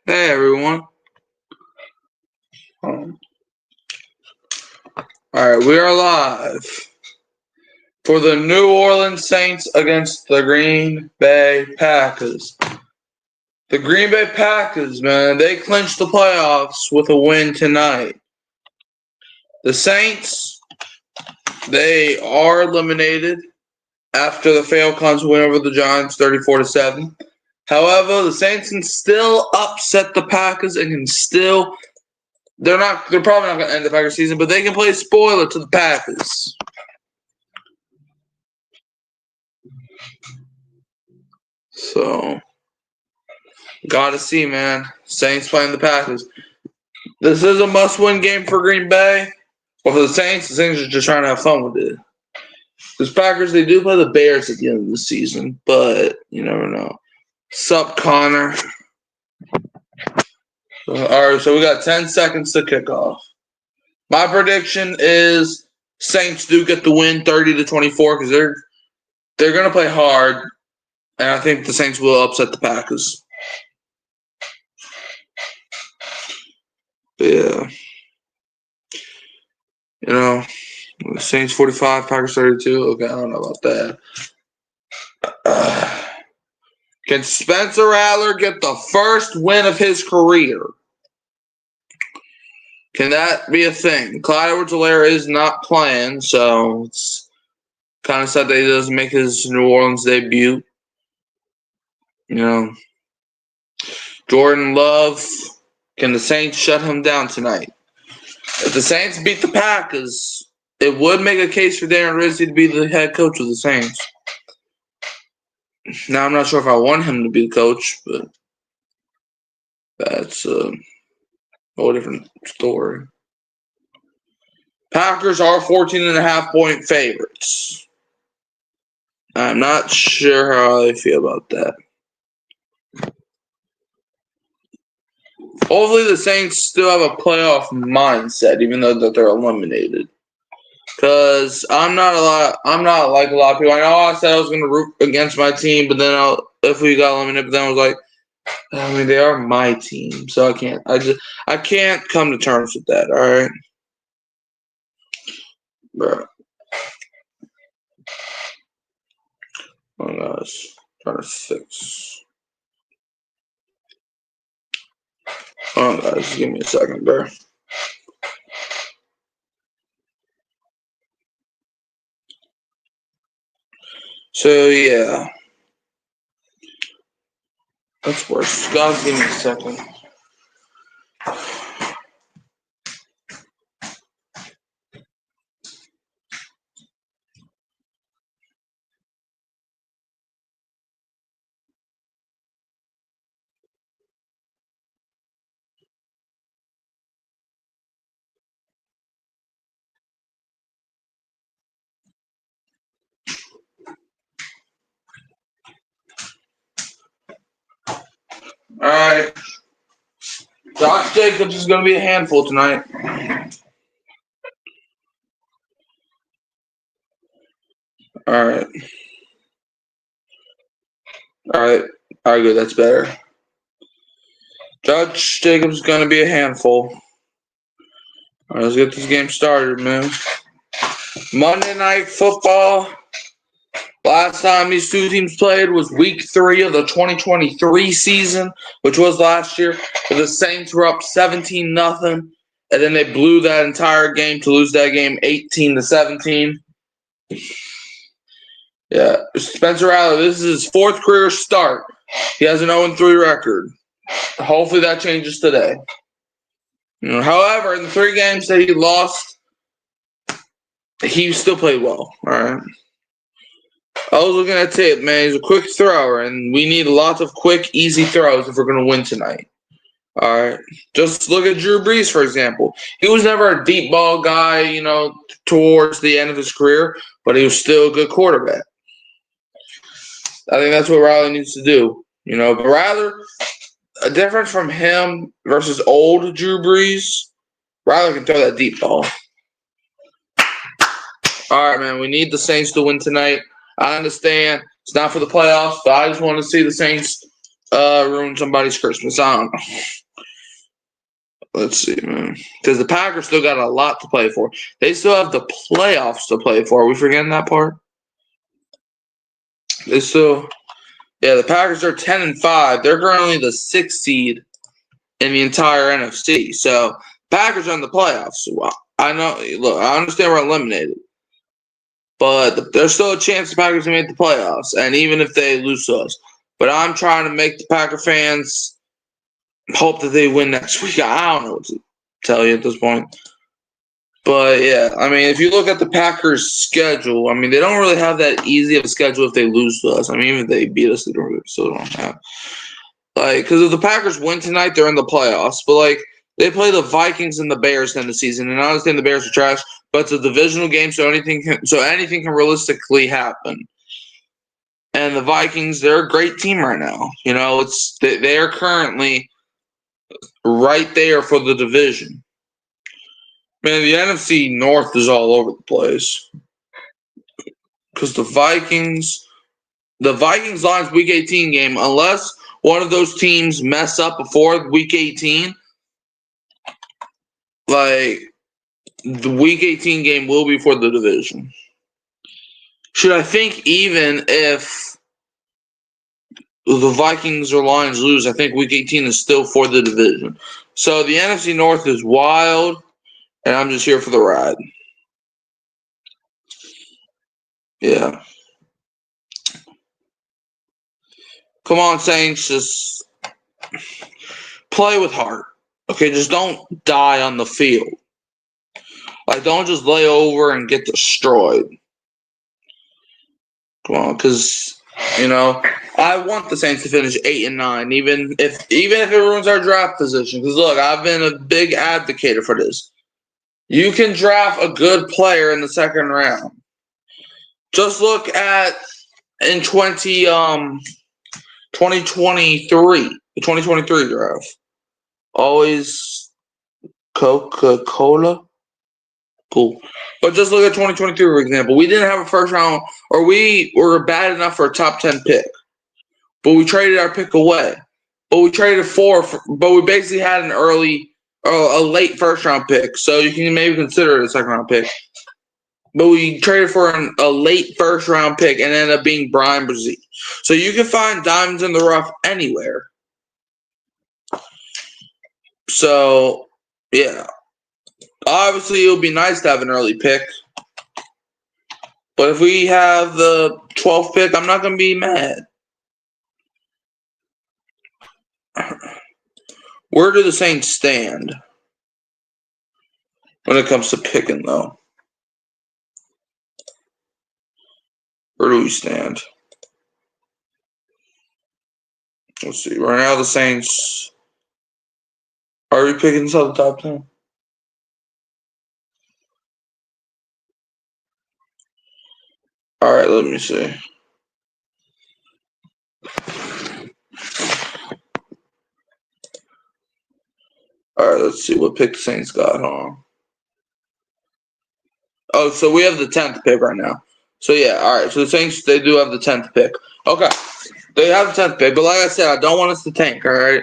Hey everyone. All right, we are live for the New Orleans Saints against the Green Bay Packers. The Green Bay Packers, man, they clinched the playoffs with a win tonight. The Saints, they are eliminated after the Falcons win over the Giants 34-7. However, the Saints can still upset the Packers and can still they're probably not gonna end the Packers season, but they can play spoiler to the Packers. So, gotta see, man. Saints playing the Packers. This is a must-win game for Green Bay. Or for the Saints are just trying to have fun with it. Because Packers, they do play the Bears at the end of the season, but you never know. Sup, Connor? All right, so we got 10 seconds to kick off. My prediction is Saints do get the win 30-24 because they're going to play hard, and I think the Saints will upset the Packers. Yeah. You know, Saints 45, Packers 32. Okay, I don't know about that. Can Spencer Rattler get the first win of his career? Can that be a thing? Clyde Edwards-Helaire is not playing, so it's kind of sad that he doesn't make his New Orleans debut. You know, Jordan Love, can the Saints shut him down tonight? If the Saints beat the Packers, it would make a case for Darren Rizzi to be the head coach of the Saints. Now, I'm not sure if I want him to be the coach, but that's a whole different story. Packers are 14.5-point favorites. I'm not sure how I feel about that. Hopefully, the Saints still have a playoff mindset, even though that they're eliminated. Because I'm not like a lot of people. I know I said I was going to root against my team, but then if we got eliminated, but then I was like, I mean, they are my team, so I can't come to terms with that. All right, bro. Oh gosh, trying to fix. Oh guys, give me a second, bro. So yeah, that's worse. Guys, give me a second. All right, Josh Jacobs is going to be a handful tonight. All right. All right, good. That's better. Josh Jacobs is going to be a handful. All right, let's get this game started, man. Monday Night Football. Last time these two teams played was week 3 of the 2023 season, which was last year. The Saints were up 17-0, and then they blew that entire game to lose that game 18-17. Yeah, Spencer Rattler, this is his 4th career start. He has an 0-3 record. Hopefully that changes today. However, in the 3 games that he lost, he still played well. All right. I was looking at tape, man. He's a quick thrower, and we need lots of quick, easy throws if we're going to win tonight. All right. Just look at Drew Brees, for example. He was never a deep ball guy, towards the end of his career, but he was still a good quarterback. I think that's what Riley needs to do. But rather, a difference from him versus old Drew Brees, Riley can throw that deep ball. All right, man. We need the Saints to win tonight. I understand it's not for the playoffs, but I just want to see the Saints ruin somebody's Christmas. I don't know. Let's see, man. Because the Packers still got a lot to play for. They still have the playoffs to play for. Are we forgetting that part? The Packers are 10-5. They're currently the 6th seed in the entire NFC. So Packers are in the playoffs. Well, I know. Look, I understand we're eliminated, but there's still a chance the Packers can make the playoffs, and even if they lose to us. But I'm trying to make the Packer fans hope that they win next week. I don't know what to tell you at this point. But, yeah, I mean, if you look at the Packers' schedule, I mean, they don't really have that easy of a schedule if they lose to us. I mean, even if they beat us, they still don't have. Because if the Packers win tonight, they're in the playoffs. But, they play the Vikings and the Bears in the season. And I understand the Bears are trash, but it's a divisional game, so anything can realistically happen. And the Vikings, they're a great team right now. They are currently right there for the division. Man, the NFC North is all over the place. Because the Vikings Lions Week 18 game, unless one of those teams mess up before Week 18, the Week 18 game will be for the division. Should I think even if the Vikings or Lions lose, I think Week 18 is still for the division. So the NFC North is wild, and I'm just here for the ride. Yeah. Come on, Saints, just play with heart. Okay, just don't die on the field. Don't just lay over and get destroyed. Come on, because I want the Saints to finish 8-9, even if it ruins our draft position. Because look, I've been a big advocate for this. You can draft a good player in the second round. Just look at in 2023, the 2023 draft. Always Coca-Cola. Cool. But just look at 2023, for example. We didn't have a first round, or we were bad enough for a top 10 pick. But we traded our pick away. But we traded but we basically had a late first round pick. So you can maybe consider it a second round pick. But we traded for a late first round pick and ended up being Bryan Bresee. So you can find diamonds in the rough anywhere. So, yeah. Obviously, it would be nice to have an early pick. But if we have the 12th pick, I'm not going to be mad. Where do the Saints stand when it comes to picking, though? Where do we stand? Let's see. Right now, the Saints. Are we picking inside the top 10? All right, let me see. All right, let's see what pick the Saints got on. Oh, so we have the 10th pick right now. So, yeah, all right. So the Saints, they do have the 10th pick. Okay. They have the 10th pick. But like I said, I don't want us to tank, all right?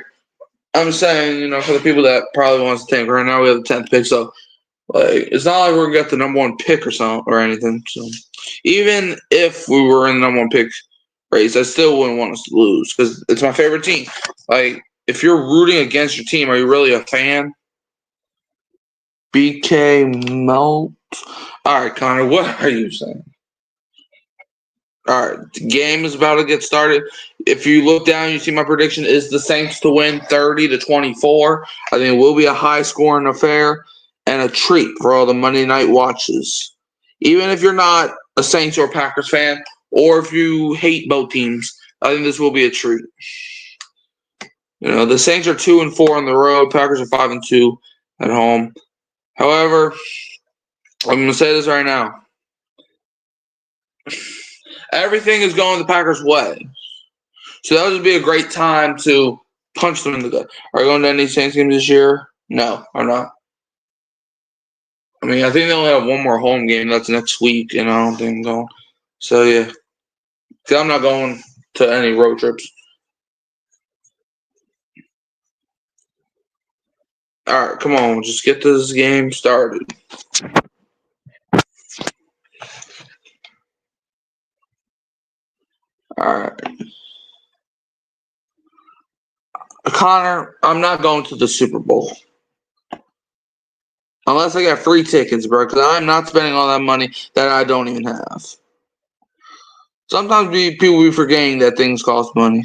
I'm saying, for the people that probably want us to tank right now, we have the 10th pick. So, it's not like we're going to get the number one pick or anything. So, even if we were in the number one pick race, I still wouldn't want us to lose because it's my favorite team. If you're rooting against your team, are you really a fan? BK Melt. All right, Connor, what are you saying? All right, the game is about to get started. If you look down, you see my prediction is the Saints to win 30-24. I think it will be a high-scoring affair and a treat for all the Monday night watches. Even if you're not a Saints or Packers fan, or if you hate both teams, I think this will be a treat. The Saints are 2-4 on the road. Packers are 5-2 at home. However, I'm going to say this right now. Everything is going the Packers' way. So that would be a great time to punch them in the gut. Are you going to any Saints games this year? No, I'm not. I mean, I think they only have one more home game. That's next week, and I don't think I'm going. So, yeah. I'm not going to any road trips. All right, come on. Just get this game started. All right. Connor, I'm not going to the Super Bowl. Unless I got free tickets, bro, because I'm not spending all that money that I don't even have. Sometimes people be forgetting that things cost money.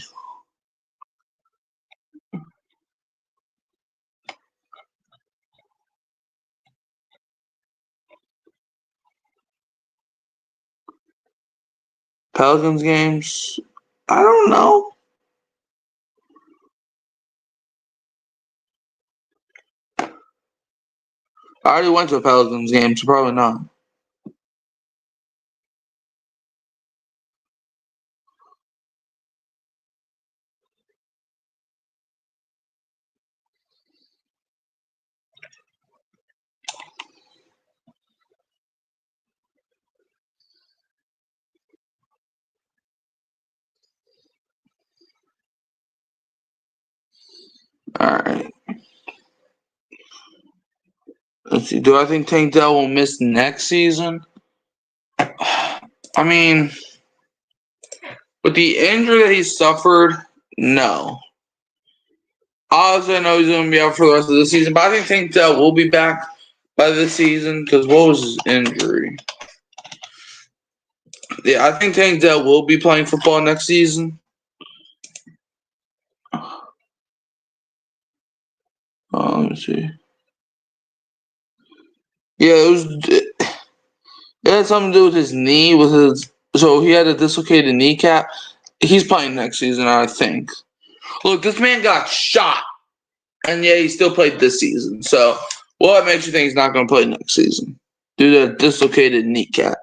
Pelicans games? I don't know. I already went to a Pelicans game, so probably not. All right. Let's see. Do I think Tank Dell will miss next season? I mean, with the injury that he suffered, no. Obviously, I know he's going to be out for the rest of the season, but I think Tank Dell will be back by this season because what was his injury? Yeah, I think Tank Dell will be playing football next season. Let me see. Yeah, it had something to do with his knee. So he had a dislocated kneecap. He's playing next season, I think. Look, this man got shot, and yeah, he still played this season. So, what makes you think he's not going to play next season? Due to a dislocated kneecap.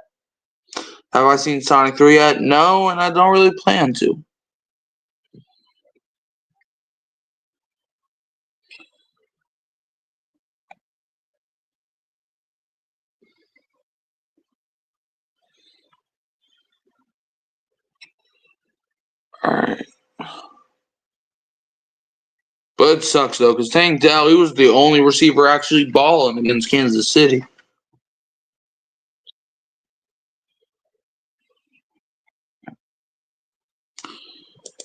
Have I seen Sonic 3 yet? No, and I don't really plan to. Alright. But it sucks, though, because Tank Dell, he was the only receiver actually balling against Kansas City.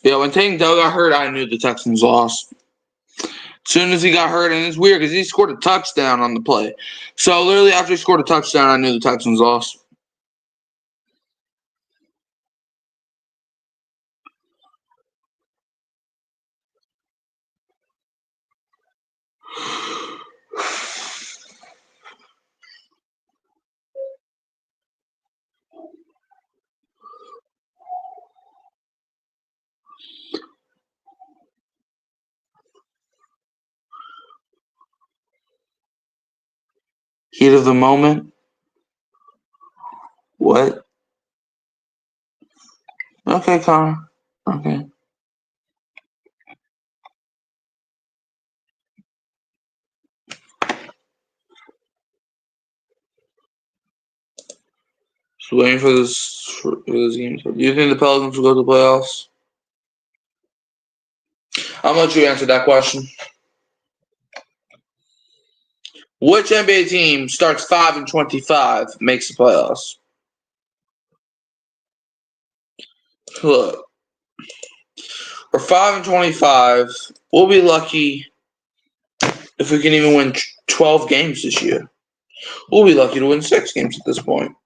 Yeah, when Tank Dell got hurt, I knew the Texans lost. As soon as he got hurt, and it's weird because he scored a touchdown on the play. So, literally, after he scored a touchdown, I knew the Texans lost. Heat of the moment? What? Okay, Connor. Okay. Just waiting for this game. Do you think the Pelicans will go to the playoffs? I'll let you answer that question. Which NBA team starts 5-25 makes the playoffs? Look, we're 5-25. We'll be lucky if we can even win 12 games this year. We'll be lucky to win 6 games at this point.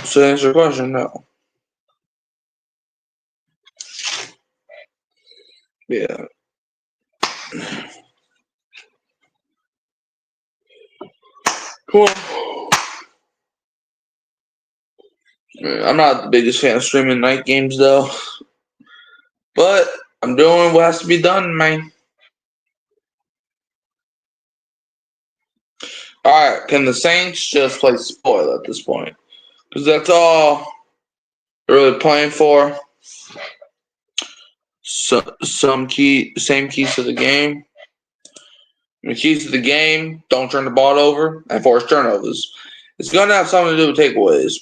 So to answer your question, no. Yeah. Cool. I'm not the biggest fan of streaming night games, though. But I'm doing what has to be done, man. All right, can the Saints just play spoil at this point? Because that's all they're really playing for. So, same keys to the game. The keys to the game: don't turn the ball over and force turnovers. It's going to have something to do with takeaways.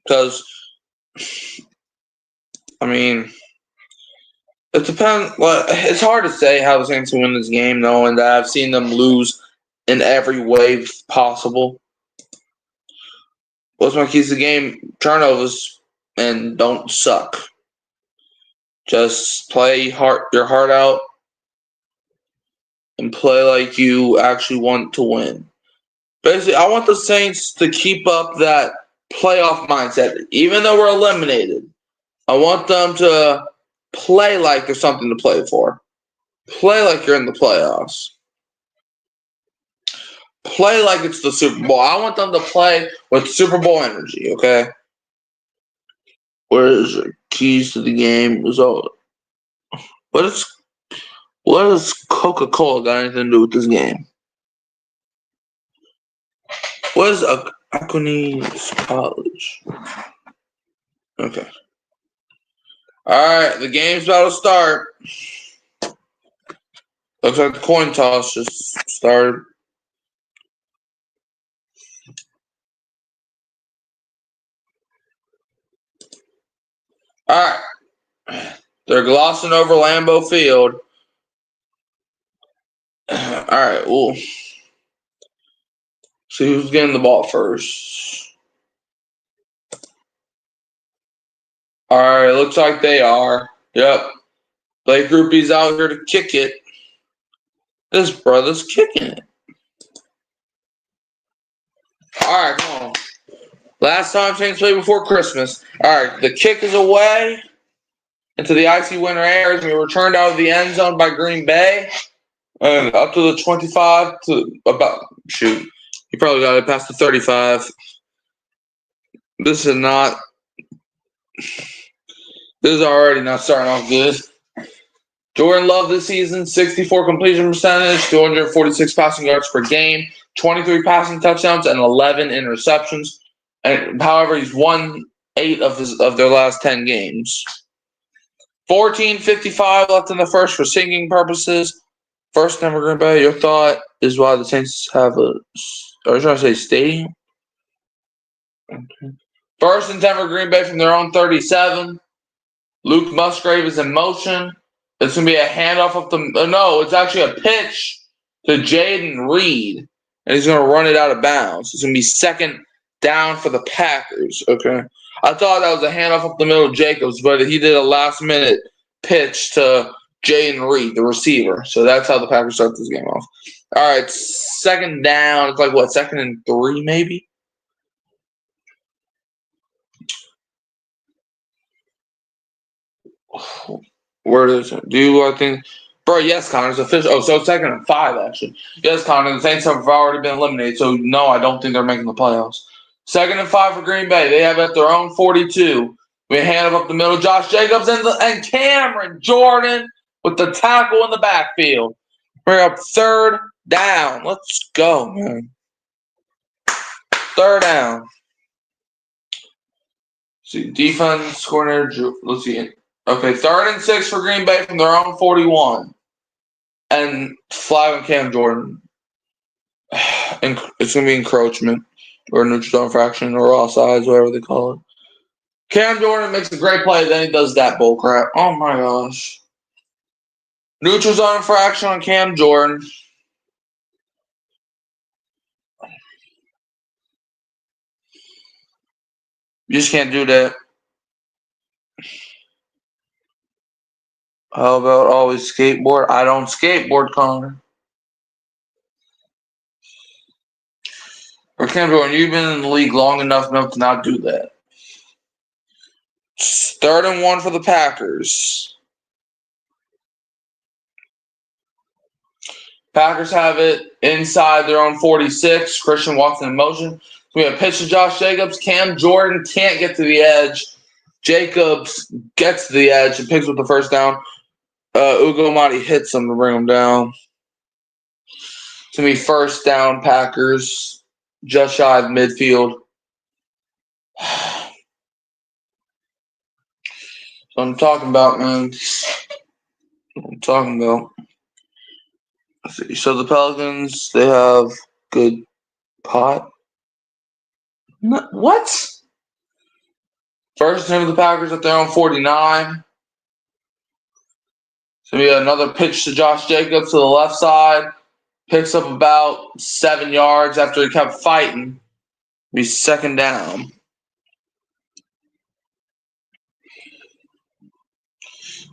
Because, I mean, it depends. Well, it's hard to say how the Saints will win this game, knowing that I've seen them lose in every way possible. What's my keys to the game? Turnovers and don't suck. Just play your heart out and play like you actually want to win. Basically, I want the Saints to keep up that playoff mindset. Even though we're eliminated, I want them to play like there's something to play for. Play like you're in the playoffs. Play like it's the Super Bowl. I want them to play with Super Bowl energy, okay? Where is the keys to the game? What does Coca-Cola got anything to do with this game? What is Aquinas College? Okay. Alright, the game's about to start. Looks like the coin toss just started. Alright. They're glossing over Lambeau Field. Alright, we'll see who's getting the ball first. Alright, looks like they are. Yep. Blake Grupe's out here to kick it. This brother's kicking it. Alright, come on. Last time Saints played before Christmas. Alright, the kick is away into the icy winter air. It's going to be returned out of the end zone by Green Bay. And up to the 25 to about, shoot. He probably got it past the 35. This is already not starting off good. Jordan Love this season, 64 completion percentage, 246 passing yards per game, 23 passing touchdowns, and 11 interceptions. And however, he's won 8 of their last 10 games. 14:55 left in the first for singing purposes. First number Green Bay. Your thought is why the Saints have or should I say stadium? Okay. First and 10 for Green Bay from their own 37. Luke Musgrave is in motion. It's going to be a handoff up the no, it's actually a pitch to Jaden Reed. And he's going to run it out of bounds. It's going to be second down for the Packers. Okay. I thought that was a handoff up the middle of Jacobs, but he did a last-minute pitch to Jaden Reed, the receiver. So that's how the Packers start this game off. All right, second down. It's like, what, 2nd and 3 maybe? Where is it? I think? Bro, yes, Connor. It's official. Oh, so 2nd and 5, actually. Yes, Connor. The Saints have already been eliminated, so no, I don't think they're making the playoffs. 2nd and 5 for Green Bay. They have it at their own 42. We hand them up the middle. Josh Jacobs and Cameron Jordan with the tackle in the backfield. Bring up 3rd down. Let's go, man. 3rd down. See, defense coordinator. Let's see. Okay, 3rd and 6 for Green Bay from their own 41. And flag on Cam Jordan. It's going to be encroachment or neutral infraction or offsides, whatever they call it. Cam Jordan makes a great play, then he does that bull crap. Oh, my gosh. Neutral zone infraction on Cam Jordan. You just can't do that. How about always skateboard? I don't skateboard, Connor. Or Cam Jordan, you've been in the league long enough to not do that. 3rd and 1 for the Packers. Packers have it inside their own 46. Christian Watson in motion. We have pitch to Josh Jacobs. Cam Jordan can't get to the edge. Jacobs gets to the edge and picks up the first down. Ugo Amadi hits him to bring him down. It's going to be 1st down, Packers. Just shy of midfield. So I'm talking about, man. I'm talking about. So the Pelicans, they have good pot. What? First and 10 of the Packers at their own 49. So we got another pitch to Josh Jacobs to the left side. Picks up about 7 yards after he kept fighting. Be second down.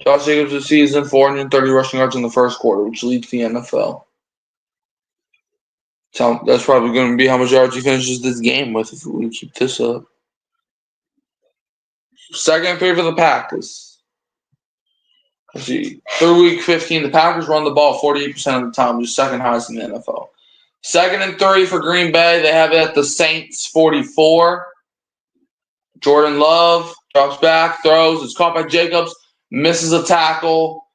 Josh Jacobs this season, 430 rushing yards in the first quarter, which leads the NFL. So that's probably going to be how much yards he finishes this game with if we keep this up. Second and 3 for the Packers. Let's see. Through week 15, the Packers run the ball 48% of the time, which is second highest in the NFL. Second and 3 for Green Bay. They have it at the Saints 44. Jordan Love drops back, throws. It's caught by Jacobs, misses a tackle,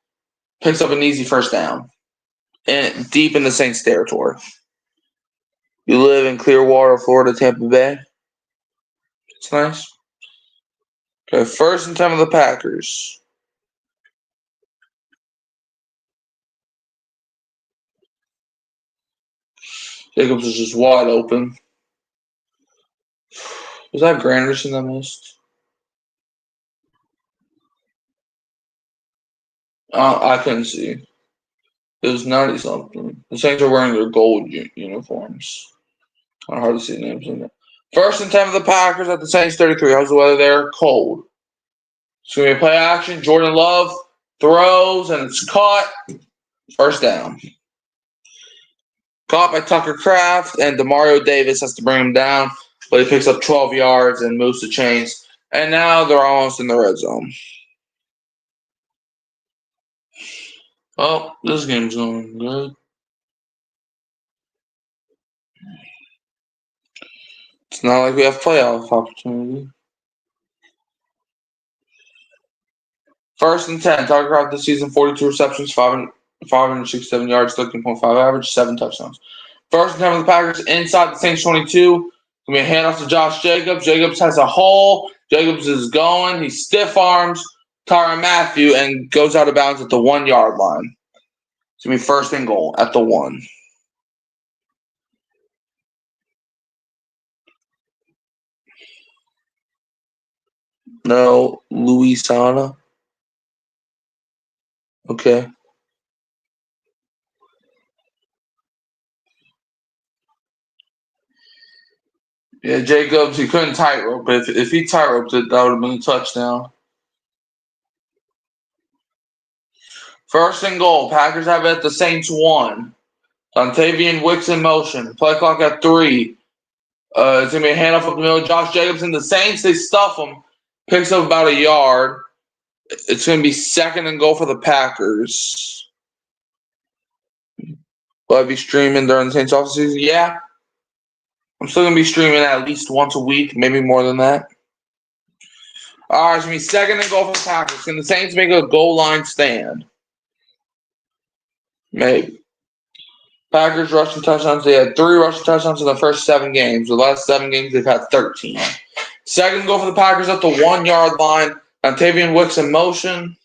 picks up an easy first down. And deep in the Saints territory. You live in Clearwater, Florida, Tampa Bay. It's nice. Okay, first and 10 of the Packers. Jacobs is just wide open. Was that Granderson that missed? I couldn't see. It was 90 something. The Saints are wearing their gold uniforms. Kind of hard to see names in there. First and 10 of the Packers at the Saints 33. How's the weather there? Cold. It's going to be a play action. Jordan Love throws, and it's caught. First down. Caught by Tucker Kraft, and Demario Davis has to bring him down, but he picks up 12 yards and moves the chains. And now they're almost in the red zone. Oh, this game's going good. It's not like we have playoff opportunity. First and 10. Tucker Kraft this season, 42 receptions, 567 yards, 13.5 average, 7 touchdowns. First and 10 for the Packers inside the Saints 22. Going to be a handoff to Josh Jacobs. Jacobs has a hole. Jacobs is going. He stiff arms Tyrann Mathieu and goes out of bounds at the 1 yard line. It's going to be first and goal at the 1. No, Louisiana. Okay. Yeah, Jacobs, he couldn't tightrope, but if he tightroped it, that would have been a touchdown. First and goal. Packers have it at the Saints 1. Dontavian Wicks in motion. Play clock at 3. It's going to be a handoff up the middle. Josh Jacobs and the Saints, they stuff him. Picks up about a yard. It's going to be second and goal for the Packers. Will I be streaming during the Saints offseason? Yeah. I'm still going to be streaming at least once a week, maybe more than that. All right, it's going to be second and goal for the Packers. Can the Saints make a goal line stand? Maybe. Packers rushing touchdowns. They had 3 rushing touchdowns in the first 7 games. The last 7 games, they've had 13. Second goal for the Packers at the 1 yard line. Dontavian Wicks in motion.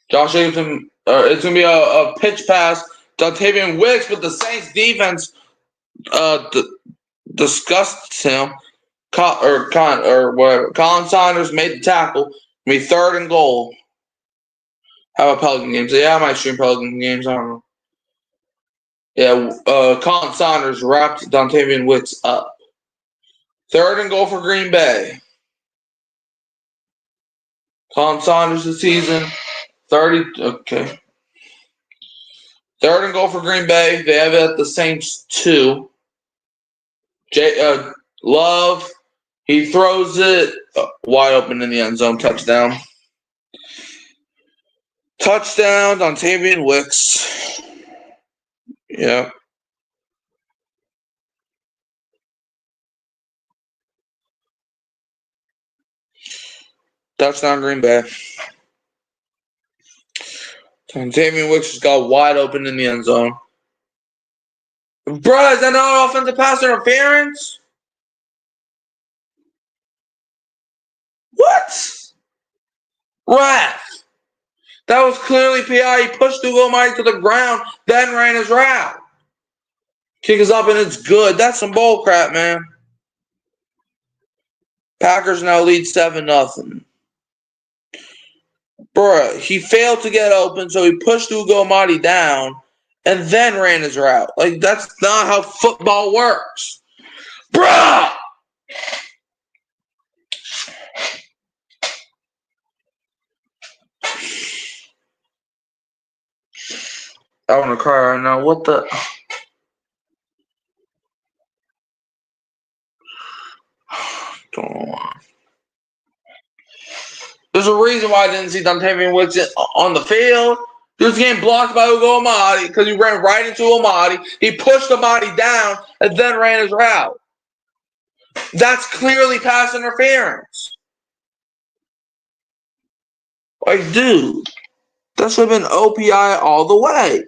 Josh Jacobs, it's going to be a pitch pass. Dontavian Wicks, but the Saints defense disgusts him. Or whatever. Colin Saunders made the tackle. It'll be third and goal. How about Pelican games? Yeah, I might stream Pelican games. I don't know. Yeah, Colin Saunders wrapped Dontavian Wicks up. Third and goal for Green Bay. Colin Saunders this season, 30. Okay. Third and goal for Green Bay. They have it at the Saints 2. Love, he throws it wide open in the end zone. Touchdown. Touchdown, Dontavian Wicks. Yeah. Touchdown, Green Bay. Dontavian Wicks just got wide open in the end zone. Bro, is that not offensive pass interference? What? Ref. That was clearly PI. He pushed Ugo Mike to the ground, then ran his route. Kick is up and it's good. That's some bull crap, man. Packers now lead 7-0. Bruh, he failed to get open, so he pushed Ugo Amadi down and then ran his route. Like, that's not how football works. Bruh! I want to cry right now. What the? Don't know why. There's a reason why I didn't see Dontavian Wicks on the field. He was getting blocked by Ugo Amadi because he ran right into Amadi. He pushed Amadi down and then ran his route. That's clearly pass interference. Like, dude, that should have been OPI all the way.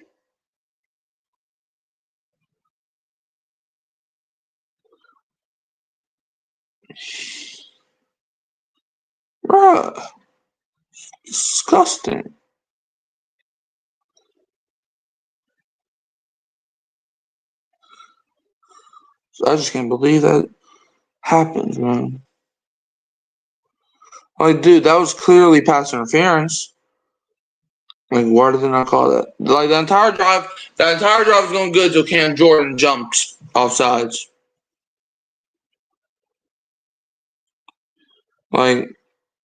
Bruh. Disgusting. I just can't believe that happened, man. Like, dude, that was clearly pass interference. Like, why did they not call that? Like, the entire drive was going good until Cam Jordan jumped off sides. Like,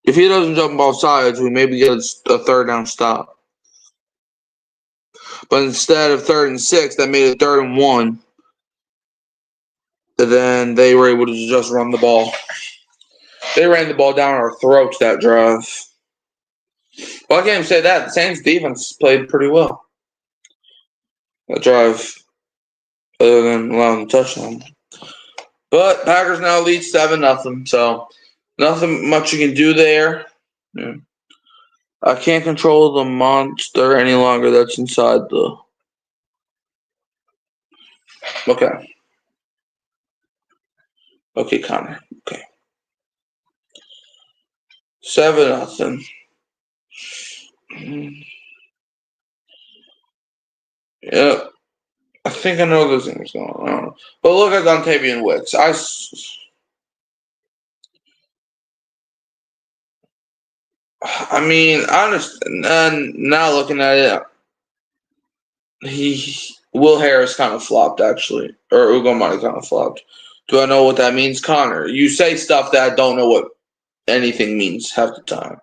if he doesn't jump off sides, we maybe get a third down stop. But instead of 3rd and 6, that made it 3rd and 1. And then they were able to just run the ball. They ran the ball down our throats that drive. Well, I can't even say that. The Saints defense played pretty well. That drive, other than allowing the touchdown. But Packers now lead 7-0, so nothing much you can do there. Yeah. I can't control the monster any longer that's inside the... Okay. Okay, Connor. Okay. 7-0. Yeah. I think I know this thing's going on. But look at Dontavian Wicks. I mean, I understand. And now looking at it, Will Harris kind of flopped, actually. Or Ugo Amadi kind of flopped. Do I know what that means, Connor? You say stuff that I don't know what anything means half the time.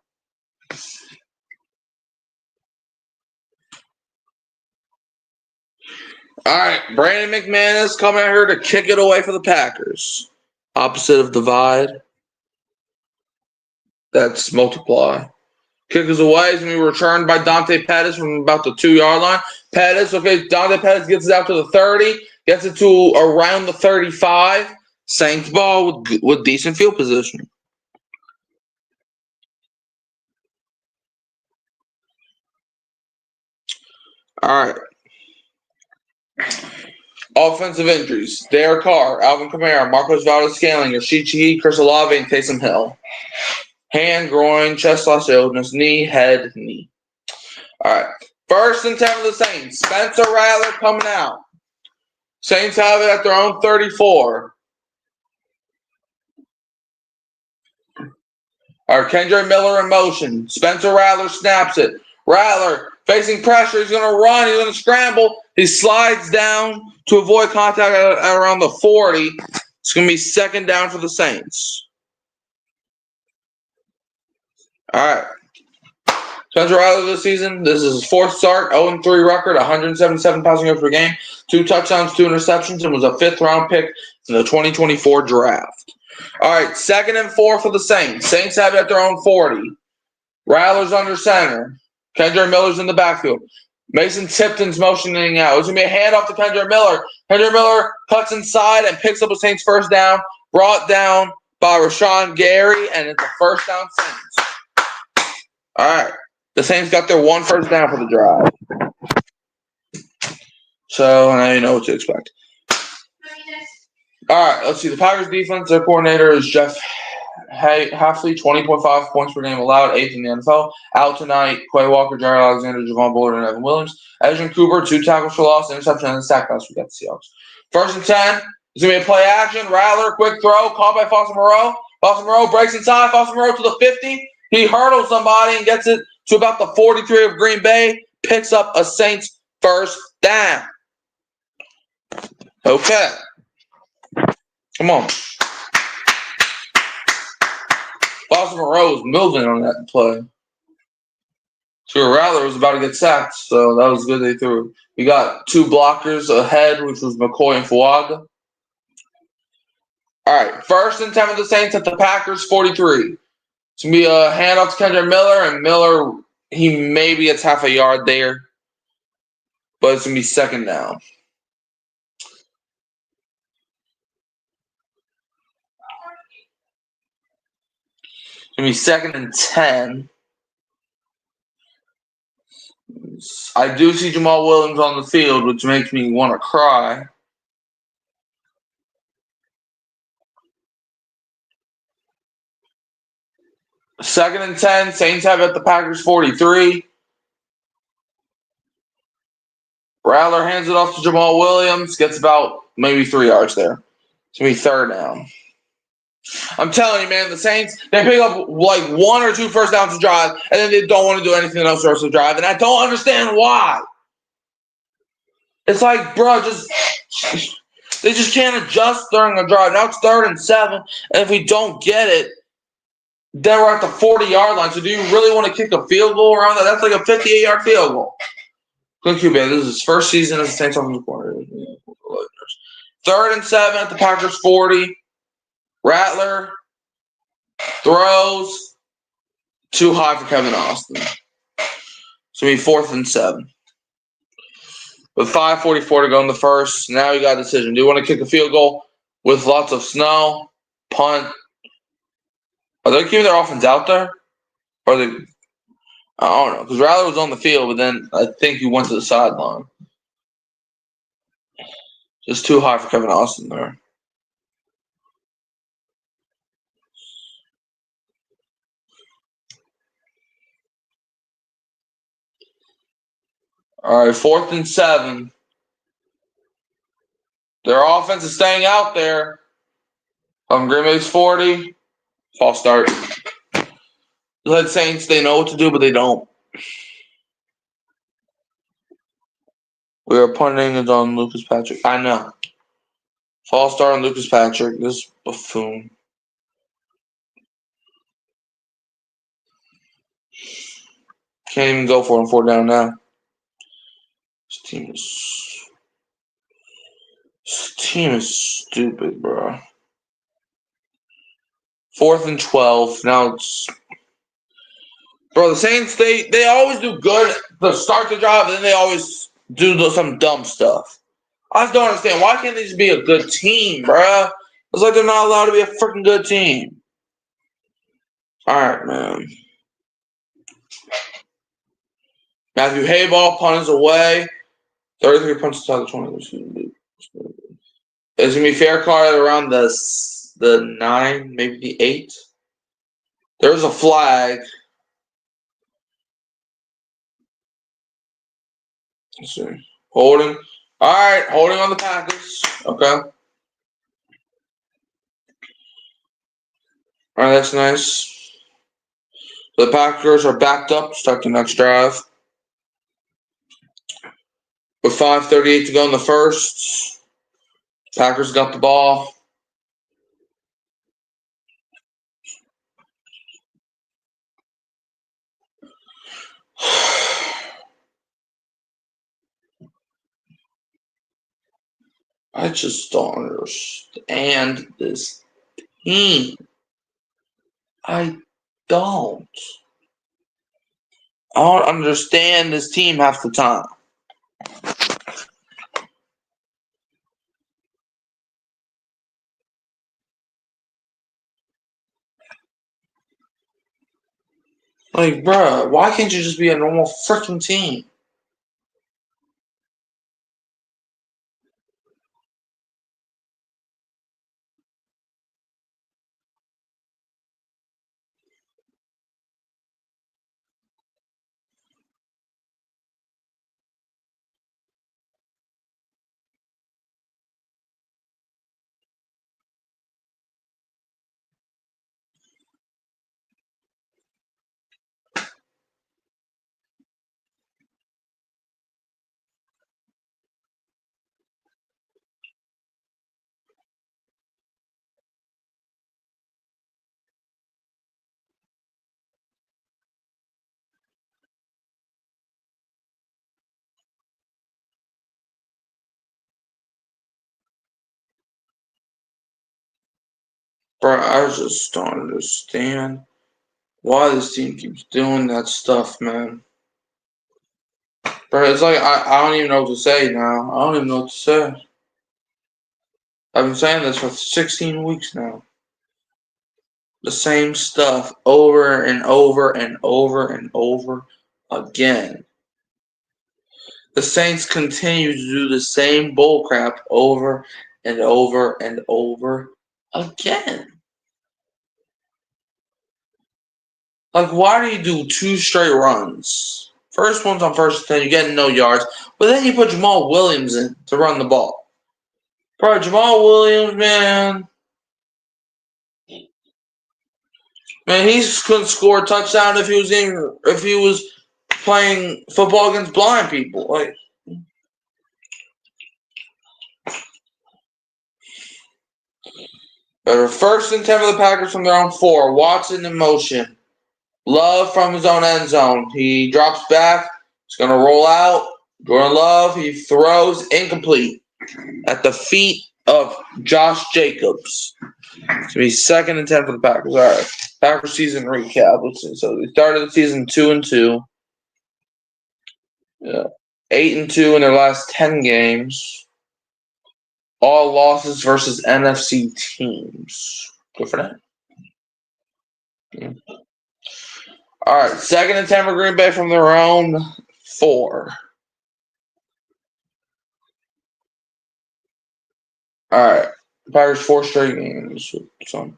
All right, Brandon McManus coming out here to kick it away for the Packers. Opposite of divide. That's multiply. Kick is away. It's going to be returned by Dante Pettis from about the 2-yard line. Pettis, okay, Dante Pettis gets it out to the 30, gets it to around the 35. Saints ball with decent field position. All right. Offensive injuries. Derek Carr, Alvin Kamara, Marcos Valdes-Scantling, Rashid Shaheed, Chris Olave, and Taysom Hill. Hand, groin, chest/illness, knee, head, knee. All right. 1st and 10 for the Saints. Spencer Rattler coming out. Saints have it at their own 34. All right, Kendre Miller in motion. Spencer Rattler snaps it. Rattler facing pressure. He's going to run. He's going to scramble. He slides down to avoid contact at around the 40. It's going to be 2nd down for the Saints. All right. Spencer Rattler this season, this is his 4th start, 0-3 record, 177 passing yards per game, 2 touchdowns, 2 interceptions, and was a 5th-round pick in the 2024 draft. All right, 2nd and 4 for the Saints. Saints have it at their own 40. Rattler's under center. Kendre Miller's in the backfield. Mason Tipton's motioning out. It's going to be a handoff to Kendre Miller. Kendre Miller cuts inside and picks up a Saints 1st down, brought down by Rashawn Gary, and it's a 1st down Saints. All right. The Saints got their 1 first down for the drive. So now you know what to expect. All right, let's see. The Packers defense, their coordinator is Jeff Hafley, 20.5 points per game allowed, 8th in the NFL. Out tonight, Quay Walker, Jared Alexander, Javon Bullard, and Evan Williams. Edgerrin Cooper, 2 tackles for loss, interception, and a sack pass. We got the Seahawks. 1st and 10. It's going to be a play action. Rattler, quick throw, caught by Foster Moreau. Foster Moreau breaks inside. Foster Moreau to the 50. He hurdles somebody and gets it to about the 43 of Green Bay. Picks up a Saints first down. Okay. Come on. Foster Moreau was moving on that play. So Rattler was about to get sacked, so that was good they threw. We got 2 blockers ahead, which was McCoy and Fuaga. All right, 1st and 10 for the Saints at the Packers 43. It's going to be a handoff to Kendrick Miller, and Miller, he maybe gets half a yard there, but it's going to be 2nd down. It's going to be 2nd and 10. I do see Jamal Williams on the field, which makes me want to cry. Second and 10, Saints have at the Packers 43. Rattler hands it off to Jamal Williams, gets about maybe 3 yards there. It's going to be 3rd down. I'm telling you, man, the Saints, they pick up like 1 or 2 first downs to drive, and then they don't want to do anything else the rest of the drive, and I don't understand why. It's like, bro, they just can't adjust during a drive. Now it's 3rd and 7, and if we don't get it, then we're at the 40-yard line. So do you really want to kick a field goal around that? That's like a 58-yard field goal. Clint Kubiak, this is his first season as a Saints offensive coordinator. 3rd and 7 at the Packers 40. Rattler throws too high for Kevin Austin. So we 4th and 7. With 5:44 to go in the first, now you got a decision. Do you want to kick a field goal with lots of snow, punt? Are they keeping their offense out there? Or are they? I don't know. Because Rattler was on the field, but then I think he went to the sideline. Just too high for Kevin Austin there. All right, 4th and 7. Their offense is staying out there. Green Bay's 40. False start. The Saints, they know what to do, but they don't. We are punting it on Lucas Patrick. I know. False start on Lucas Patrick. This buffoon. Can't even go for him. 4 down now. This team is stupid, bro. 4th and 12. Now it's. Bro, the Saints, they always do good to start the drive, and then they always do some dumb stuff. I just don't understand. Why can't they just be a good team, bruh? It's like they're not allowed to be a freaking good team. All right, man. Matthew Hayball punts away. 33 punts inside the 20. It's going to be fair card around the 9, maybe the 8. There's a flag. Let's see. Holding. All right, holding on the Packers. Okay. All right, that's nice. The Packers are backed up to start the next drive. With 5:38 to go in the first, Packers got the ball. I just don't understand this team. I don't. I don't understand this team half the time. Like, bruh, why can't you just be a normal freaking team? Bro, I just don't understand why this team keeps doing that stuff, man. Bro, it's like I don't even know what to say now. I don't even know what to say. I've been saying this for 16 weeks now. The same stuff over and over and over and over again. The Saints continue to do the same bullcrap over and over and over again. Like, why do you do 2 straight runs? First one's on 1st and 10, you're getting no yards, but then you put Jamal Williams in to run the ball. Bro, Jamal Williams, man, he couldn't score a touchdown if he was playing football against blind people. Like, better 1st and 10 for the Packers from their own 4. Watson in motion. Love from his own end zone. He drops back. He's going to roll out. Jordan Love, he throws incomplete at the feet of Josh Jacobs. It's going to be 2nd and 10 for the Packers. All right. Packers season recap. Let's see. So they started the season 2-2. Yeah. 8-2 in their last 10 games. All losses versus NFC teams. Good for that. Yeah. All right. 2nd and 10 for Green Bay from their own 4. All right. Packers 4 straight games. So,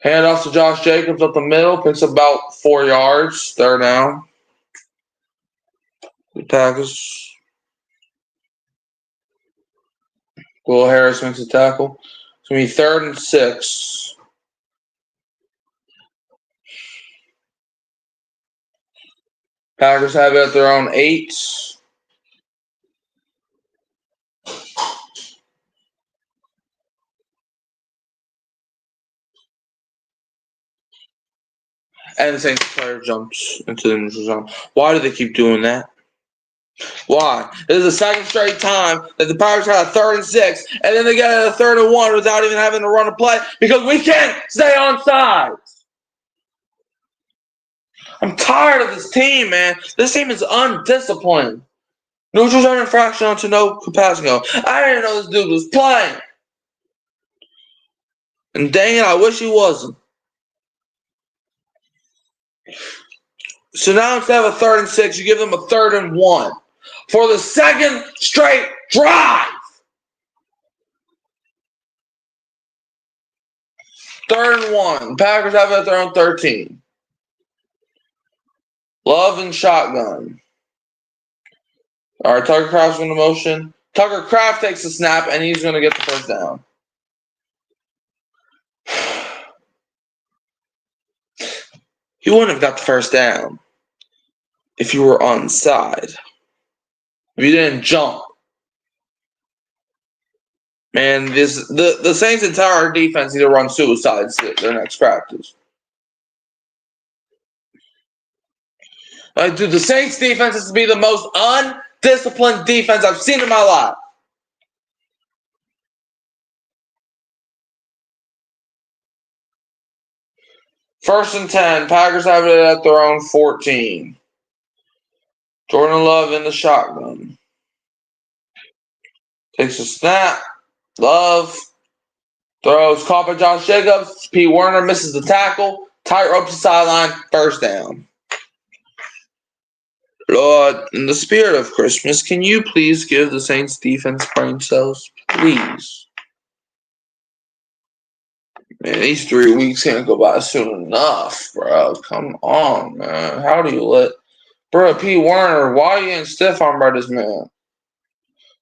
hand off to Josh Jacobs up the middle. Picks up about 4 yards. 3rd down. The Packers. Will Harris makes a tackle. It's going to be 3rd and 6. Packers have it at their own 8. And the Saints player jumps into the neutral zone. Why do they keep doing that? Why? This is the 2nd straight time that the Packers had a 3rd and 6, and then they get a 3rd and 1 without even having to run a play because we can't stay on sides. I'm tired of this team, man. This team is undisciplined. Neutral zone infraction onto no Capasco. I didn't know this dude was playing. And dang it, I wish he wasn't. So now instead of a 3rd and 6, you give them a 3rd and 1 for the 2nd straight drive. 3rd and 1. Packers have it at their own 13. Love and shotgun. All right, Tucker Kraft's in the motion. Tucker Kraft takes the snap, and he's going to get the 1st down. You wouldn't have got the 1st down if you were onside. If you didn't jump. Man, the Saints' entire defense need to run suicides their next practice. Like, dude, the Saints' defense has to be the most undisciplined defense I've seen in my life. First and 10. Packers have it at their own 14. Jordan Love in the shotgun. Takes a snap. Love. Throws. Caught by Josh Jacobs. P. Werner misses the tackle. Tightrope to sideline. 1st down. Lord, in the spirit of Christmas, can you please give the Saints defense brain cells? Please. Man, these 3 weeks can't go by soon enough, bro. Come on, man. How do you let... Bro, P. Werner, why are you getting stiff-armed by this man?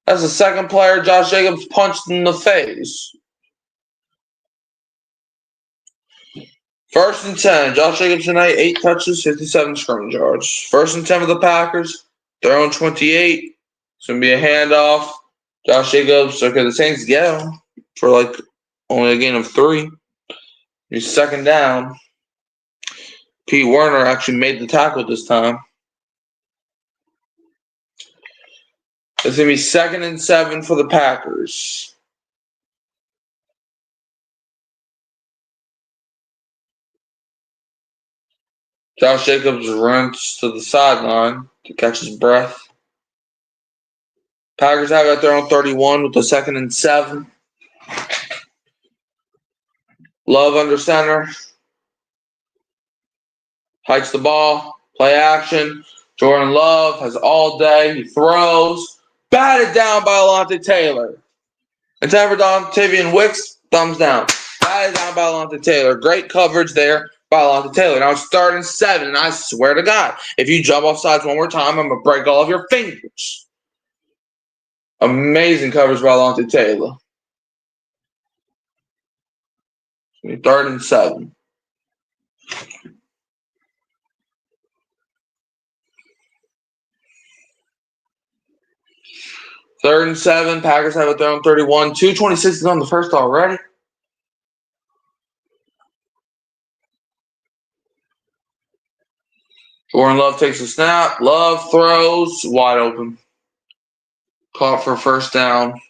That's the 2nd player Josh Jacobs punched in the face. 1st and 10. Josh Jacobs tonight, 8 touches, 57 scrimmage yards. 1st and 10 for the Packers. Their own 28. It's going to be a handoff. Josh Jacobs, okay, the Saints get him for like only a gain of 3. He's 2nd down. P. Werner actually made the tackle this time. It's going to be 2nd and 7 for the Packers. Josh Jacobs runs to the sideline to catch his breath. Packers have it at their own 31 with the 2nd and 7. Love under center. Hikes the ball. Play action. Jordan Love has all day. He throws. Batted down by Alontae Taylor. It's ever Dontavian Wicks. Thumbs down. Batted down by Alontae Taylor. Great coverage there by Alontae Taylor. Now it's 3rd and 7, and I swear to God, if you jump off sides one more time, I'm going to break all of your fingers. Amazing coverage by Alontae Taylor. 3rd and 7. Third and 7. Packers have it their own 31. 2:26 is on the first already. Jordan Love takes a snap. Love throws. Wide open. Caught for first down.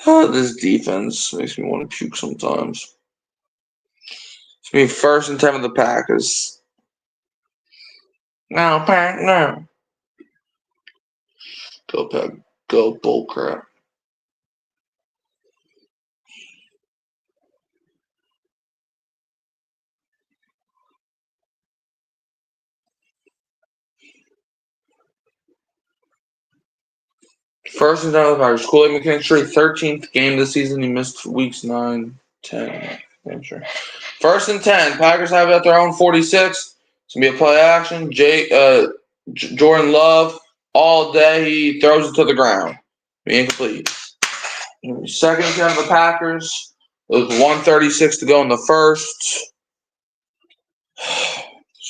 This defense makes me want to puke sometimes. It's going to be 1st and 10 of the Packers. No, Pack, no. Go, Pack. Go, bullcrap. First and 10 of the Packers. Kool-Aid McKinstry, 13th game this season. He missed weeks 9, 10. I'm sure. 1st and 10. Packers have it at their own 46. It's going to be a play action. Jordan Love, all day, he throws it to the ground. Be incomplete. 2nd and 10 of the Packers. With 1:36 to go in the first.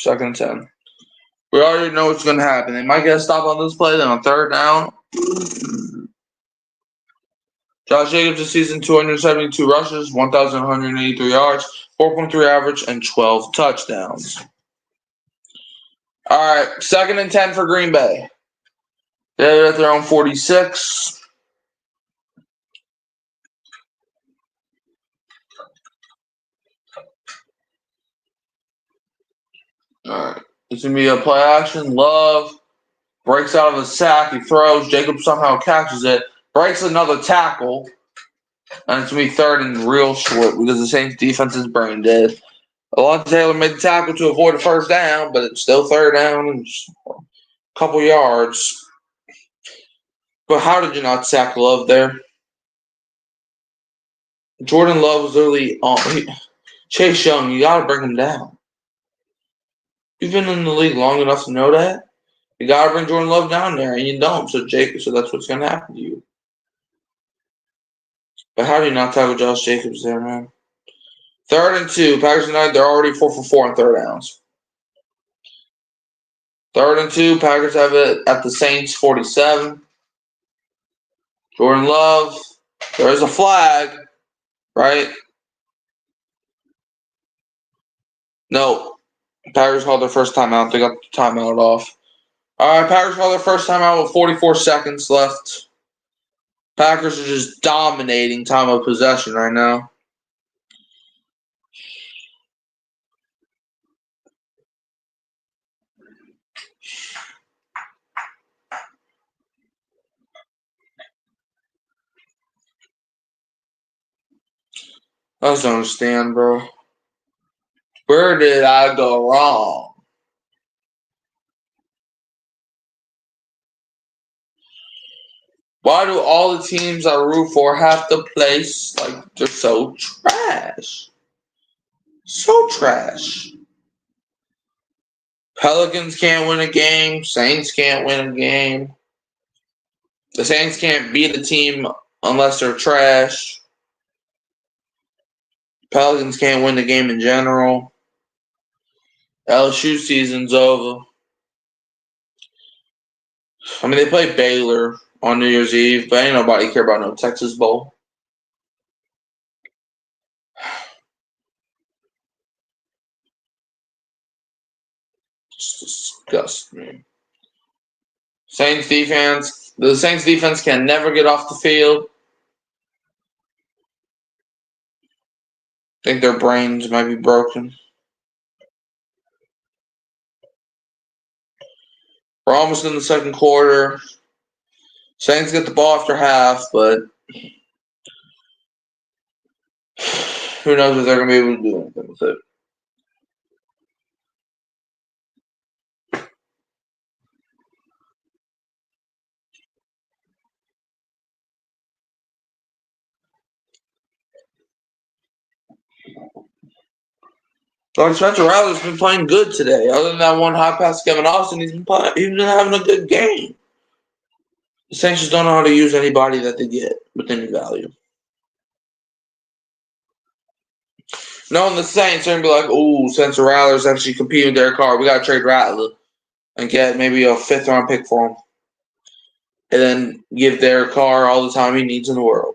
2nd and 10. We already know what's going to happen. They might get a stop on this play, then on 3rd down. Josh Jacobs this season, 272 rushes, 1,183 yards, 4.3 average, and 12 touchdowns. All right, 2nd and 10 for Green Bay. They're at their own 46. All right, it's going to be a play action. Love breaks out of a sack. He throws. Jacobs somehow catches it. Breaks another tackle. And it's going to be 3rd and real short because the Saints defense is brain dead. Alontae Taylor made the tackle to avoid a first down, but it's still 3rd down and a couple yards. But how did you not sack Love there? Jordan Love was literally on. Chase Young, you got to bring him down. You've been in the league long enough to know that. You got to bring Jordan Love down there, and you don't. So that's what's going to happen to you. But how do you not tackle Josh Jacobs there, man? 3rd and 2. Packers United, they're already 4 for 4 on 3rd downs. 3rd and 2. Packers have it at the Saints 47. Jordan Love. There's a flag, right? No. Packers called their first timeout. They got the timeout off. All right, Packers called their first timeout with 44 seconds left. Packers are just dominating time of possession right now. I just don't understand, bro. Where did I go wrong? Why do all the teams I root for have to play like they're so trash? So trash. Pelicans can't win a game. Saints can't win a game. The Saints can't beat a team unless they're trash. Pelicans can't win the game in general. LSU season's over. I mean, they play Baylor on New Year's Eve, but ain't nobody care about no Texas Bowl. Just disgust me. The Saints defense can never get off the field. I think their brains might be broken. We're almost in the second quarter. Saints get the ball after half, but who knows if they're going to be able to do anything with it. Like Spencer Rattler's been playing good today. Other than that one high pass to Kevin Austin, he's been having a good game. The Saints just don't know how to use anybody that they get with any value. Knowing the Saints, they're going to be like, ooh, Spencer Rattler's actually competing with Derek Carr. We got to trade Rattler and get maybe a 5th-round pick for him. And then give Derek Carr all the time he needs in the world.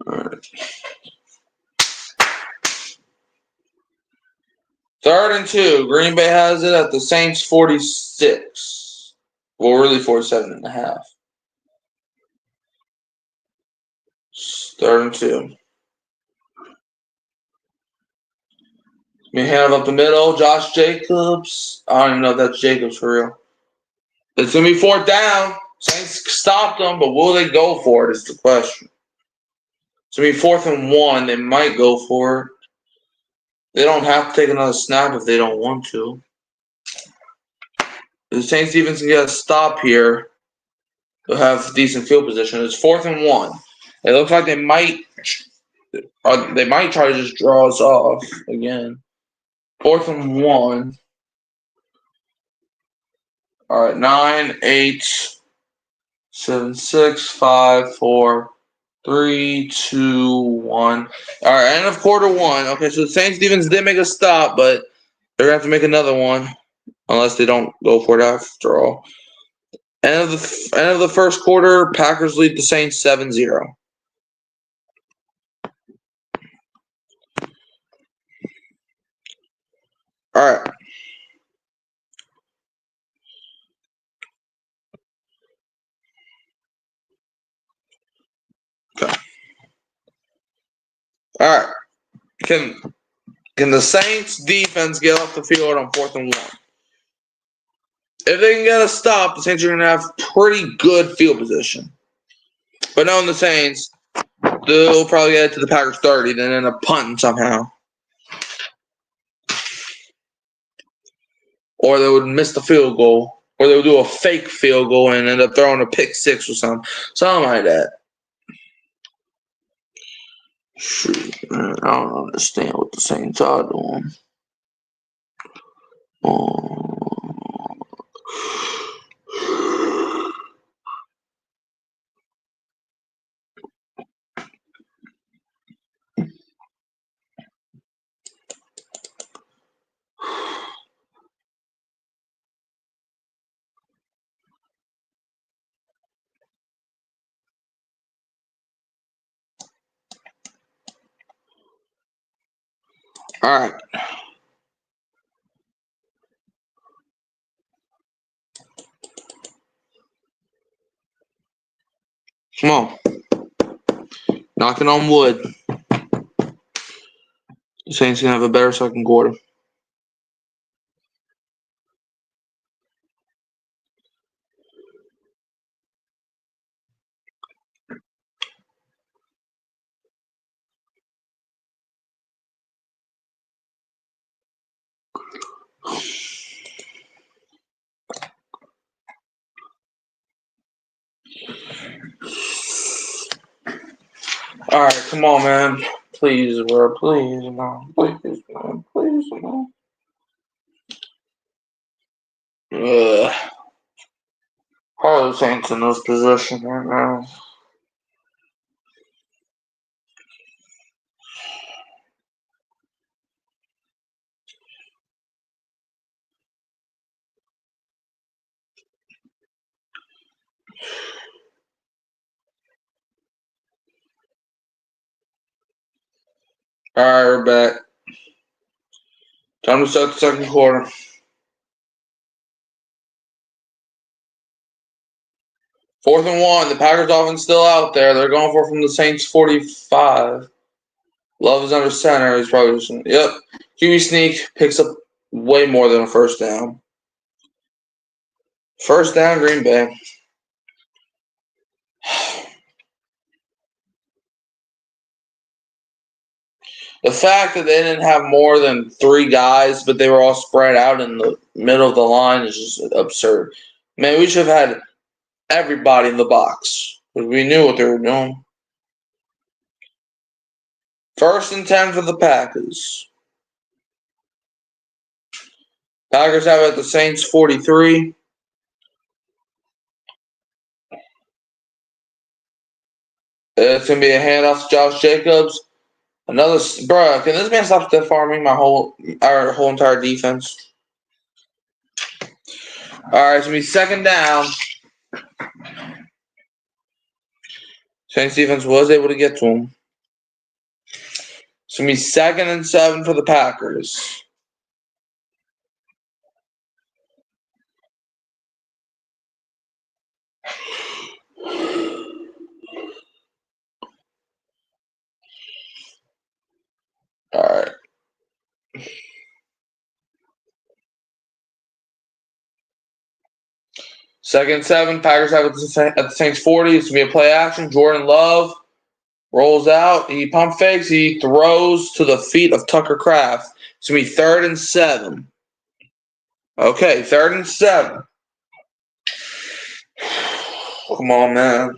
All right. 3rd and 2. Green Bay has it at the Saints 46. Well, really 47.5. 3rd and 2. Hand up the middle. Josh Jacobs. I don't even know if that's Jacobs for real. It's going to be 4th down. Saints stopped them, but will they go for it is the question. It's going to be 4th and 1. They might go for it. They don't have to take another snap if they don't want to. The Saints defense can get a stop here. They'll have decent field position. It's 4th and 1. It looks like they might try to just draw us off again. 4th and 1. All right, 9, 8, 7, 6, 5, 4, 3, 2, 1. All right, end of quarter 1. Okay, so the Saints defense did make a stop, but they're going to have to make another one unless they don't go for it after all. End of the first quarter, Packers lead the Saints 7-0. All right. Okay. All right. Can the Saints defense get off the field on 4th and 1? If they can get a stop, the Saints are going to have pretty good field position. But knowing the Saints, they'll probably get it to the Packers 30, then end up punting somehow. Or they would miss the field goal. Or they would do a fake field goal and end up throwing a pick 6 or something. Something like that. Shoot, man, I don't understand what the Saints are doing. All right. Come on. Knocking on wood. The Saints going to have a better second quarter. All right, come on, man. Please, bro. Please, man. Please, man. Please, man. How are the Saints in this position right now? All right, we're back. Time to start the second quarter. 4th and 1. The Packers offense still out there. They're going for it from the Saints 45. Love is under center. He's probably just, yep. QB sneak picks up way more than a first down. First down, Green Bay. The fact that they didn't have more than 3 guys, but they were all spread out in the middle of the line is just absurd. Man, we should have had everybody in the box because we knew what they were doing. 1st and 10 for the Packers. Packers have it at the Saints 43. It's going to be a handoff to Josh Jacobs. Another, bro, can this man stop stiff arming our whole entire defense? All right, it's going to be 2nd down. Saints defense was able to get to him. It's going to be 2nd and 7 for the Packers. All right. Second and 7. Packers have it at the Saints 40. It's going to be a play action. Jordan Love rolls out. He pump fakes. He throws to the feet of Tucker Kraft. It's going to be 3rd and 7. Okay, 3rd and 7. Come on, man.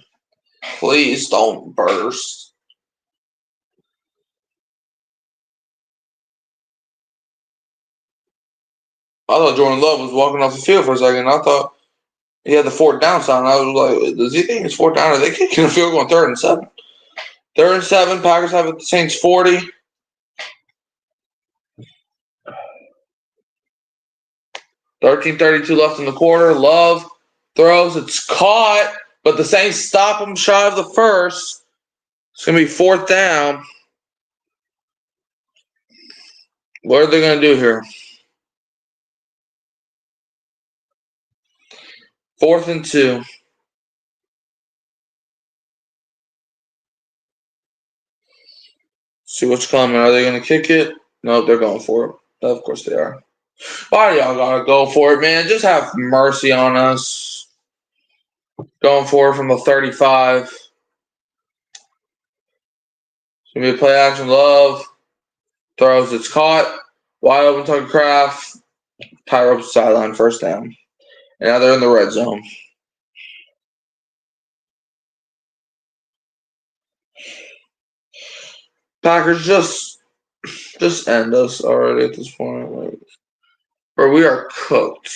Please don't burst. I thought Jordan Love was walking off the field for a second. I thought he had the 4th down sign. I was like, does he think it's 4th down? Are they kicking a field goal on 3rd and 7? 3rd and 7. Packers have it at the Saints 40. 13:32 left in the quarter. Love throws. It's caught, but the Saints stop him shy of the first. It's going to be 4th down. What are they going to do here? 4th and 2. See what's coming. Are they going to kick it? No, they're going for it. Of course they are. Why do y'all got to go for it, man? Just have mercy on us. Going for it from the 35. It's going to be a play action. Love throws. It's caught. Wide open Tucker Kraft. Tie ropes sideline. 1st down. And now they're in the red zone. Packers just end us already at this point. Like, bro, we are cooked.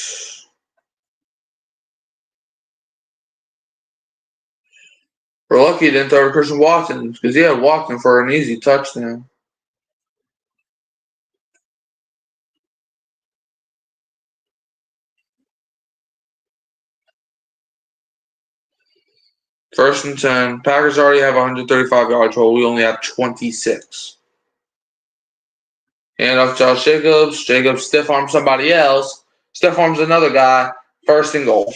We're lucky he didn't throw to Christian Watson because he had Watson for an easy touchdown. First and 10. Packers already have 135 yards while we only have 26. Hand off Josh Jacobs. Jacobs stiff arms somebody else. Stiff arms another guy. 1st and goal.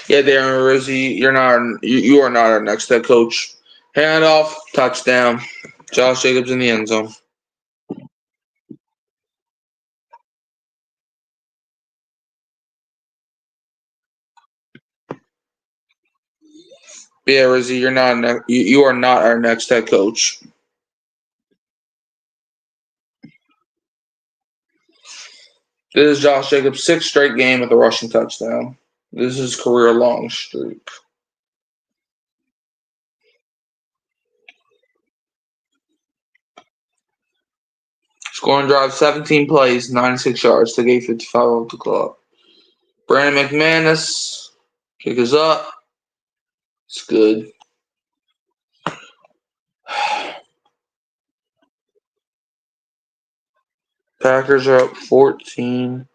Yeah, Darren Rizzi, you are not our next head coach. Hand off, touchdown. Josh Jacobs in the end zone. Yeah, Rizzi, you are not our next head coach. This is Josh Jacobs' 6th straight game with a rushing touchdown. This is career long streak. Scoring drive 17 plays, 96 yards to gain 55 off the clock. Brandon McManus, kick is up. It's good. Packers are up 14-0.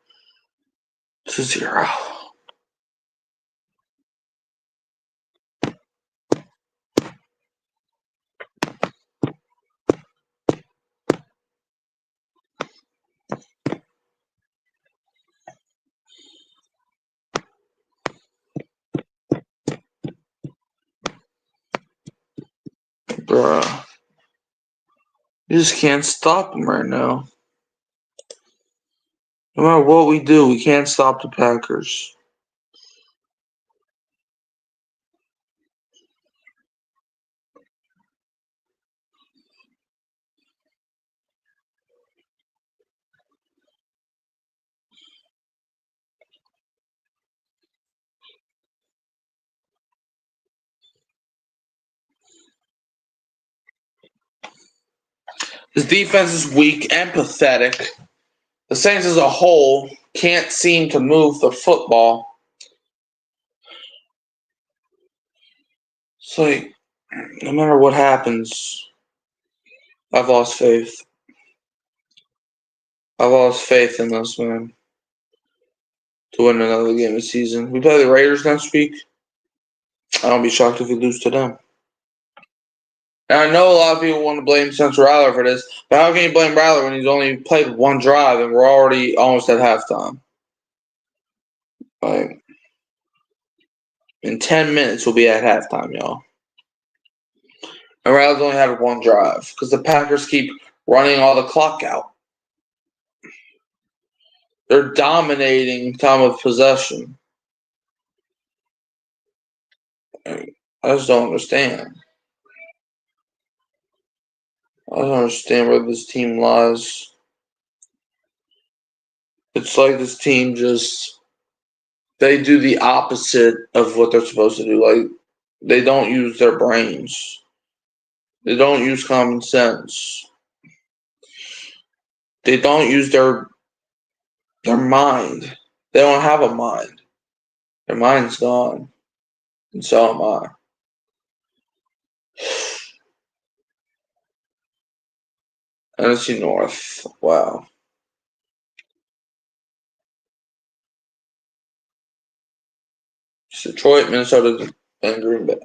Bruh. You just can't stop them right now. No matter what we do, we can't stop the Packers. His defense is weak and pathetic. The Saints as a whole can't seem to move the football. It's like, no matter what happens, I've lost faith. I've lost faith in us, man, to win another game this season. We play the Raiders next week. I don't be shocked if we lose to them. And I know a lot of people want to blame Spencer Rattler for this, but how can you blame Rattler when he's only played one drive and we're already almost at halftime? Like, in 10 minutes, we'll be at halftime, y'all. And Rattler's only had one drive because the Packers keep running all the clock out. They're dominating time of possession. I just don't understand. I don't understand where this team lies. It's like this team they do the opposite of what they're supposed to do. Like, they don't use their brains. They don't use common sense. They don't use their mind. They don't have a mind. Their mind's gone. And so am I. NFC North. Wow. It's Detroit, Minnesota, and Green Bay.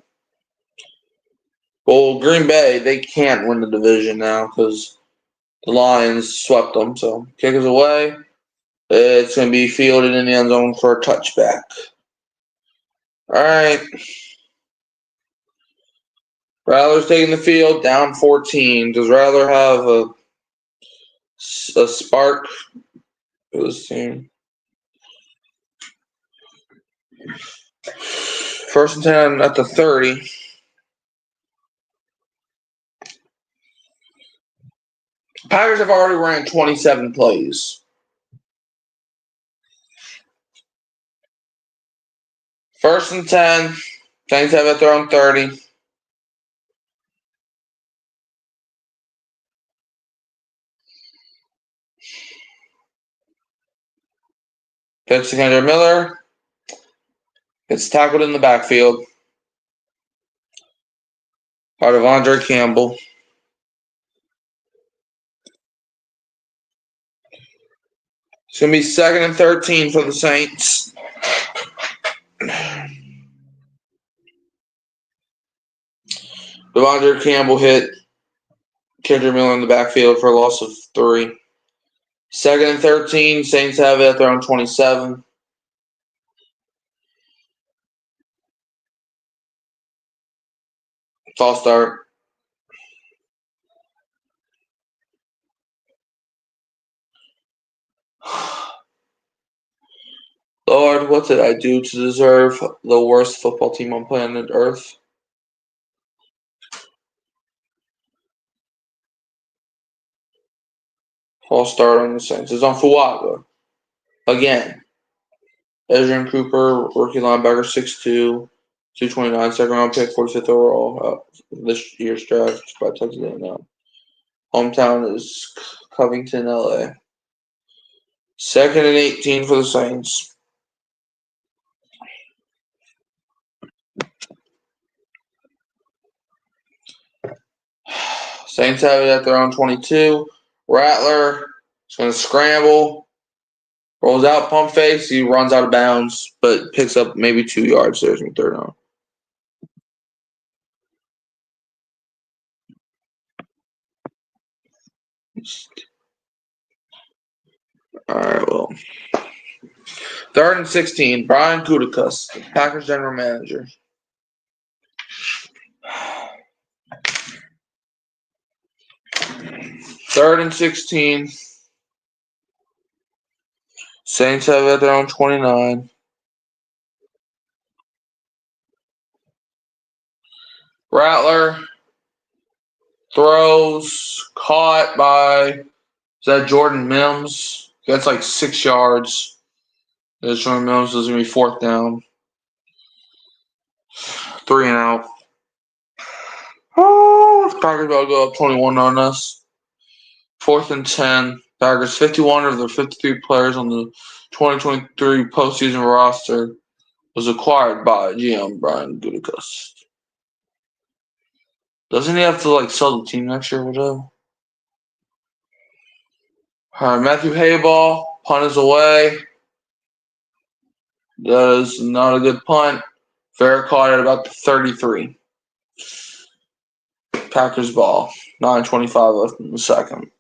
Well, Green Bay, they can't win the division now because the Lions swept them. So kick us away. It's going to be fielded in the end zone for a touchback. All right. Rattler's taking the field, down 14. Does Rattler have a spark for this team? First and 10 at the 30. Packers have already ran 27 plays. First and 10. Saints have it their own 30. Pitch to Kendra Miller. Gets tackled in the backfield by Devondre Campbell. It's going to be 2nd and 13 for the Saints. Devondre Campbell hit Kendra Miller in the backfield for a loss of 3. 2nd and 13. Saints have it at their own 27. False start. Lord, what did I do to deserve the worst football team on planet Earth? False start on the Saints. It's on Fuaga. Again. Adrian Cooper, rookie linebacker, 6'2", 229, second round pick, 45th overall this year's draft by Texas A&M. Hometown is Covington, LA. 2nd and 18 for the Saints. Saints have it at their own 22. Rattler is going to scramble. Rolls out, pump fakes. He runs out of bounds, but picks up maybe 2 yards. There's my third down. All right, well. 3rd and 16. Brian Gutekunst, Packers general manager. Third and 16. Saints have it at their own 29. Rattler throws, caught by, is that Jordan Mims? That's like 6 yards. That's Jordan Mims is going to be fourth down. 3 and out. Oh, Packers about to go up 21 on us. Fourth and 10. Packers 51 of their 53 players on the 2023 postseason roster was acquired by GM Brian Gutekunst. Doesn't he have to like sell the team next year or whatever? All right, Matthew Hayball, punt is away. That is not a good punt. Fair caught at about the 33. Packers ball. 9:25 left in the second.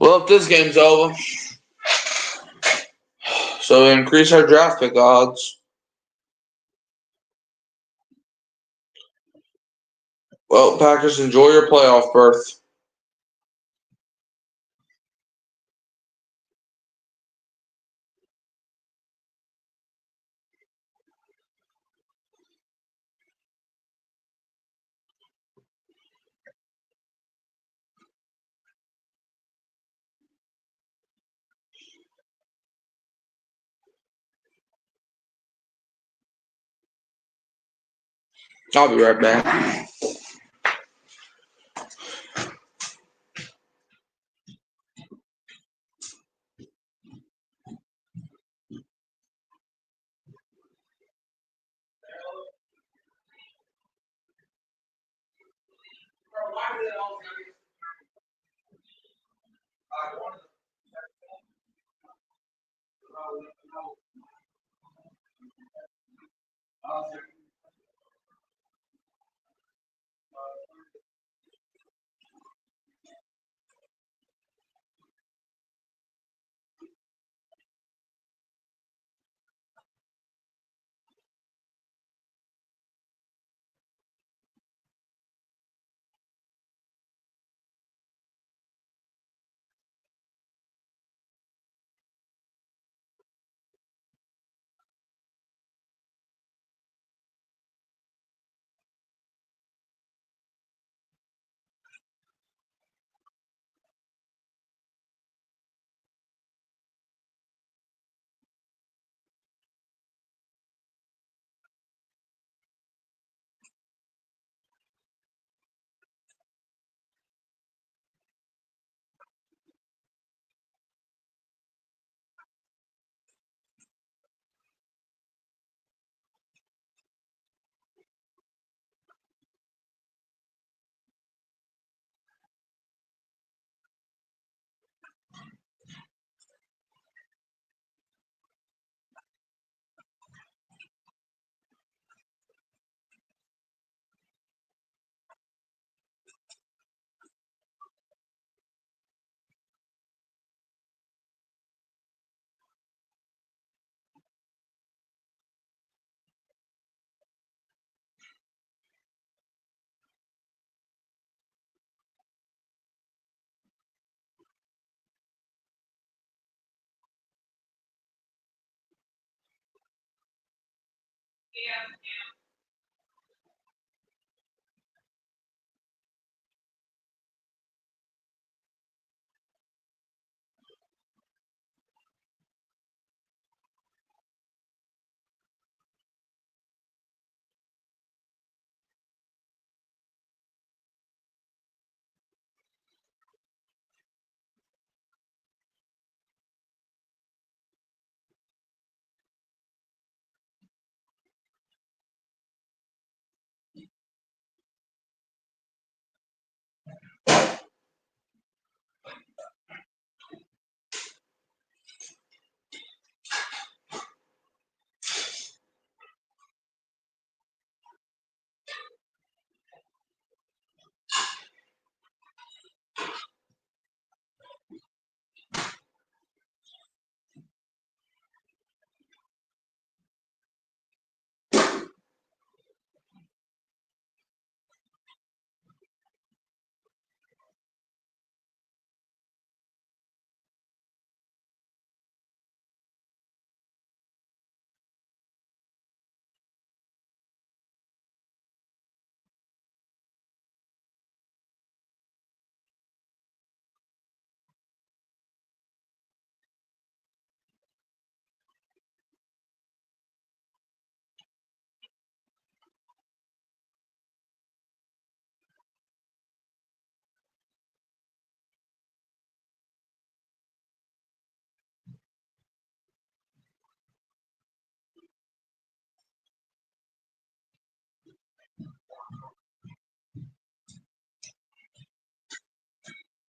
Well, if this game's over, so we increase our draft pick odds. Well, Packers, enjoy your playoff berth. I'll be right back.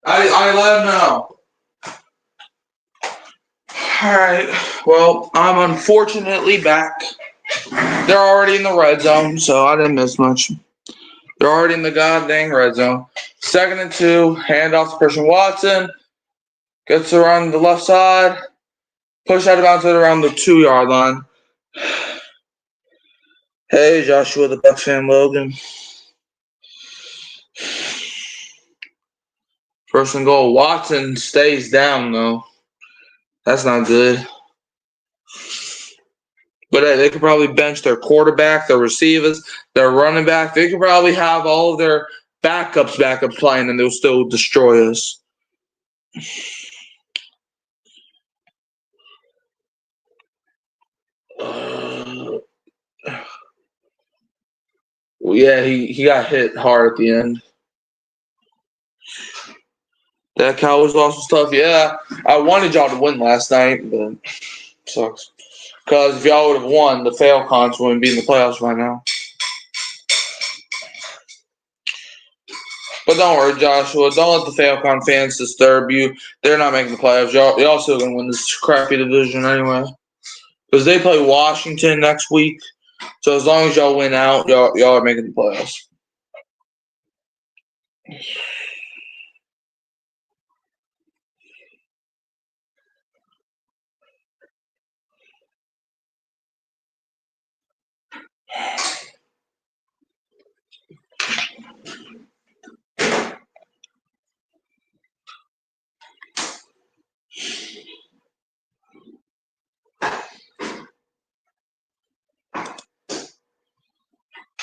I let him know. Alright. Well, I'm unfortunately back. They're already in the red zone, so I didn't miss much. They're already in the goddamn red zone. 2nd and 2, handoff to Christian Watson. Gets around the left side. Push out of bounds around the 2-yard line. Hey, Joshua, the Bucks fan, Logan. 1st and goal. Watson stays down, though. That's not good. But hey, they could probably bench their quarterback, their receivers, their running back. They could probably have all of their backups playing, and they'll still destroy us. Well, yeah, he got hit hard at the end. That Cowboys loss was tough. Yeah, I wanted y'all to win last night, but sucks. Because if y'all would have won, the Falcons wouldn't be in the playoffs right now. But don't worry, Joshua. Don't let the Falcon fans disturb you. They're not making the playoffs. Y'all still gonna win this crappy division anyway. Because they play Washington next week. So as long as y'all win out, y'all are making the playoffs.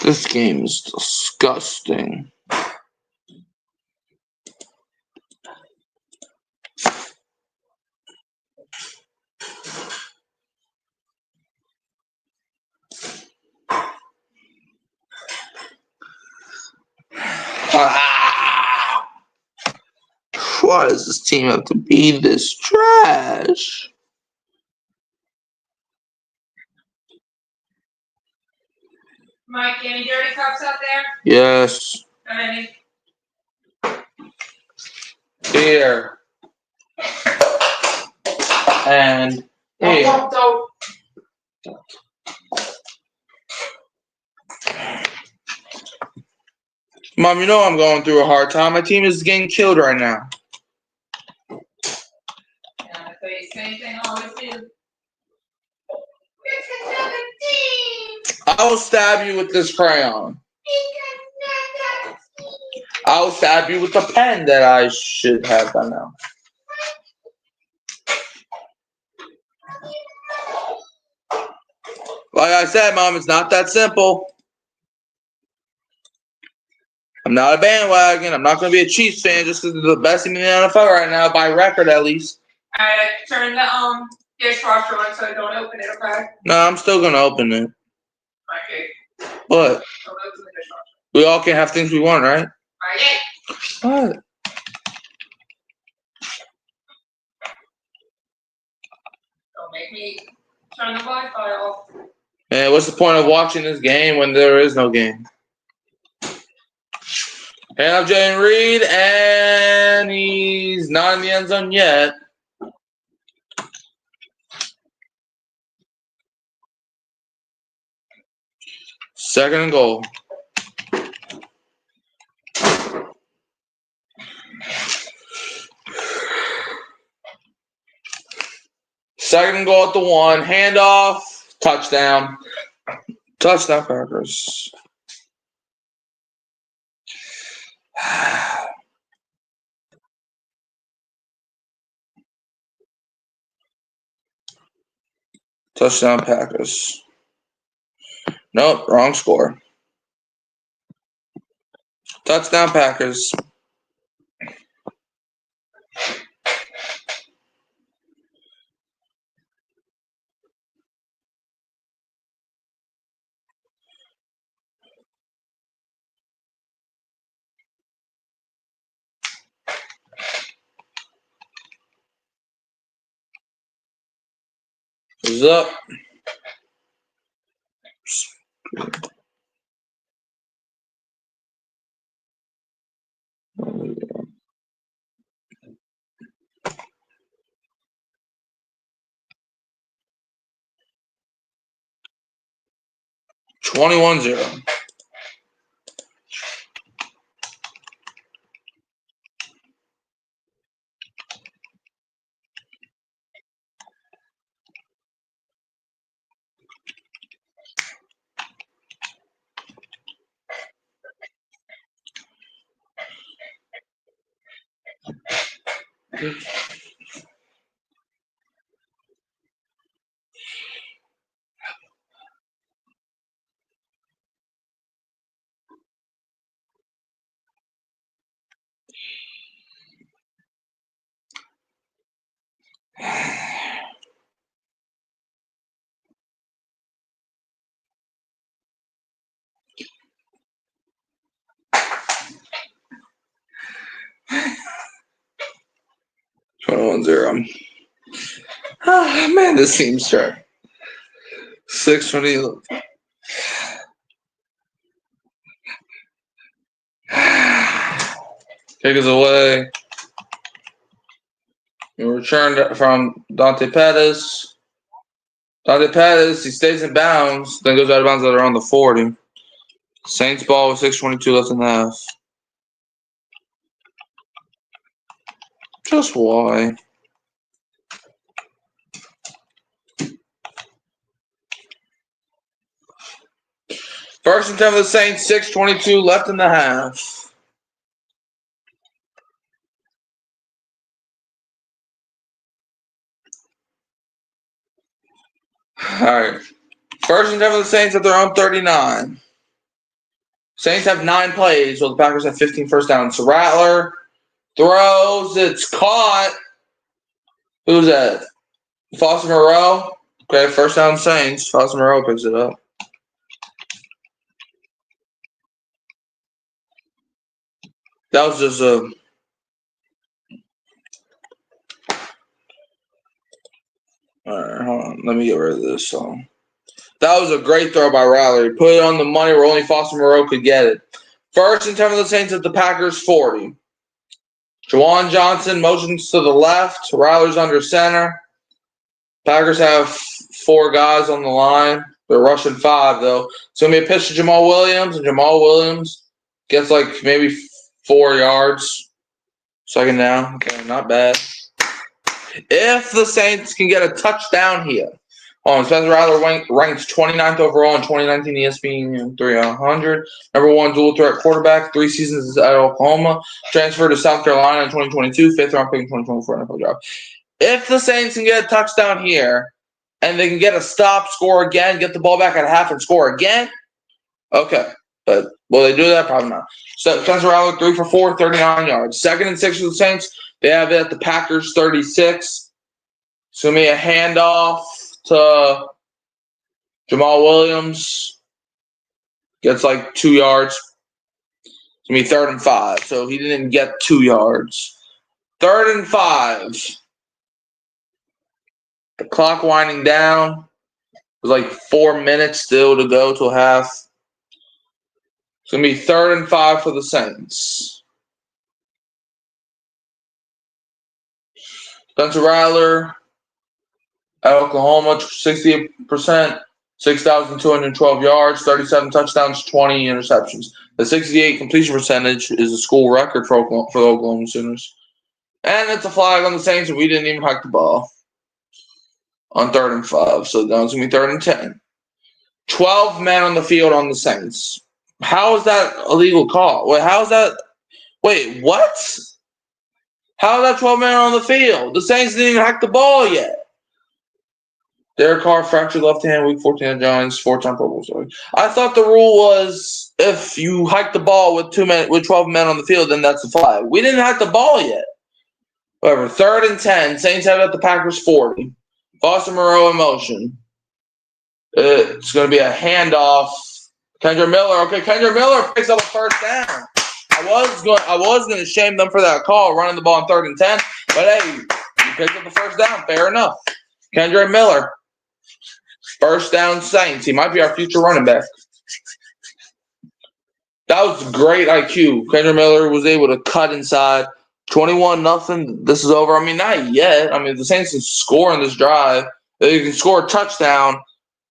This game is disgusting. Why does this team have to be this trash? Mike, any dirty cups out there? Yes. Any? Here. And here. Mom, you know I'm going through a hard time. My team is getting killed right now. Yeah, I say same thing I always do. I will stab you with this crayon. I will stab you with the pen that I should have by now. Like I said, Mom, it's not that simple. I'm not a bandwagon. I'm not going to be a Chiefs fan just because they're the best team in the NFL right now, by record at least. I turn the dishwasher on so I don't open it, okay? No, I'm still going to open it. Okay. What? Don't open the dishwasher. We all can have things we want, right? Okay. What? Don't make me turn the Wi-Fi off. Man, what's the point of watching this game when there is no game? Hand off Jayden Reed, and he's not in the end zone yet. Second and goal. Second and goal at the 1. Handoff. Touchdown. Touchdown, Packers. Touchdown, Packers. Nope, wrong score. Touchdown, Packers. What's up? 21-0. Oh, man, this seems sharp. 620. Kick us away. And returned from Dante Pettis. Dante Pettis, he stays in bounds, then goes out of bounds at around the 40. Saints ball with 6:22 left in the half. Just why? First and 10 for the Saints, 6:22 left in the half. All right. First and 10 for the Saints at their own 39. Saints have 9 plays, while the Packers have 15 first downs. So Rattler throws. It's caught. Who's that? Foster Moreau. Okay, first down Saints. Foster Moreau picks it up. That was just a... All right, hold on. Let me get rid of this song. That was a great throw by Rattler. He put it on the money where only Foster Moreau could get it. First and 10 for the Saints at the Packers 40. Juwan Johnson motions to the left. Rattler's under center. Packers have 4 guys on the line. They're rushing 5, though. It's going to be a pitch to Jamal Williams, and Jamal Williams gets like maybe 4 yards. Second down. Okay, not bad. If the Saints can get a touchdown here. Spencer Rattler ranked 29th overall in 2019 ESPN 300. Number 1 dual threat quarterback, 3 seasons at Oklahoma. Transferred to South Carolina in 2022, 5th round pick in 2024 NFL draft. If the Saints can get a touchdown here, and they can get a stop, score again, get the ball back at half and score again, okay. But will they do that? Probably not. So Spencer Rattler 3 for 4, 39 yards. 2nd and 6 for the Saints. They have it at the Packers 36. It's going to be a handoff to Jamal Williams. Gets like 2 yards. It's going to be 3rd and 5. So he didn't get 2 yards. 3rd and 5. The clock winding down. There's like 4 minutes still to go till half. It's going to be 3rd and 5 for the Saints. Spencer Rattler at Oklahoma, 68%, 6,212 yards, 37 touchdowns, 20 interceptions. The 68 completion percentage is a school record for the Oklahoma Sooners. And it's a flag on the Saints, and we didn't even hike the ball on 3rd and 5. So now it's going to be 3rd and 10. 12 men on the field on the Saints. How is that a legal call? Wait, how is that? Wait, what? How is that 12 men on the field? The Saints didn't even hike the ball yet. Derek Carr fractured left hand, week 14 of Giants, 4-time Pro Bowl. Sorry. I thought the rule was if you hike the ball with 12 men on the field, then that's a flag. We didn't hike the ball yet. However, 3rd and 10, Saints have it at the Packers 40. Foster Moreau in motion. It's going to be a handoff. Kendra Miller. Okay, Kendra Miller picks up a first down. I was going to shame them for that call, running the ball on 3rd and 10. But hey, you picked up the first down. Fair enough. Kendra Miller. First down Saints. He might be our future running back. That was great IQ. Kendra Miller was able to cut inside. 21-0. This is over. I mean, not yet. I mean, the Saints can score in this drive. They can score a touchdown.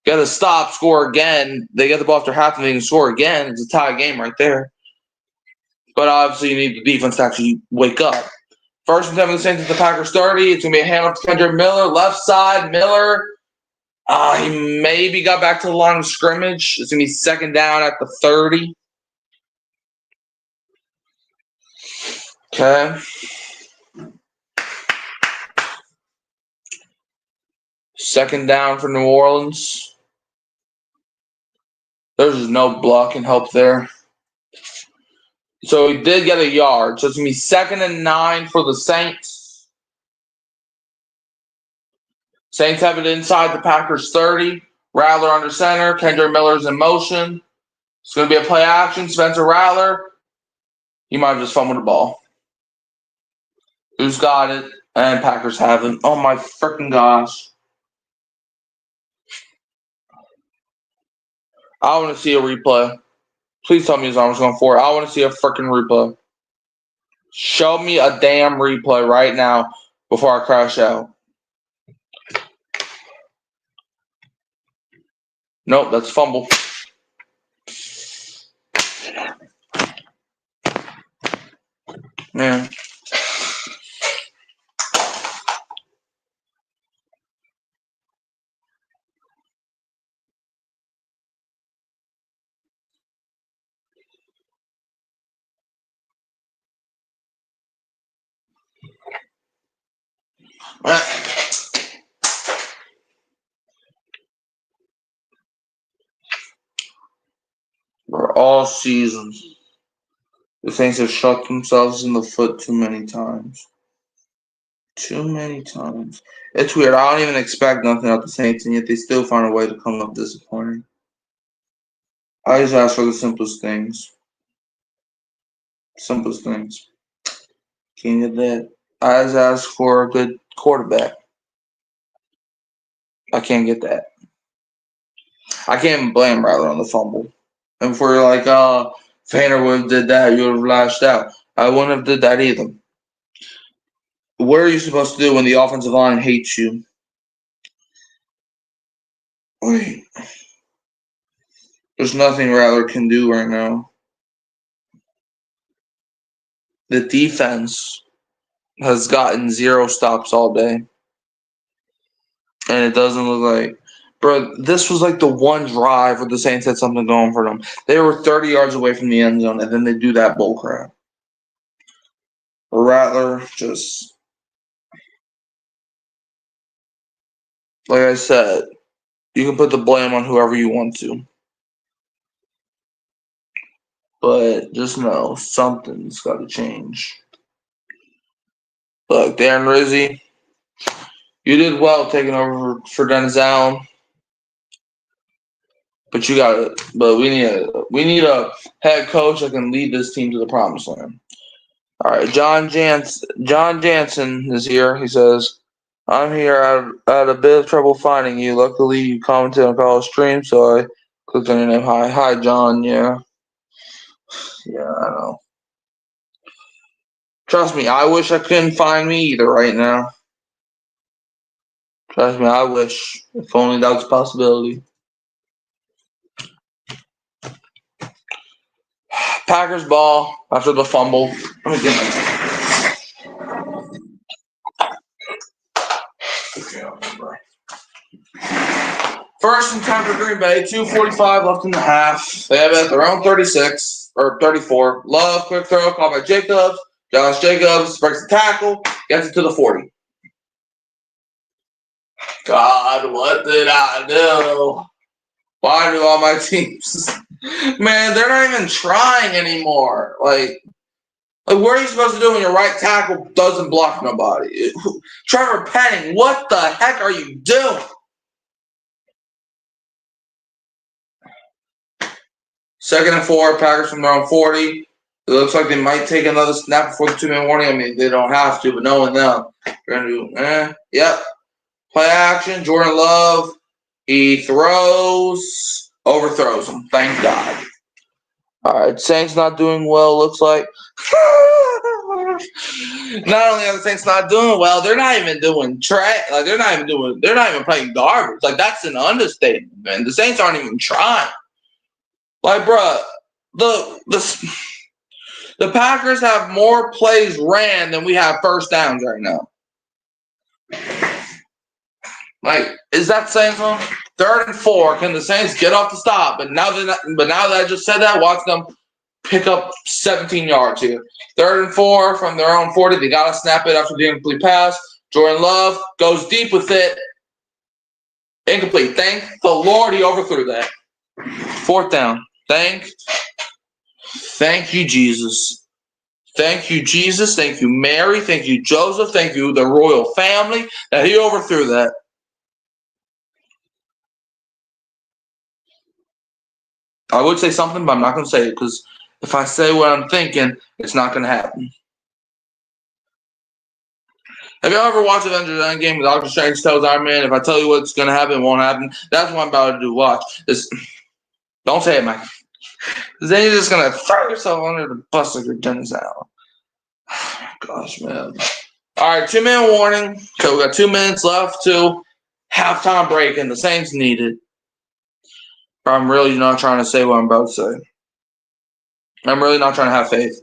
Got to stop, score again. They get the ball after half and they can score again. It's a tie game right there. But obviously, you need the defense to actually wake up. First and 10 for the Saints at the Packers 30. It's going to be a handoff to Kendrick Miller. Left side, Miller. He maybe got back to the line of scrimmage. It's going to be second down at the 30. Okay. Second down for New Orleans. There's no blocking help there. So he did get a yard. So it's going to be 2nd and 9 for the Saints. Saints have it inside the Packers 30. Rattler under center. Kendrick Miller's in motion. It's going to be a play action. Spencer Rattler. He might have just fumbled the ball. Who's got it? And Packers have it. Oh my freaking gosh. I want to see a replay. Please tell me his arm was going for it. I want to see a freaking replay. Show me a damn replay right now before I crash out. Nope, that's fumble. Man. For all seasons, the Saints have shot themselves in the foot too many times. Too many times. It's weird. I don't even expect nothing out of the Saints, and yet they still find a way to come up disappointing. I just ask for the simplest things. Simplest things. Can't get that. I just ask for a good quarterback. I can't get that. I can't even blame Rattler on the fumble. And if we're like, Fainer would have did that, you would have lashed out. I wouldn't have did that either. What are you supposed to do when the offensive line hates you? Wait. There's nothing Rattler can do right now. The defense has gotten 0 stops all day. And it doesn't look like... Bro, this was like the one drive where the Saints had something going for them. They were 30 yards away from the end zone, and then they do that bull crap. Rattler just... Like I said, you can put the blame on whoever you want to. But just know, something's got to change. Look, Darren Rizzi, you did well taking over for Dennis Allen. But you got it. But we need a head coach that can lead this team to the promised land. All right, John Jansen is here. He says, "I'm here. I had a bit of trouble finding you. Luckily, you commented on college stream, so I clicked on your name. Hi, John. Yeah, I know. Trust me, I wish I couldn't find me either right now. Trust me, I wish. If only that was a possibility." Packers ball after the fumble. Let me get my First and 10 for Green Bay. 2:45 left in the half. They have it at their own 36 or 34. Love, quick throw, called by Jacobs. Josh Jacobs breaks the tackle, gets it to the 40. God, what did I do? Why do all my teams? Man, they're not even trying anymore. Like, what are you supposed to do when your right tackle doesn't block nobody? Trevor Penning, what the heck are you doing? Second and 4, Packers from their own 40. It looks like they might take another snap before the 2-minute warning. I mean, they don't have to, but knowing them, they're going to do, yep. Play action, Jordan Love. He throws, overthrows him. Thank God. All right, Saints not doing well, looks like. Not only are the Saints not doing well, they're not even doing track. Like they're not even playing garbage. Like that's an understatement, man. The Saints aren't even trying. Like, bruh, the Packers have more plays ran than we have first downs right now. Like, is that saying something? 3rd and 4. Can the Saints get off the stop? But now that I just said that, watch them pick up 17 yards here. 3rd and 4 from their own 40. They got to snap it after the incomplete pass. Jordan Love goes deep with it. Incomplete. Thank the Lord he overthrew that. 4th down. Thank you, Jesus. Thank you, Jesus. Thank you, Mary. Thank you, Joseph. Thank you, the royal family, that he overthrew that. I would say something, but I'm not going to say it because if I say what I'm thinking, it's not going to happen. Have you ever watched Avengers Endgame? Doctor Strange tells Iron Man, if I tell you what's going to happen, it won't happen. That's what I'm about to do. Watch. Don't say it, Mike. Because then you're just going to throw yourself under the bus like you're Dennis Allen. Gosh, man. All right, 2-minute warning. Okay, we got 2 minutes left to halftime break, and the Saints need it. I'm really not trying to say what I'm about to say. I'm really not trying to have faith.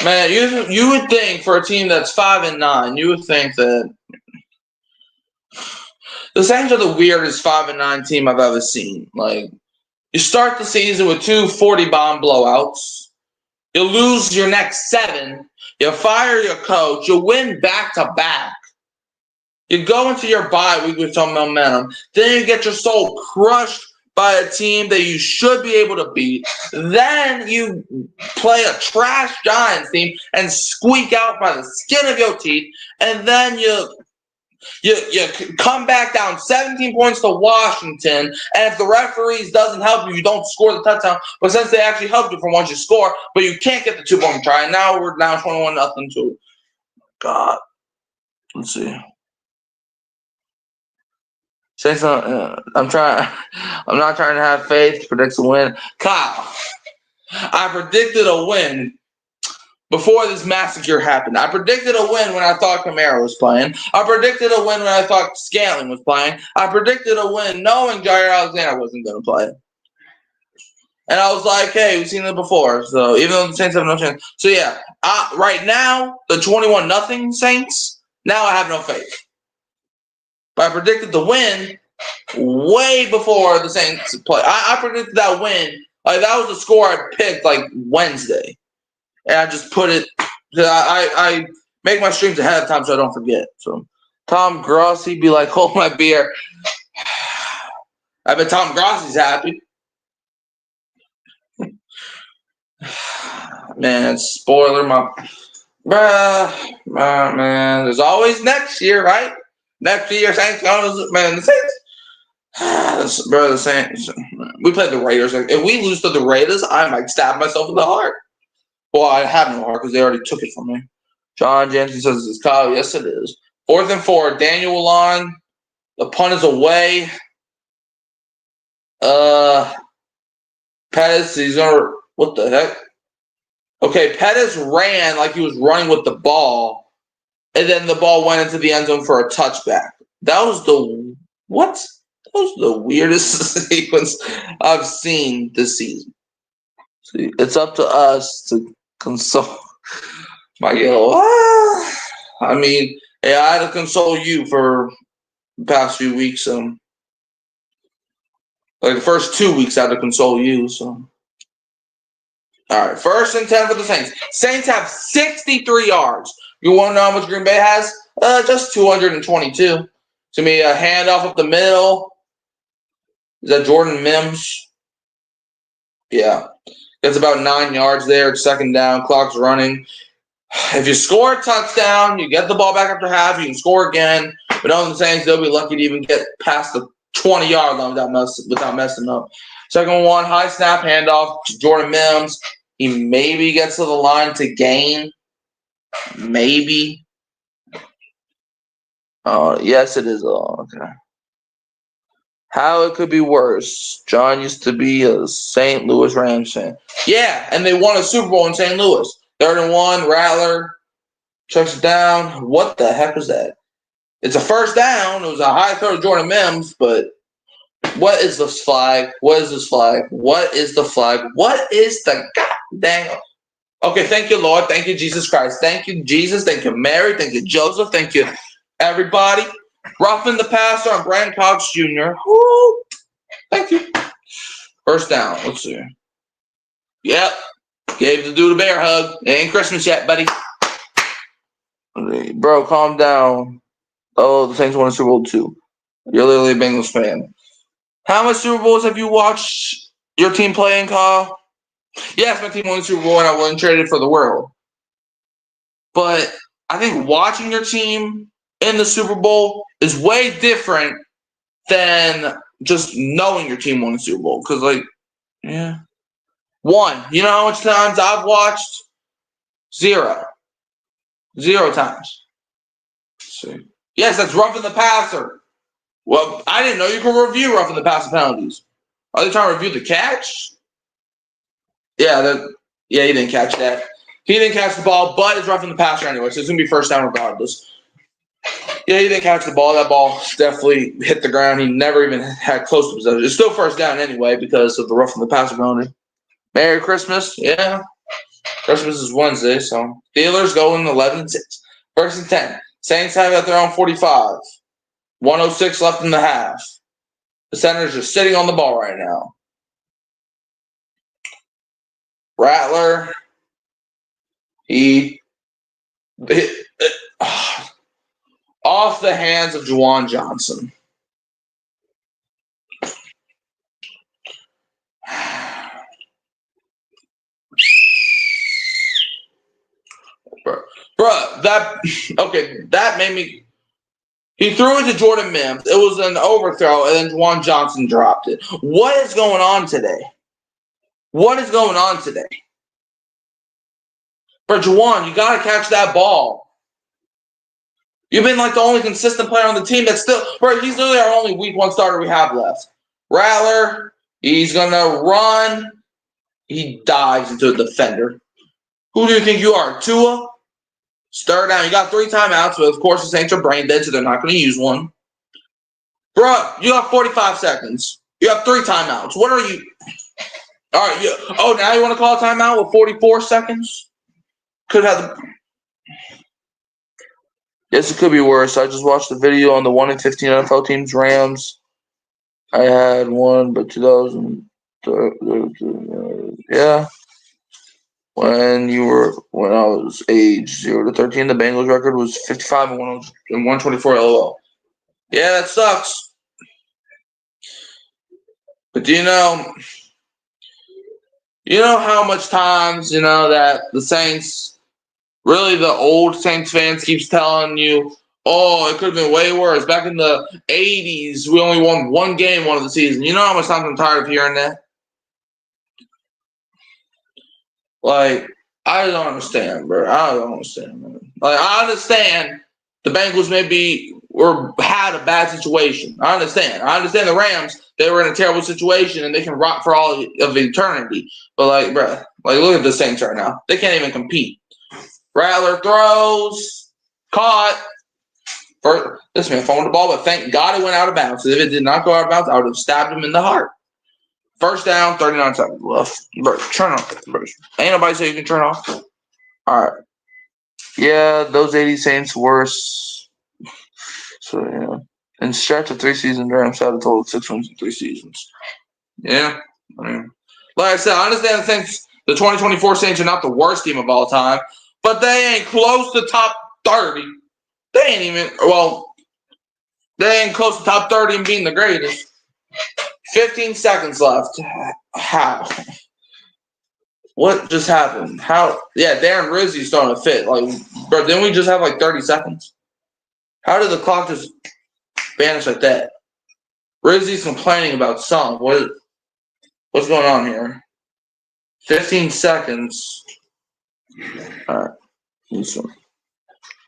Man, you would think for a team that's 5-9, you would think that the Saints are the weirdest 5-9 team I've ever seen. Like, you start the season with 2 40-bomb blowouts. You lose your next 7. You fire your coach. You win back-to-back. You go into your bye week with some momentum. Then you get your soul crushed by a team that you should be able to beat. Then you play a trash Giants team and squeak out by the skin of your teeth. And then you come back down 17 points to Washington. And if the referees doesn't help you, you don't score the touchdown. But since they actually helped you from once you score, but you can't get the 2-point try. And now we're down 21-0 to God. Let's see. Say something. I'm not trying to have faith. Predicts a win. Kyle, I predicted a win before this massacre happened. I predicted a win when I thought Kamara was playing. I predicted a win when I thought Scantling was playing. I predicted a win knowing Jair Alexander wasn't going to play. And I was like, hey, we've seen it before. So even though the Saints have no chance. So yeah, right now, the 21-0 Saints, now I have no faith. But I predicted the win way before the Saints play. I predicted that win. Like that was the score I picked like Wednesday. And I just put it. I make my streams ahead of time so I don't forget. So Tom Grossi be like, hold my beer. I bet Tom Grossi's happy. Man, spoiler man. There's always next year, right? Next year, Saints man. The Saints. We played the Raiders. If we lose to the Raiders, I might stab myself in the heart. Well, I have no heart because they already took it from me. John Jensen says it's Kyle. Yes, it is. 4th and 4. Daniel Line. The punt is away. Pettis, he's gonna. What the heck? Okay, Pettis ran like he was running with the ball, and then the ball went into the end zone for a touchback. That was the weirdest sequence I've seen this season. See, it's up to us to console my yellow. I mean, yeah, I had to console you for the past few weeks. Like the first 2 weeks, I had to console you. So, all right, 1st and 10 for the Saints. Saints have 63 yards. You want to know how much Green Bay has? Just 222. To me, a handoff up the middle. Is that Jordan Mims? Yeah. That's about 9 yards there. It's 2nd down. Clock's running. If you score a touchdown, you get the ball back after half, you can score again. But on the Saints, they'll be lucky to even get past the 20-yard line without messing up. 2nd one, high snap handoff to Jordan Mims. He maybe gets to the line to gain. Maybe. Oh, yes, it is. Oh, okay. How it could be worse. John used to be a St. Louis Rams fan. Yeah, and they won a Super Bowl in St. Louis. 3rd and 1, Rattler. Checks it down. What the heck was that? It's a first down. It was a high throw to Jordan Mims, but what is this flag? What is this flag? What is the flag? What is the goddamn? Okay, thank you, Lord. Thank you, Jesus Christ. Thank you, Jesus. Thank you, Mary. Thank you, Joseph. Thank you, everybody. Roughing the passer on Brandon Cox Jr. Woo. Thank you. First down. Let's see. Yep. Gave the dude a bear hug. It ain't Christmas yet, buddy. Bro, calm down. Oh, the Saints won a Super Bowl too. You're literally a Bengals fan. How much Super Bowls have you watched your team play in, Kyle? Yes, my team won the Super Bowl and I wouldn't trade it for the world. But I think watching your team in the Super Bowl is way different than just knowing your team won the Super Bowl. Because, like, yeah. One. You know how much times I've watched? 0. 0 times. Let's see. Yes, that's roughing the passer. Well, I didn't know you could review roughing the passer penalties. Are they trying to review the catch? Yeah, he didn't catch that. He didn't catch the ball, but it's roughing the passer anyway, so it's going to be first down regardless. Yeah, he didn't catch the ball. That ball definitely hit the ground. He never even had close to possession. It's still first down anyway because of the roughing the passer penalty. Merry Christmas. Yeah. Christmas is Wednesday, so Steelers going 11-6. 1st and 10. Saints have at their own 45. 1:06 left in the half. The Senators are sitting on the ball right now. Rattler. He hit, off the hands of Juwan Johnson. Bruh, that made me. He threw it to Jordan Mims. It was an overthrow, and then Juwan Johnson dropped it. What is going on today? What is going on today? Bro, Juwan, you got to catch that ball. You've been like the only consistent player on the team that's still. Bro, he's literally our only week 1 starter we have left. Rattler, he's going to run. He dives into a defender. Who do you think you are, Tua? Stir down. You got 3 timeouts, but of course the Saints are brain dead, so they're not going to use one. Bro, you have 45 seconds. You have 3 timeouts. What are you? All right. Now you want to call a timeout with 44 seconds? Could have. Yes, it could be worse. I just watched the video on the 1-15 NFL teams, Rams. I had one, but 2000. Yeah. When I was age 0 to 13, the Bengals record was 55 and 124 LOL. Yeah, that sucks. But do you know how much times, that the Saints, really the old Saints fans keeps telling you, oh, it could have been way worse. Back in the 80s, we only won 1 game one of the season. You know how much times I'm tired of hearing that? Like, I don't understand, bro. I don't understand, man. Like, I understand the Bengals maybe had a bad situation. I understand. The Rams, they were in a terrible situation and they can rot for all of eternity. But, like, bro, look at the Saints right now. They can't even compete. Rattler throws, caught. This man fumbled the ball, but thank God it went out of bounds. If it did not go out of bounds, I would have stabbed him in the heart. First down, 39 seconds left. Bro, turn off. Bro. Ain't nobody say you can turn off. All right. Yeah, those 80 Saints worse. So, yeah. In stretch of 3 seasons, Rams had a total of 6 wins in 3 seasons. Yeah. I mean, like I said, I understand the 2024 Saints are not the worst team of all time, but they ain't close to top 30. They ain't close to top 30 and being the greatest. 15 seconds left. How? What just happened? How? Yeah, Darren Rizzi's starting to fit. Like, bro, didn't we just have 30 seconds? How did the clock just vanish like that? Rizzi's complaining about something. What's going on here? 15 seconds. All right.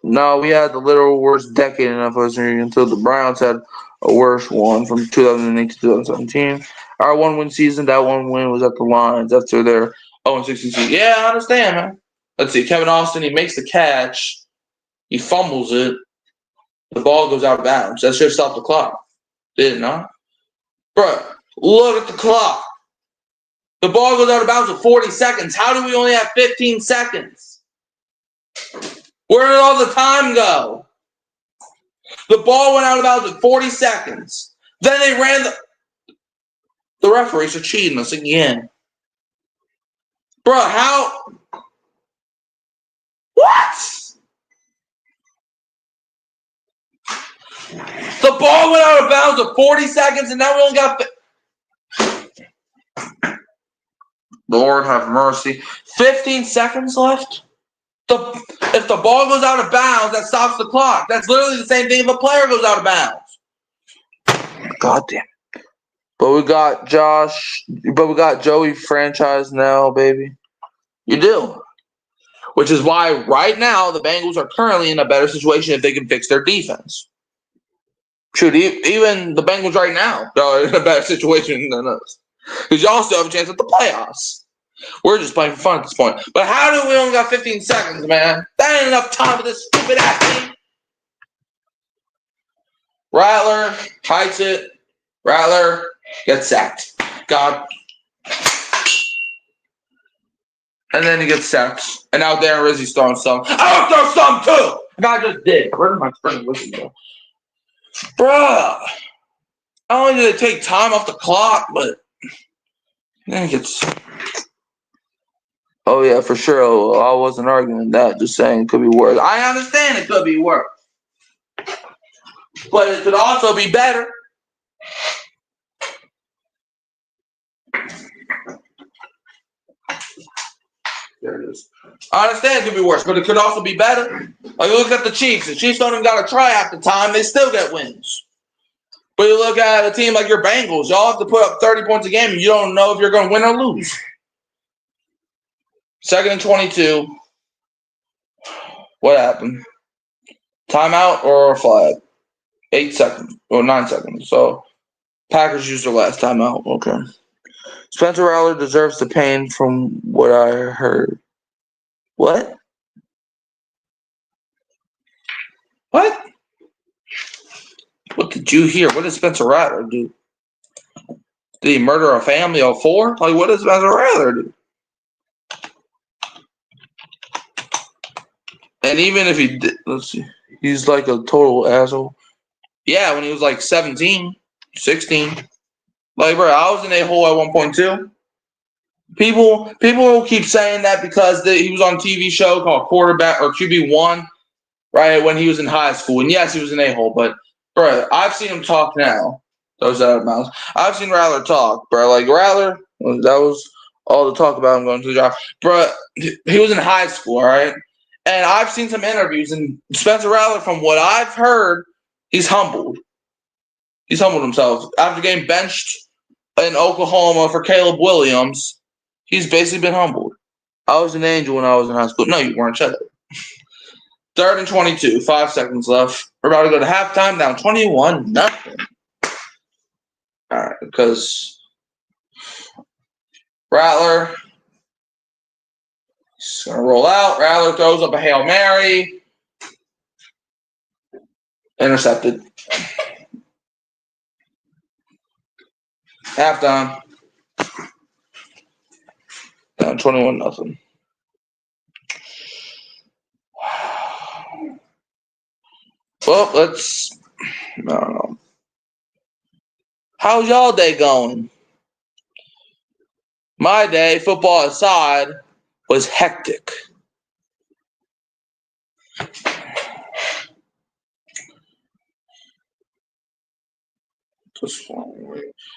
No, we had the literal worst decade in NFL history until the Browns had a worse one from 2008 to 2017. Our 1-win season, that 1 win was at the Lions after their 0-62. Yeah, I understand, man. Let's see. Kevin Austin, he makes the catch. He fumbles it. The ball goes out of bounds. That should have stopped the clock. Did it not? Bro, look at the clock. The ball goes out of bounds with 40 seconds. How do we only have 15 seconds? Where did all the time go? The ball went out of bounds with 40 seconds. Then they ran the referees are cheating us again. Bro, how? What? The ball went out of bounds with 40 seconds, and now we only got. Lord have mercy. 15 seconds left? If the ball goes out of bounds, that stops the clock. That's literally the same thing if a player goes out of bounds. God damn it. But we got Joey franchise now, baby. You do. Which is why right now the Bengals are currently in a better situation if they can fix their defense. Shoot, even the Bengals right now are in a better situation than us. Because y'all still have a chance at the playoffs. We're just playing for fun at this point. But how do we only got 15 seconds, man? That ain't enough time for this stupid ass team. Rattler heights it. Rattler gets sacked. God. And then he gets sacked. And now Darren Rizzi's throwing some. I don't throw some too! And I just did. Where did my friend Rizzi go? Bruh. Not only did it take time off the clock, but then it gets. Oh, yeah, for sure. I wasn't arguing that. Just saying it could be worse. I understand it could be worse. But it could also be better. There it is. I understand it could be worse, but it could also be better. Like, you look at the Chiefs. The Chiefs don't even got to try half the time. They still get wins. But you look at a team like your Bengals. Y'all have to put up 30 points a game, and you don't know if you're going to win or lose. 2nd and 22. What happened? Timeout or a flag? 8 seconds or 9 seconds. So Packers used their last timeout. Okay. Spencer Rattler deserves the pain from what I heard. What? What? What did you hear? What did Spencer Rattler do? Did he murder a family of 4? Like, what does Spencer Rattler do? And even if he did, let's see, he's like a total asshole. Yeah, when he was like 17, 16. Like, bro, I was an a-hole at one point too. People will keep saying that because he was on a TV show called Quarterback or QB1, right, when he was in high school. And yes, he was an a-hole, but, bro, I've seen him talk now. Those out of mouths. I've seen Rattler talk, bro. Like, Rattler, that was all the talk about him going to the job. Bro, he was in high school, all right? And I've seen some interviews, and Spencer Rattler, from what I've heard, he's humbled. He's humbled himself. After getting benched in Oklahoma for Caleb Williams, he's basically been humbled. I was an angel when I was in high school. No, you weren't. Shut up. 3rd and 22. 5 seconds left. We're about to go to halftime, down 21-0. All right, because Rattler – he's going to roll out. Rattler throws up a Hail Mary. Intercepted. Halftime. Down 21-0. Well, let's. I don't know. How's y'all day going? My day, football aside, was hectic. But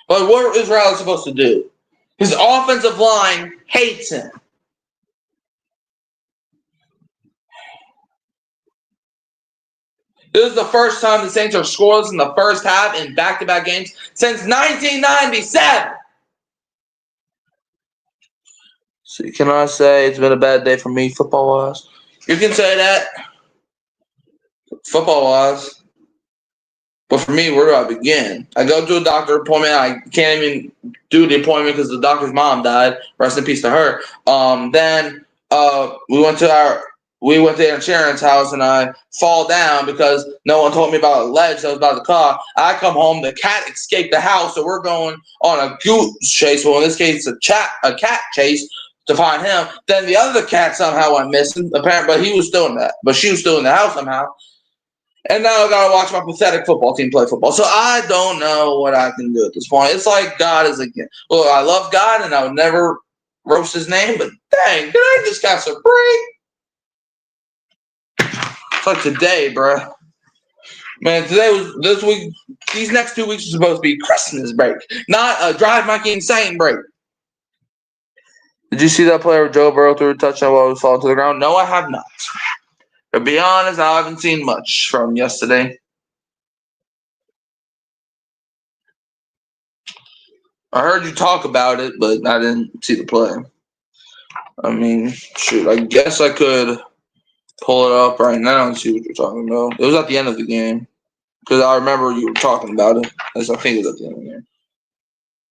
what is Rattler supposed to do? His offensive line hates him. This is the first time the Saints are scoreless in the first half in back-to-back games since 1997. So can I say it's been a bad day for me football-wise? You can say that football-wise. But for me, where do I begin? I go to a doctor appointment. I can't even do the appointment because the doctor's mom died. Rest in peace to her. Then we went to our we went to Aunt Sharon's house and I fall down because no one told me about a ledge that was by the car. I come home, the cat escaped the house, so we're going on a goose chase. Well, in this case, a cat chase to find him. Then the other cat somehow went missing, apparently, but he was still in that. But she was still in the house somehow. And now I gotta watch my pathetic football team play football. So I don't know what I can do at this point. It's like God is again. Well, I love God and I would never roast his name, but dang, did I just got some break? It's like today, bruh. Man, this week, these next 2 weeks are supposed to be Christmas break, not a Drive Mikey Insane break. Did you see that player Joe Burrow threw a touchdown while he was falling to the ground? No, I have not. To be honest, I haven't seen much from yesterday. I heard you talk about it, but I didn't see the play. I mean, shoot, I guess I could pull it up right now and see what you're talking about. It was at the end of the game. Because I remember you were talking about it. As I think it was at the end of the game.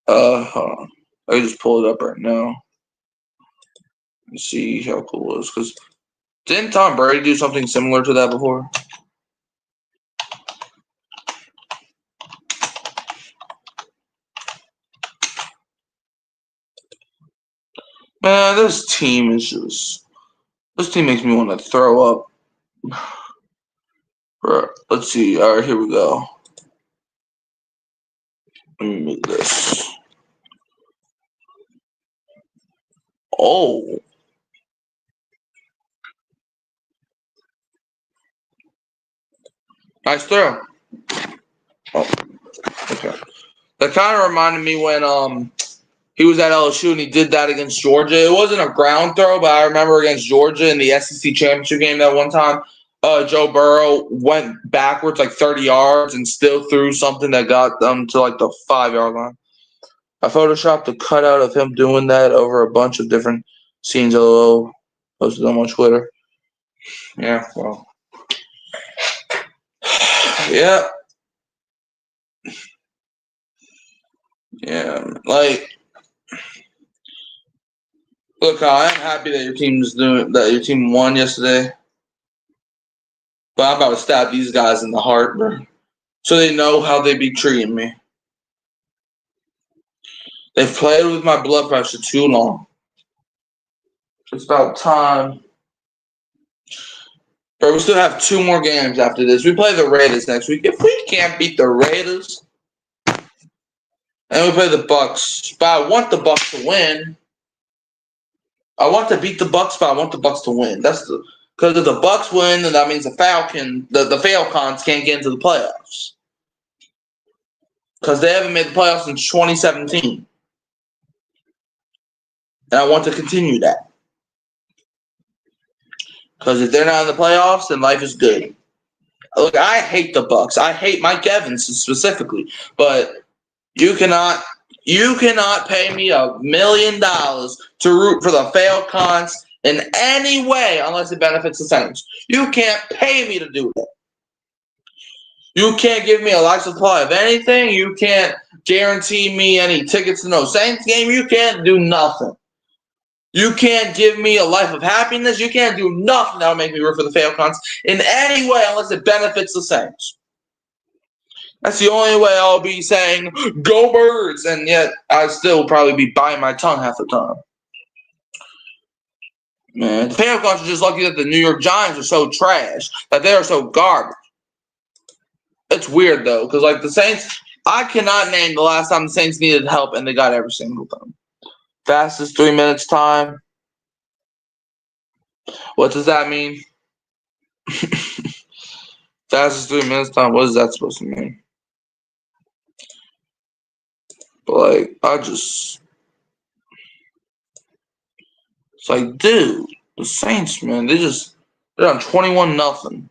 Hold on. I can just pull it up right now. And see how cool it was. Because didn't Tom Brady do something similar to that before? Man, this team makes me want to throw up. Let's see. All right, here we go. Let me move this. Oh. Nice throw. Oh, okay. That kind of reminded me when he was at LSU and he did that against Georgia. It wasn't a ground throw, but I remember against Georgia in the SEC championship game that one time, Joe Burrow went backwards like 30 yards and still threw something that got them to like the 5-yard line. I photoshopped a cutout of him doing that over a bunch of different scenes. LOL, posted them on Twitter. Yeah, well, yeah, yeah. Like, look, I am happy that your team won yesterday. But I'm about to stab these guys in the heart, bro. So they know how they be treating me. They've played with my blood pressure too long. It's about time. But we still have 2 more games after this. We play the Raiders next week. If we can't beat the Raiders, and we play the Bucks, but I want the Bucks to win. I want to beat the Bucks, but I want the Bucks to win. Because if the Bucks win, then that means the Falcons can't get into the playoffs. Because they haven't made the playoffs since 2017. And I want to continue that. Because if they're not in the playoffs, then life is good. Look, I hate the Bucks. I hate Mike Evans specifically. But you cannot pay me $1 million to root for the Falcons in any way unless it benefits the Saints. You can't pay me to do that. You can't give me a life supply of anything. You can't guarantee me any tickets to no Saints game. You can't do nothing. You can't give me a life of happiness. You can't do nothing that'll make me root for the Falcons in any way unless it benefits the Saints. That's the only way I'll be saying, go Birds, and yet I still probably be biting my tongue half the time. Man, the Falcons are just lucky that the New York Giants are so trash, that they are so garbage. It's weird, though, because, like, the Saints, I cannot name the last time the Saints needed help, and they got every single time. Fastest 3 minutes time. What does that mean? Fastest 3 minutes time. What is that supposed to mean? But, like, it's like, dude, the Saints, man, they're on 21-0.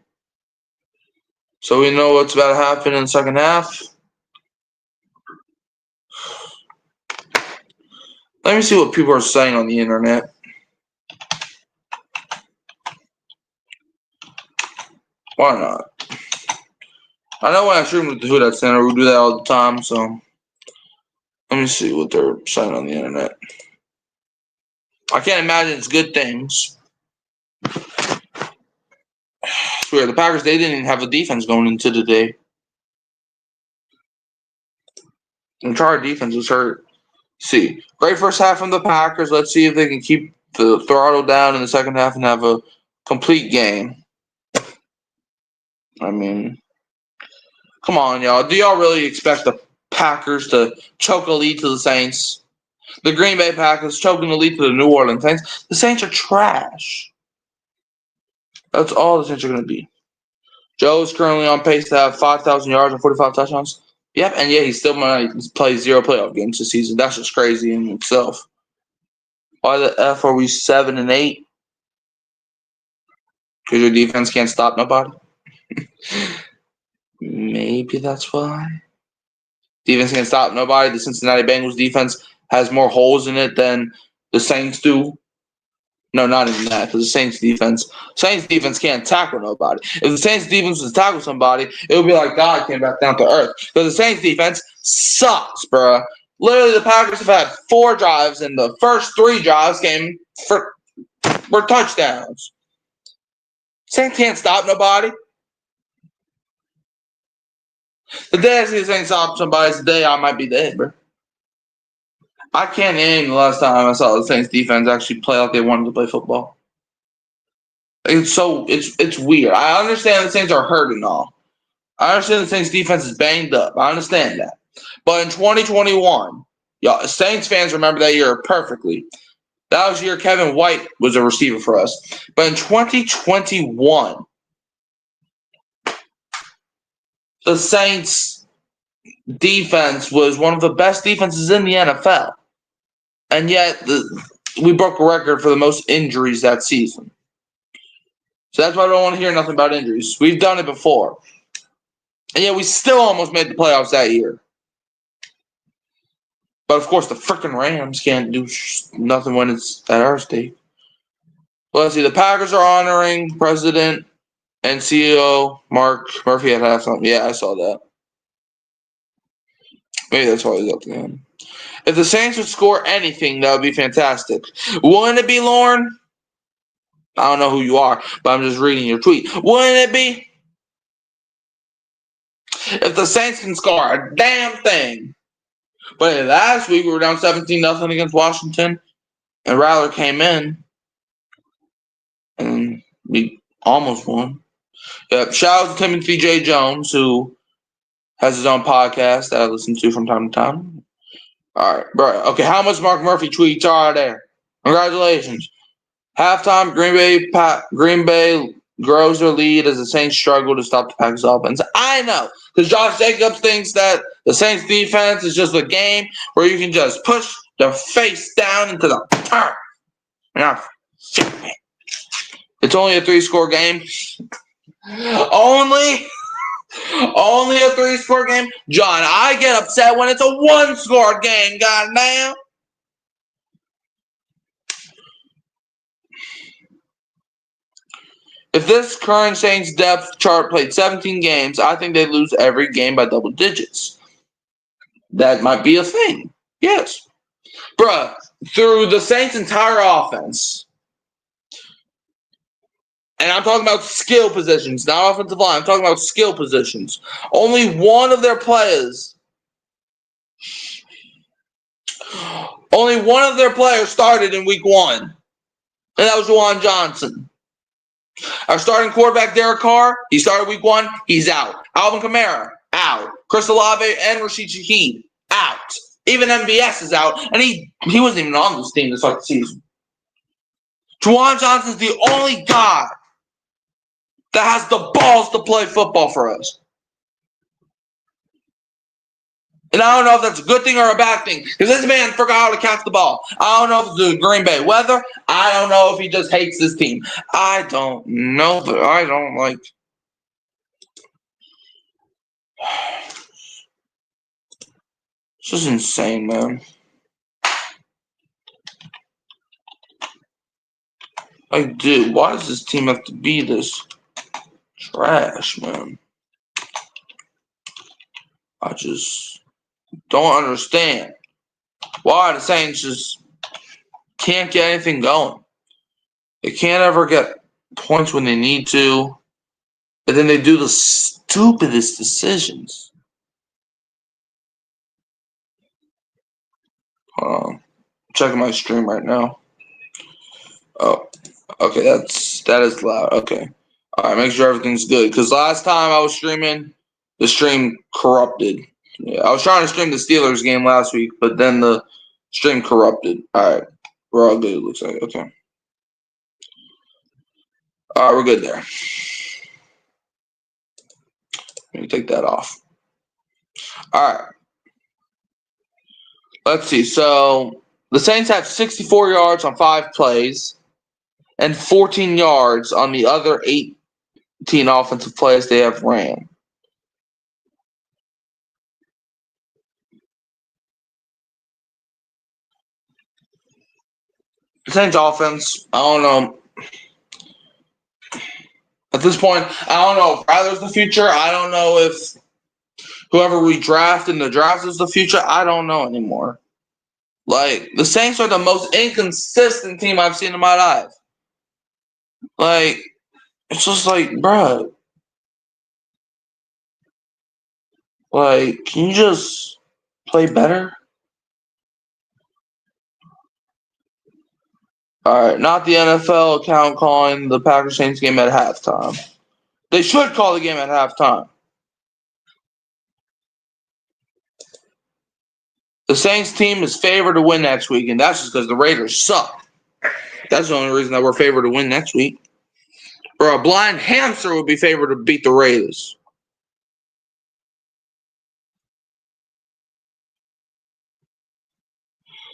So we know what's about to happen in the second half. Let me see what people are saying on the internet. Why not? I know when I stream with the Who Dat Center, we do that all the time, so let me see what they're saying on the internet. I can't imagine it's good things. swear, the Packers, they didn't even have a defense going into the day. The entire defense was hurt. See, great first half from the Packers. Let's see if they can keep the throttle down in the second half and have a complete game. I mean, come on, y'all. Do y'all really expect the Packers to choke a lead to the Saints? The Green Bay Packers choking a lead to the New Orleans Saints. The Saints are trash. That's all the Saints are going to be. Joe is currently on pace to have 5,000 yards and 45 touchdowns. Yep, and yeah, he still might play 0 playoff games this season. That's just crazy in itself. Why the F are we 7-8? Because your defense can't stop nobody? Maybe that's why. Defense can't stop nobody. The Cincinnati Bengals defense has more holes in it than the Saints do. No, not even that, because the Saints defense can't tackle nobody. If the Saints defense was to tackle somebody, it would be like God came back down to earth. Because the Saints defense sucks, bruh. Literally, the Packers have had 4 drives, and the first 3 drives were touchdowns. Saints can't stop nobody. The day I see the Saints stop somebody is the day I might be dead, bro. I can't name the last time I saw the Saints defense actually play like they wanted to play football. It's weird. I understand the Saints are hurt and all. I understand the Saints defense is banged up. I understand that. But in 2021, y'all Saints fans remember that year perfectly. That was the year Kevin White was a receiver for us. But in 2021, the Saints defense was one of the best defenses in the NFL. And yet we broke a record for the most injuries that season. So that's why I don't want to hear nothing about injuries. We've done it before. And yet we still almost made the playoffs that year. But of course, the freaking Rams can't do nothing when it's at our state. Well, let's see. The Packers are honoring President and CEO Mark Murphy at halftime. Yeah, I saw that. Maybe that's why he's up to him. If the Saints would score anything, that would be fantastic. Wouldn't it be, Lauren? I don't know who you are, but I'm just reading your tweet. Wouldn't it be? If the Saints can score a damn thing. But last week we were down 17-0 against Washington, and Rattler came in, and we almost won. Yep. Shout out to Timothy J. Jones, who has his own podcast that I listen to from time to time. All right, bro. Okay, how much Mark Murphy tweets are there? Congratulations. Halftime, Green Bay grows their lead as the Saints struggle to stop the Packers offense. I know, because Josh Jacobs thinks that the Saints defense is just a game where you can just push their face down into the turf. It's only a 3-score game. Only a 3-score game? John, I get upset when it's a 1-score game, goddamn. If this current Saints depth chart played 17 games, I think they'd lose every game by double digits. That might be a thing. Yes. Bruh, through the Saints' entire offense, and I'm talking about skill positions, not offensive line. I'm talking about skill positions. Only one of their players started in week 1, and that was Juwan Johnson. Our starting quarterback, Derek Carr, he started week 1. He's out. Alvin Kamara, out. Chris Olave and Rashid Shaheed, out. Even MVS is out, and he wasn't even on this team to start the season. Juwan Johnson's the only guy that has the balls to play football for us. And I don't know if that's a good thing or a bad thing, because this man forgot how to catch the ball. I don't know if it's the Green Bay weather. I don't know if he just hates this team. I don't know, but I don't like. This is insane, man. Like, dude, why does this team have to be this trash, man? I just don't understand why the Saints just can't get anything going. They can't ever get points when they need to. And then they do the stupidest decisions. Hold on. I'm checking my stream right now. Oh, okay, that is loud. Okay. All right, make sure everything's good. Because last time I was streaming, the stream corrupted. Yeah, I was trying to stream the Steelers game last week, but then the stream corrupted. All right, we're all good, it looks like. Okay. All right, we're good there. Let me take that off. All right. Let's see. So the Saints have 64 yards on 5 plays and 14 yards on the other 18 offensive plays they have ran. The Saints offense, I don't know. At this point, I don't know if Rattler's the future. I don't know if whoever we draft in the draft is the future. I don't know anymore. Like, the Saints are the most inconsistent team I've seen in my life. Like, it's just like, bruh. Like, can you just play better? All right, not the NFL account calling the Packers Saints game at halftime. They should call the game at halftime. The Saints team is favored to win next week, and that's just because the Raiders suck. That's the only reason that we're favored to win next week. Or a blind hamster would be favored to beat the Raiders.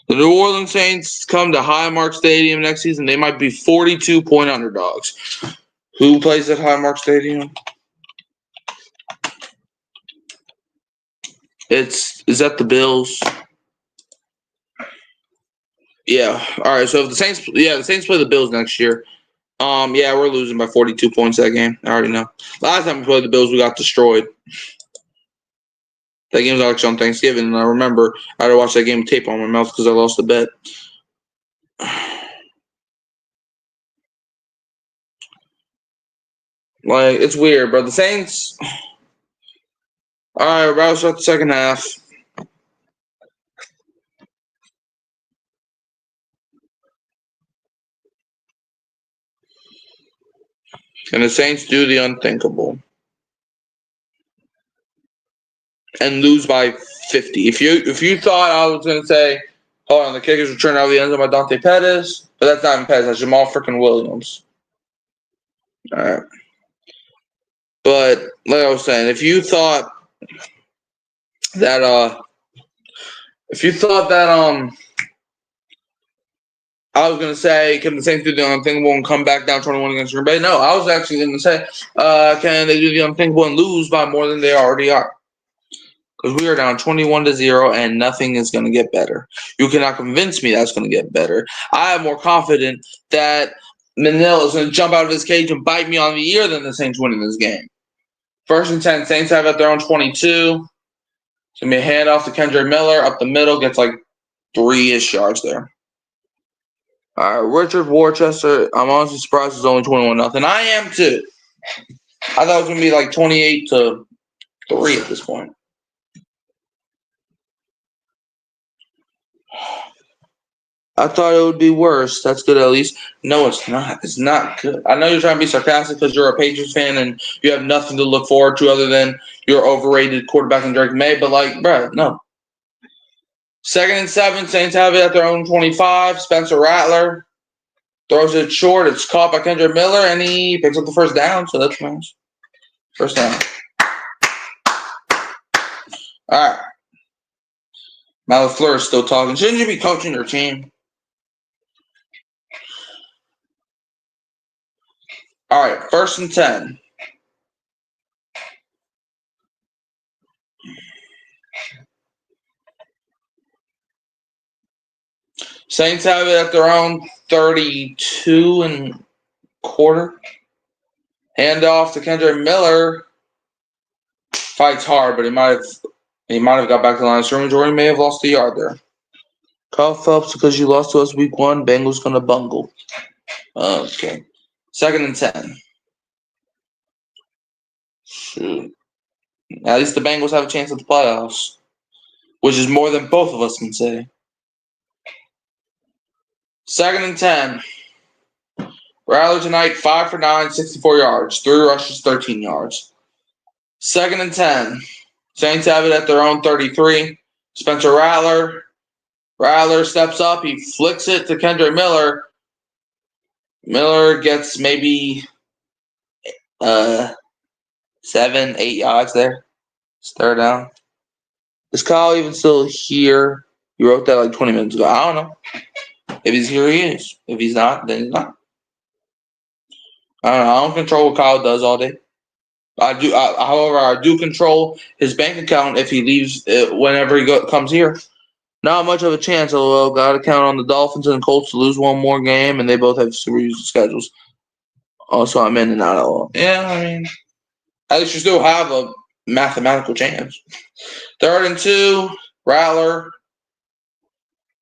The New Orleans Saints come to Highmark Stadium next season. They might be 42-point underdogs. Who plays at Highmark Stadium? Is that the Bills? Yeah. All right. So if the Saints play the Bills next year. Yeah, we're losing by 42 points that game. I already know. Last time we played the Bills, we got destroyed. That game was actually on Thanksgiving, and I remember I had to watch that game with tape on my mouth because I lost the bet. Like, it's weird, bro. The Saints. All right, we're about to start the second half. And the Saints do the unthinkable and lose by 50. If you thought I was going to say, hold on, the kickers return out of the end zone by Dante Pettis, but that's not even Pettis. That's Jamal freaking Williams. All right. But like I was saying, if you thought that I was gonna say, can the Saints do the unthinkable and come back down 21 against Green Bay? No, I was actually gonna say, can they do the unthinkable and lose by more than they already are? Because we are down 21-0, and nothing is gonna get better. You cannot convince me that's gonna get better. I am more confident that Manila is gonna jump out of his cage and bite me on the ear than the Saints winning this game. 1st and 10, Saints have at their own 22. It's going to be a handoff to Kendrick Miller up the middle, gets like 3-ish yards there. All right, Richard Worcester, I'm honestly surprised it's only 21-0. I am too. I thought it was going to be like 28-3 at this point. I thought it would be worse. That's good at least. No, it's not. It's not good. I know you're trying to be sarcastic because you're a Patriots fan and you have nothing to look forward to other than your overrated quarterback in Drake May. But, like, bro, no. 2nd and 7, Saints have it at their own 25. Spencer Rattler throws it short. It's caught by Kendrick Miller, and he picks up the first down, so that's nice. First down. All right. Matt LaFleur is still talking. Shouldn't you be coaching your team? All right, 1st and 10. Saints have it at their own 32 and quarter. Handoff to Kendrick Miller. Fights hard, but he might have got back to the line of scrimmage, or he may have lost a yard there. Kyle Phelps, because you lost to us week 1, Bengals gonna bungle. Okay. 2nd and 10. Shoot. At least the Bengals have a chance at the playoffs, which is more than both of us can say. 2nd and 10. Rattler tonight, 5 for 9, 64 yards, 3 rushes, 13 yards. 2nd and 10. Saints have it at their own 33. Spencer Rattler. Rattler steps up. He flicks it to Kendre Miller. Miller gets maybe 7, 8 yards there. It's 3rd down. Is Kyle even still here? You wrote that like 20 minutes ago. I don't know. If he's here, he is. If he's not, then he's not. I don't know. I don't control what Kyle does all day. However, I do control his bank account if he leaves whenever he comes here. Not much of a chance, LOL. Got to count on the Dolphins and Colts to lose one more game, and they both have super easy schedules. Also, I'm in and out, LOL. Yeah, I mean, at least you still have a mathematical chance. 3rd and 2, Rattler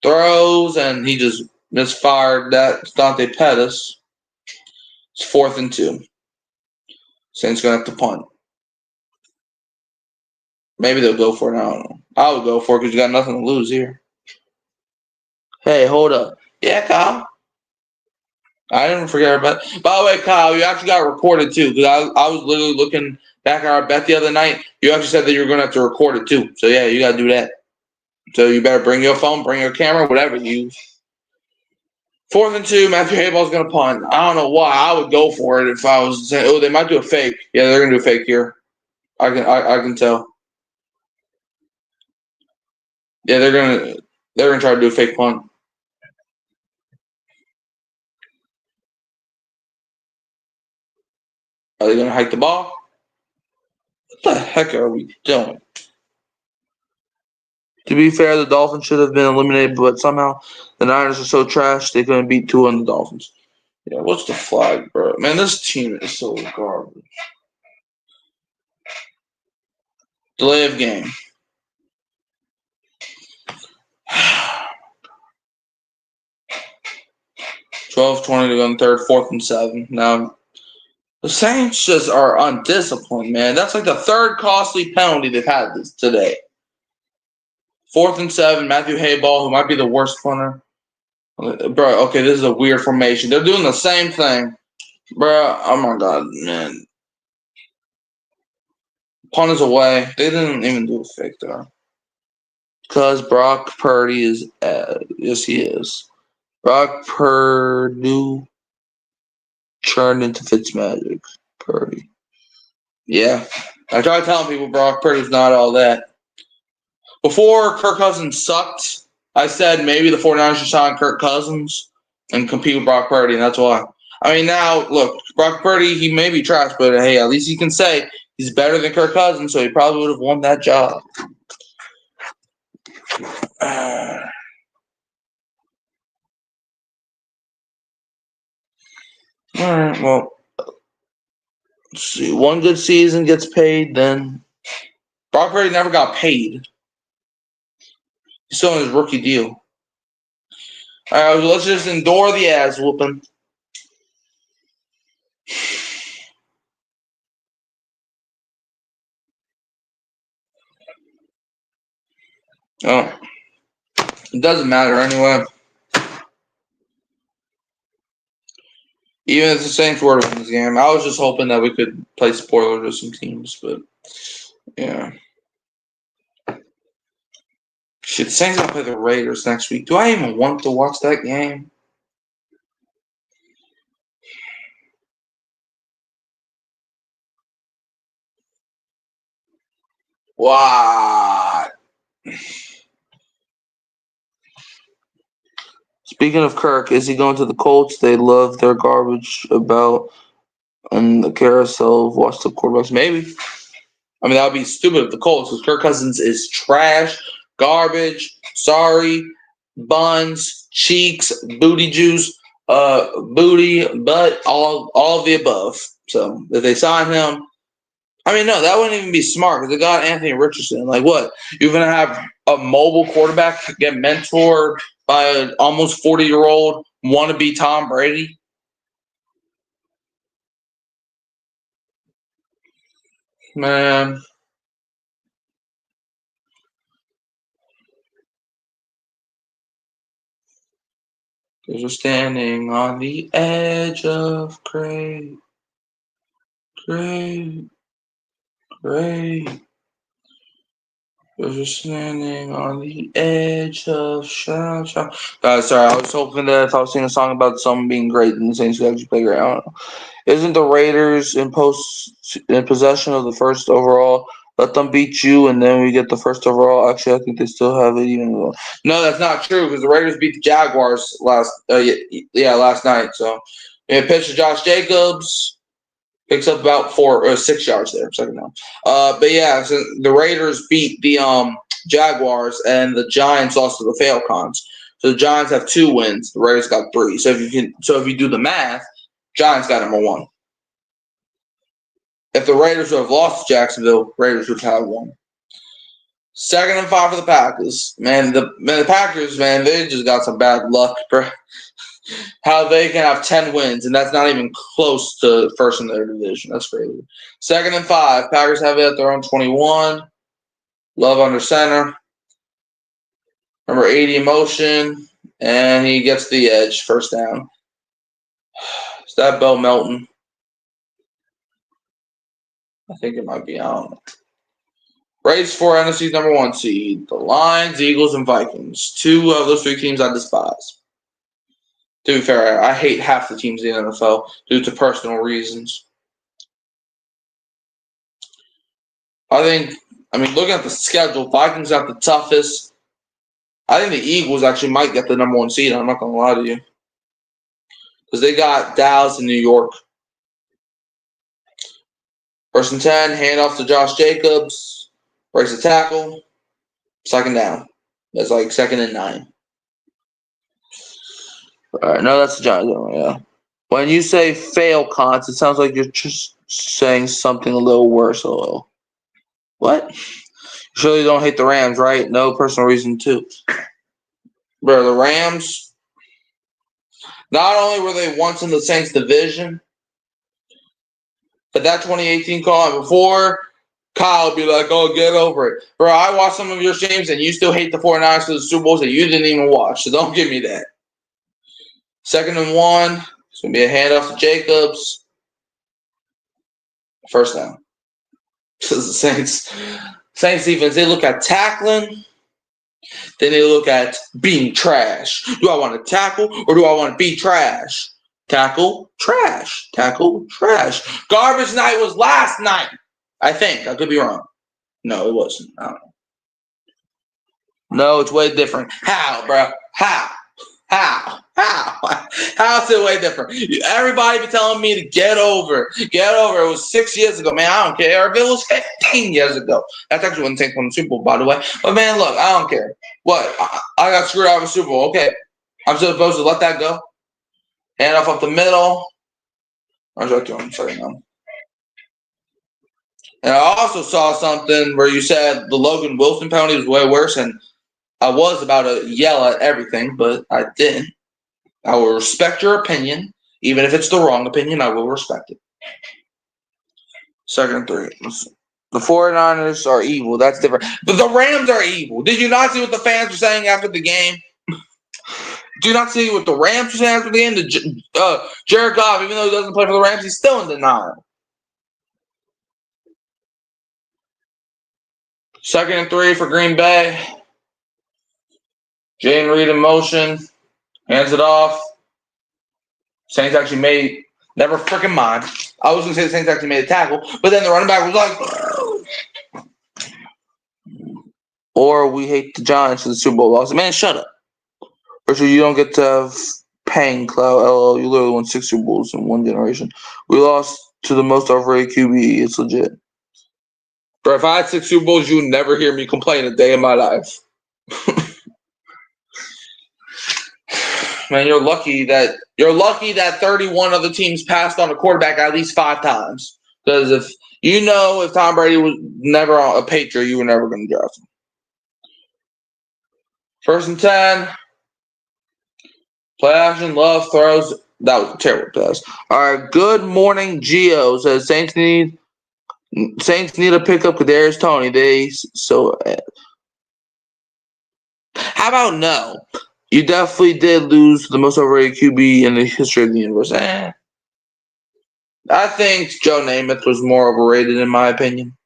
throws, and he just misfired that Dante Pettis. It's 4th and 2. Saints going to have to punt. Maybe they'll go for it. I don't know. I would go for it because you got nothing to lose here. Hey, hold up. Yeah, Kyle. I didn't forget about it. By the way, Kyle, you actually got reported too because I was literally looking back at our bet the other night. You actually said that you were going to have to record it too. So, yeah, you got to do that. So, you better bring your phone, bring your camera, whatever you use. 4th and 2, Matthew Hayball's going to punt. I don't know why. I would go for it if I was saying, oh, they might do a fake. Yeah, they're going to do a fake here. I can tell. Yeah, they're gonna try to do a fake punt. Are they gonna hike the ball? What the heck are we doing? To be fair, the Dolphins should have been eliminated, but somehow the Niners are so trash they couldn't beat 2 on the Dolphins. Yeah, what's the flag, bro? Man, this team is so garbage. Delay of game. 12:20 to go in 3rd, 4th and 7. Now, the Saints just are undisciplined, man. That's like the 3rd costly penalty they've had this today. 4th and 7, Matthew Hayball, who might be the worst punter. Bro, okay, this is a weird formation. They're doing the same thing. Bro, oh my God, man. Punt is away. They didn't even do a fake there. Because Brock Purdy is, yes, he is. Brock Purdy turned into Fitzmagic. Purdy. Yeah. I try telling people Brock Purdy's not all that. Before Kirk Cousins sucked, I said maybe the 49ers should sign Kirk Cousins and compete with Brock Purdy, and that's why. I mean, now, look, Brock Purdy, he may be trash, but hey, at least you can say he's better than Kirk Cousins, so he probably would have won that job. All right, well, let's see. One good season gets paid, then Brock Purdy never got paid. He's still on his rookie deal. All right, let's just endure the ass whooping. Oh, it doesn't matter anyway. Even if the Saints were to win this game, I was just hoping that we could play spoiler to some teams, but yeah. Shit, the Saints gonna play the Raiders next week. Do I even want to watch that game? What? Speaking of Kirk, is he going to the Colts? They love their garbage about and the carousel of watch the quarterbacks. Maybe. I mean, that would be stupid if the Colts, because Kirk Cousins is trash, garbage, sorry, buns, cheeks, booty juice, booty, butt, all of the above. So if they sign him, I mean, no, that wouldn't even be smart because they got Anthony Richardson. Like, what? You're going to have a mobile quarterback get mentored by an almost 40-year-old wannabe Tom Brady? Man. Because we're standing on the edge of great. Because we're standing on the edge of sorry, I was hoping that if I was singing a song about someone being great, then the Saints could actually play great. I don't know. Isn't the Raiders in possession of the first overall? Let them beat you, and then we get the first overall. Actually, I think they still have it even. No, that's not true because the Raiders beat the Jaguars last night. So, pitch to Josh Jacobs, picks up about 4 or 6 yards there, second down. But yeah, so the Raiders beat the Jaguars, and the Giants lost to the Falcons. So the Giants have 2 wins. The Raiders got 3. So if you do the math, Giants got number 1. If the Raiders would have lost to Jacksonville, Raiders would have 1. 2nd and 5 for the Packers. The Packers, man, they just got some bad luck, bro. How they can have 10 wins, and that's not even close to first in their division. That's crazy. 2nd and 5. Packers have it at their own 21. Love under center. Number 80 in motion, and he gets the edge. First down. Is that Bo Melton? I think it might be. I don't know. Race for NFC's number 1 seed. The Lions, Eagles, and Vikings. 2 of those 3 teams I despise. To be fair, I hate half the teams in the NFL due to personal reasons. Looking at the schedule, Vikings got the toughest. I think the Eagles actually might get the number 1 seed. I'm not going to lie to you. Because they got Dallas and New York. 1st and 10, handoff to Josh Jacobs. Breaks the tackle. 2nd down. That's like 2nd and 9. All right, no, that's the Giants. Yeah. When you say fail cons, it sounds like you're just saying something a little worse. What? You surely don't hate the Rams, right? No personal reason too. Bro, the Rams, not only were they once in the Saints division, but that 2018 call, and before Kyle would be like, oh, get over it. Bro, I watched some of your games, and you still hate the 49ers for the Super Bowls that you didn't even watch, so don't give me that. 2nd and 1. It's going to be a handoff to Jacobs. First down. The Saints defense, they look at tackling. Then they look at being trash. Do I want to tackle or do I want to be trash? Tackle, trash. Tackle, trash. Garbage night was last night. I think. I could be wrong. No, it wasn't. I don't know. No, it's way different. How, bro? How? How's it way different? Everybody be telling me to get over. Get over. It was 6 years ago, man. I don't care. If it was 15 years ago. That's actually when the Saints won the Super Bowl, by the way. But, man, look, I don't care. What? I got screwed out of the Super Bowl. Okay. I'm supposed to let that go? Hand off up the middle. I'm sorry, no. And I also saw something where you said the Logan Wilson penalty was way worse, and I was about to yell at everything, but I didn't. I will respect your opinion. Even if it's the wrong opinion, I will respect it. 2nd and 3. The 49ers are evil. That's different. But the Rams are evil. Did you not see what the fans were saying after the game? Do you not see what the Rams were saying after the game? Jared Goff, even though he doesn't play for the Rams, he's still in denial. 2nd and 3 for Green Bay. Jayden Reed in motion. Hands it off. Saints actually never freaking mind. I was going to say the Saints actually made a tackle, but then the running back was like, or we hate the Giants for the Super Bowl loss. Man, shut up. Richard, you don't get to have paying clout. LOL, you literally won 6 Super Bowls in one generation. We lost to the most overrated QB. It's legit. Bro, if I had 6 Super Bowls, you would never hear me complain a day in my life. Man, you're lucky that 31 other teams passed on a quarterback at least 5 times. Because if Tom Brady was never a Patriot, you were never going to draft him. 1st and 10. Play action. Love throws. That was a terrible pass. All right. Good morning, Gio says Saints need Saints need to pick up Kadarius Toney. How about no? You definitely did lose the most overrated QB in the history of the universe. I think Joe Namath was more overrated in my opinion.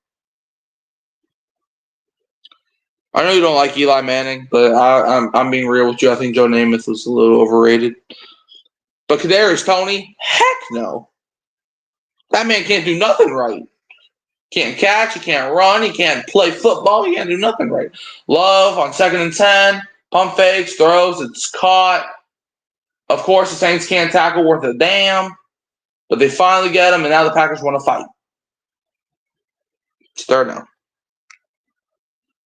I know you don't like Eli Manning, but I'm being real with you. I think Joe Namath was a little overrated. But Kadarius Toney, heck no. That man can't do nothing right. Can't catch, he can't run, he can't play football, he can't do nothing right. Love on 2nd and 10, pump fakes, throws, it's caught. Of course, the Saints can't tackle worth a damn, but they finally get him, and now the Packers want to fight. It's third down.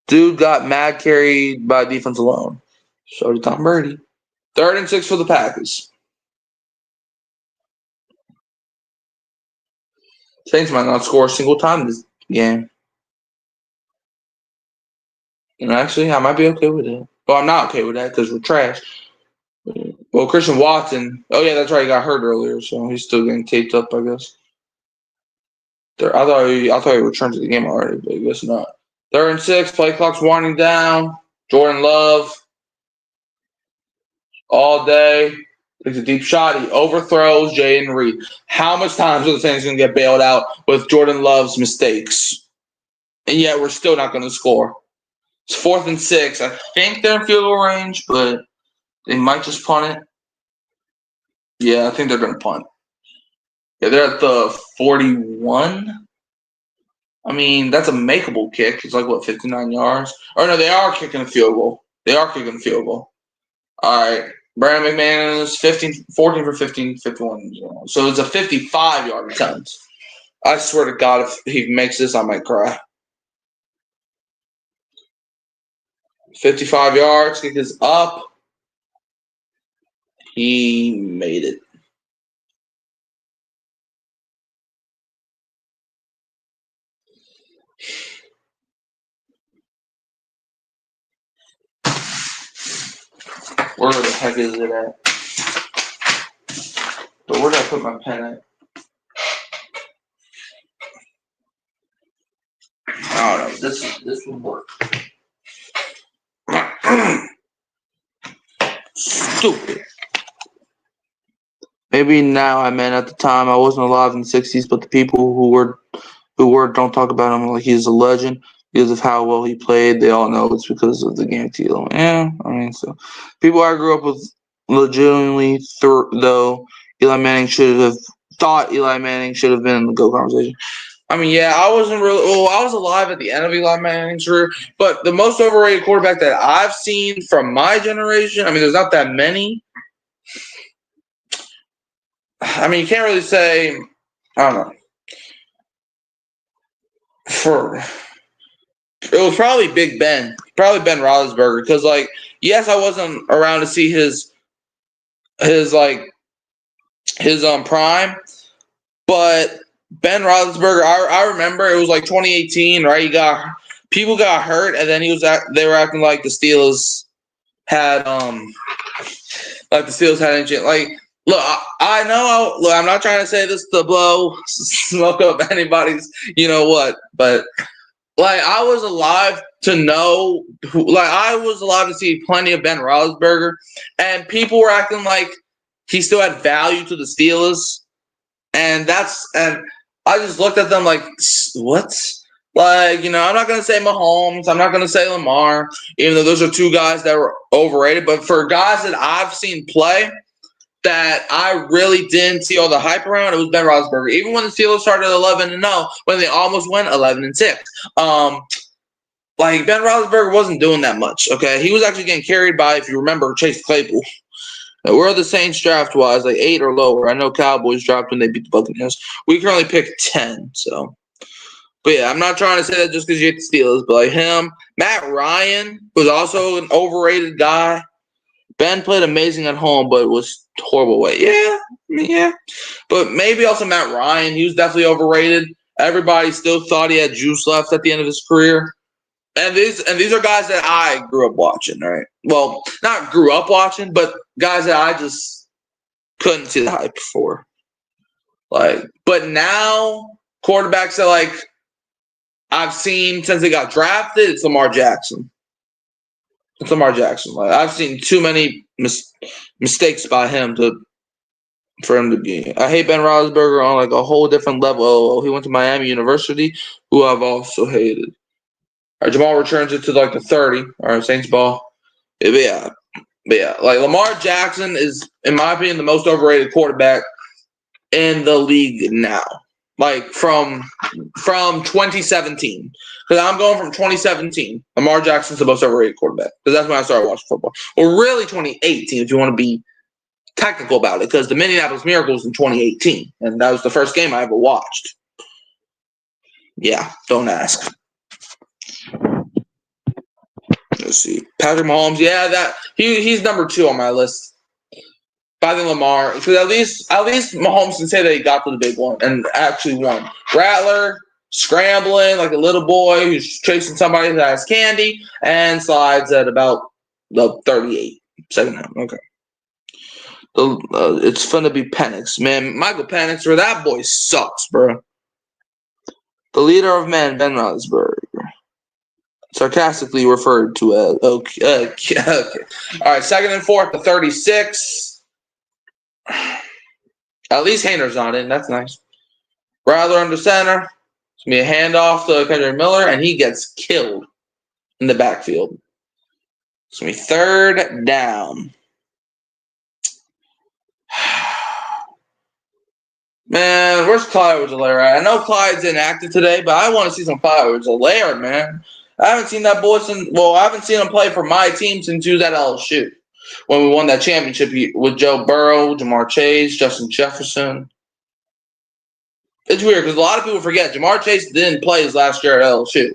Dude got mad carried by defense alone. So did Tom Brady. 3rd and 6 for the Packers. Saints might not score a single time this game. And actually, I might be okay with it. Well, I'm not okay with that because we're trash. Well, Christian Watson. Oh, yeah, that's right. He got hurt earlier, so he's still getting taped up, I guess. I thought he returned to the game already, but I guess not. 3rd and 6, play clock's winding down. Jordan Love. All day. Takes a deep shot. He overthrows Jayden Reed. How much times are the Saints going to get bailed out with Jordan Love's mistakes? And yet we're still not going to score. It's 4th and 6. I think they're in field goal range, but they might just punt it. Yeah, I think they're going to punt. Yeah, they're at the 41. I mean, that's a makeable kick. It's like, 59 yards? Or no, they are kicking a field goal. All right. Brandon McManus, 14 for 15, 51. So it's a 55-yard attempt. I swear to God, if he makes this, I might cry. 55 yards, kick is up. He made it. Where the heck is it at? But where did I put my pen at? I don't know. This will work. Stupid. Maybe now I meant at the time I wasn't alive in the 60s, but the people who were don't talk about him like he's a legend because of how well he played. They all know it's because of the guarantee. Yeah, I mean, so people I grew up with legitimately though Eli Manning should have been in the GOAT conversation. I mean, yeah, I wasn't really. Well, I was alive at the end of Eli Manning's career, but the most overrated quarterback that I've seen from my generation. I mean, there's not that many. I mean, you can't really say. I don't know. It was probably Big Ben, probably Ben Roethlisberger, because yes, I wasn't around to see his prime, but Ben Roethlisberger, I remember it was 2018, right? People got hurt, and then they were acting like the Steelers had anything. Look, I know. Look, I'm not trying to say this to blow smoke up anybody's, but I was alive to know I was alive to see plenty of Ben Roethlisberger, and people were acting like he still had value to the Steelers, and I just looked at them like, what? I'm not going to say Mahomes. I'm not going to say Lamar, even though those are two guys that were overrated. But for guys that I've seen play that I really didn't see all the hype around, it was Ben Roethlisberger. Even when the Steelers started 11-0, when they almost went 11-6. Ben Roethlisberger wasn't doing that much, okay? He was actually getting carried by, if you remember, Chase Claypool. Now, where are the Saints draft-wise? 8 or lower. I know Cowboys dropped when they beat the Buccaneers. We currently pick 10, so. But, yeah, I'm not trying to say that just because you hate the Steelers. But, him. Matt Ryan was also an overrated guy. Ben played amazing at home, but it was horrible away. Yeah. But maybe also Matt Ryan. He was definitely overrated. Everybody still thought he had juice left at the end of his career. And these are guys that I grew up watching, right? Well, not grew up watching, but guys that I just couldn't see the hype for. But now quarterbacks that I've seen since he got drafted, it's Lamar Jackson. It's Lamar Jackson. Like, I've seen too many mistakes by him for him to be. I hate Ben Roethlisberger on like a whole different level. Oh, he went to Miami University, who I've also hated. All right, Jamal returns it to like the 30. All right, Saints ball. But yeah, like Lamar Jackson is, in my opinion, the most overrated quarterback in the league now. Like from 2017. Because I'm going from 2017. Lamar Jackson's the most overrated quarterback. Because that's when I started watching football. Well, really 2018, if you want to be technical about it. Because the Minneapolis Miracle was in 2018. And that was the first game I ever watched. Yeah, don't ask. Let's see. Patrick Mahomes, yeah, that he's number 2 on my list. I think Lamar, because at least Mahomes can say that he got to the big one and actually won. Rattler, scrambling like a little boy who's chasing somebody that has candy and slides at about the 38. Second half. Okay. It's fun to be Penix. Man, Michael Penix, bro, that boy sucks, bro. The leader of men, Ben Roethlisberger. Sarcastically referred to as okay. All right, 2nd and 4 to 36. At least Hayner's not in. That's nice. Rattler under center. It's going to be a handoff to Kendrick Miller, and he gets killed in the backfield. It's going to be 3rd down. Man, where's Clyde Edwards-Helaire? I know Clyde's inactive today, but I want to see some Clyde Edwards-Helaire, man. I haven't seen that boy since, I haven't seen him play for my team since he was at LSU. When we won that championship with Joe Burrow, Jamar Chase, Justin Jefferson. It's weird because a lot of people forget Jamar Chase didn't play his last year at LSU.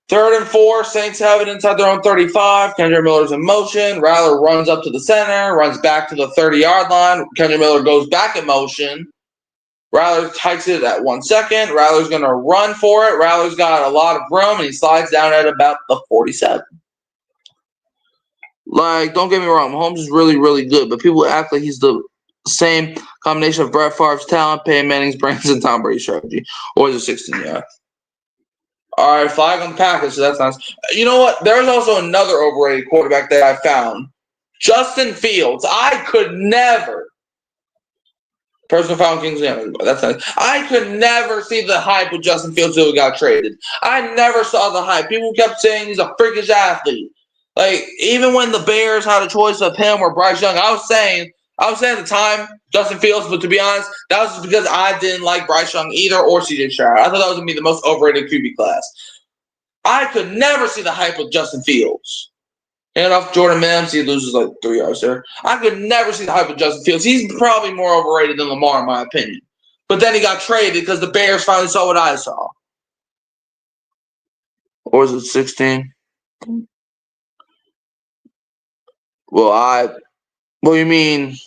3rd and 4, Saints have it inside their own 35. Kendrick Miller's in motion. Rattler runs up to the center, runs back to the 30-yard line. Kendrick Miller goes back in motion. Rattler hikes it at 1 second. Rattler's going to run for it. Rattler's got a lot of room, and he slides down at about the 47. Like, don't get me wrong, Mahomes is really, really good, but people act like he's the same combination of Brett Favre's talent, Peyton Manning's brains, and Tom Brady's strategy. Or is it 16-yard? All right, flag on the Packers, so that's nice. You know what? There's also another overrated quarterback that I found. Justin Fields. I could never. Personal foul Kings, yeah, that's nice. I could never see the hype with Justin Fields until he got traded. I never saw the hype. People kept saying he's a freakish athlete. Like, even when the Bears had a choice of him or Bryce Young, I was saying at the time Justin Fields, but to be honest, that was just because I didn't like Bryce Young either or CJ Stroud. I thought that was going to be the most overrated QB class. I could never see the hype with Justin Fields. And off Jordan Mims, he loses like 3 yards there. I could never see the hype with Justin Fields. He's probably more overrated than Lamar, in my opinion. But then he got traded because the Bears finally saw what I saw. Or was it 16? Well, you mean?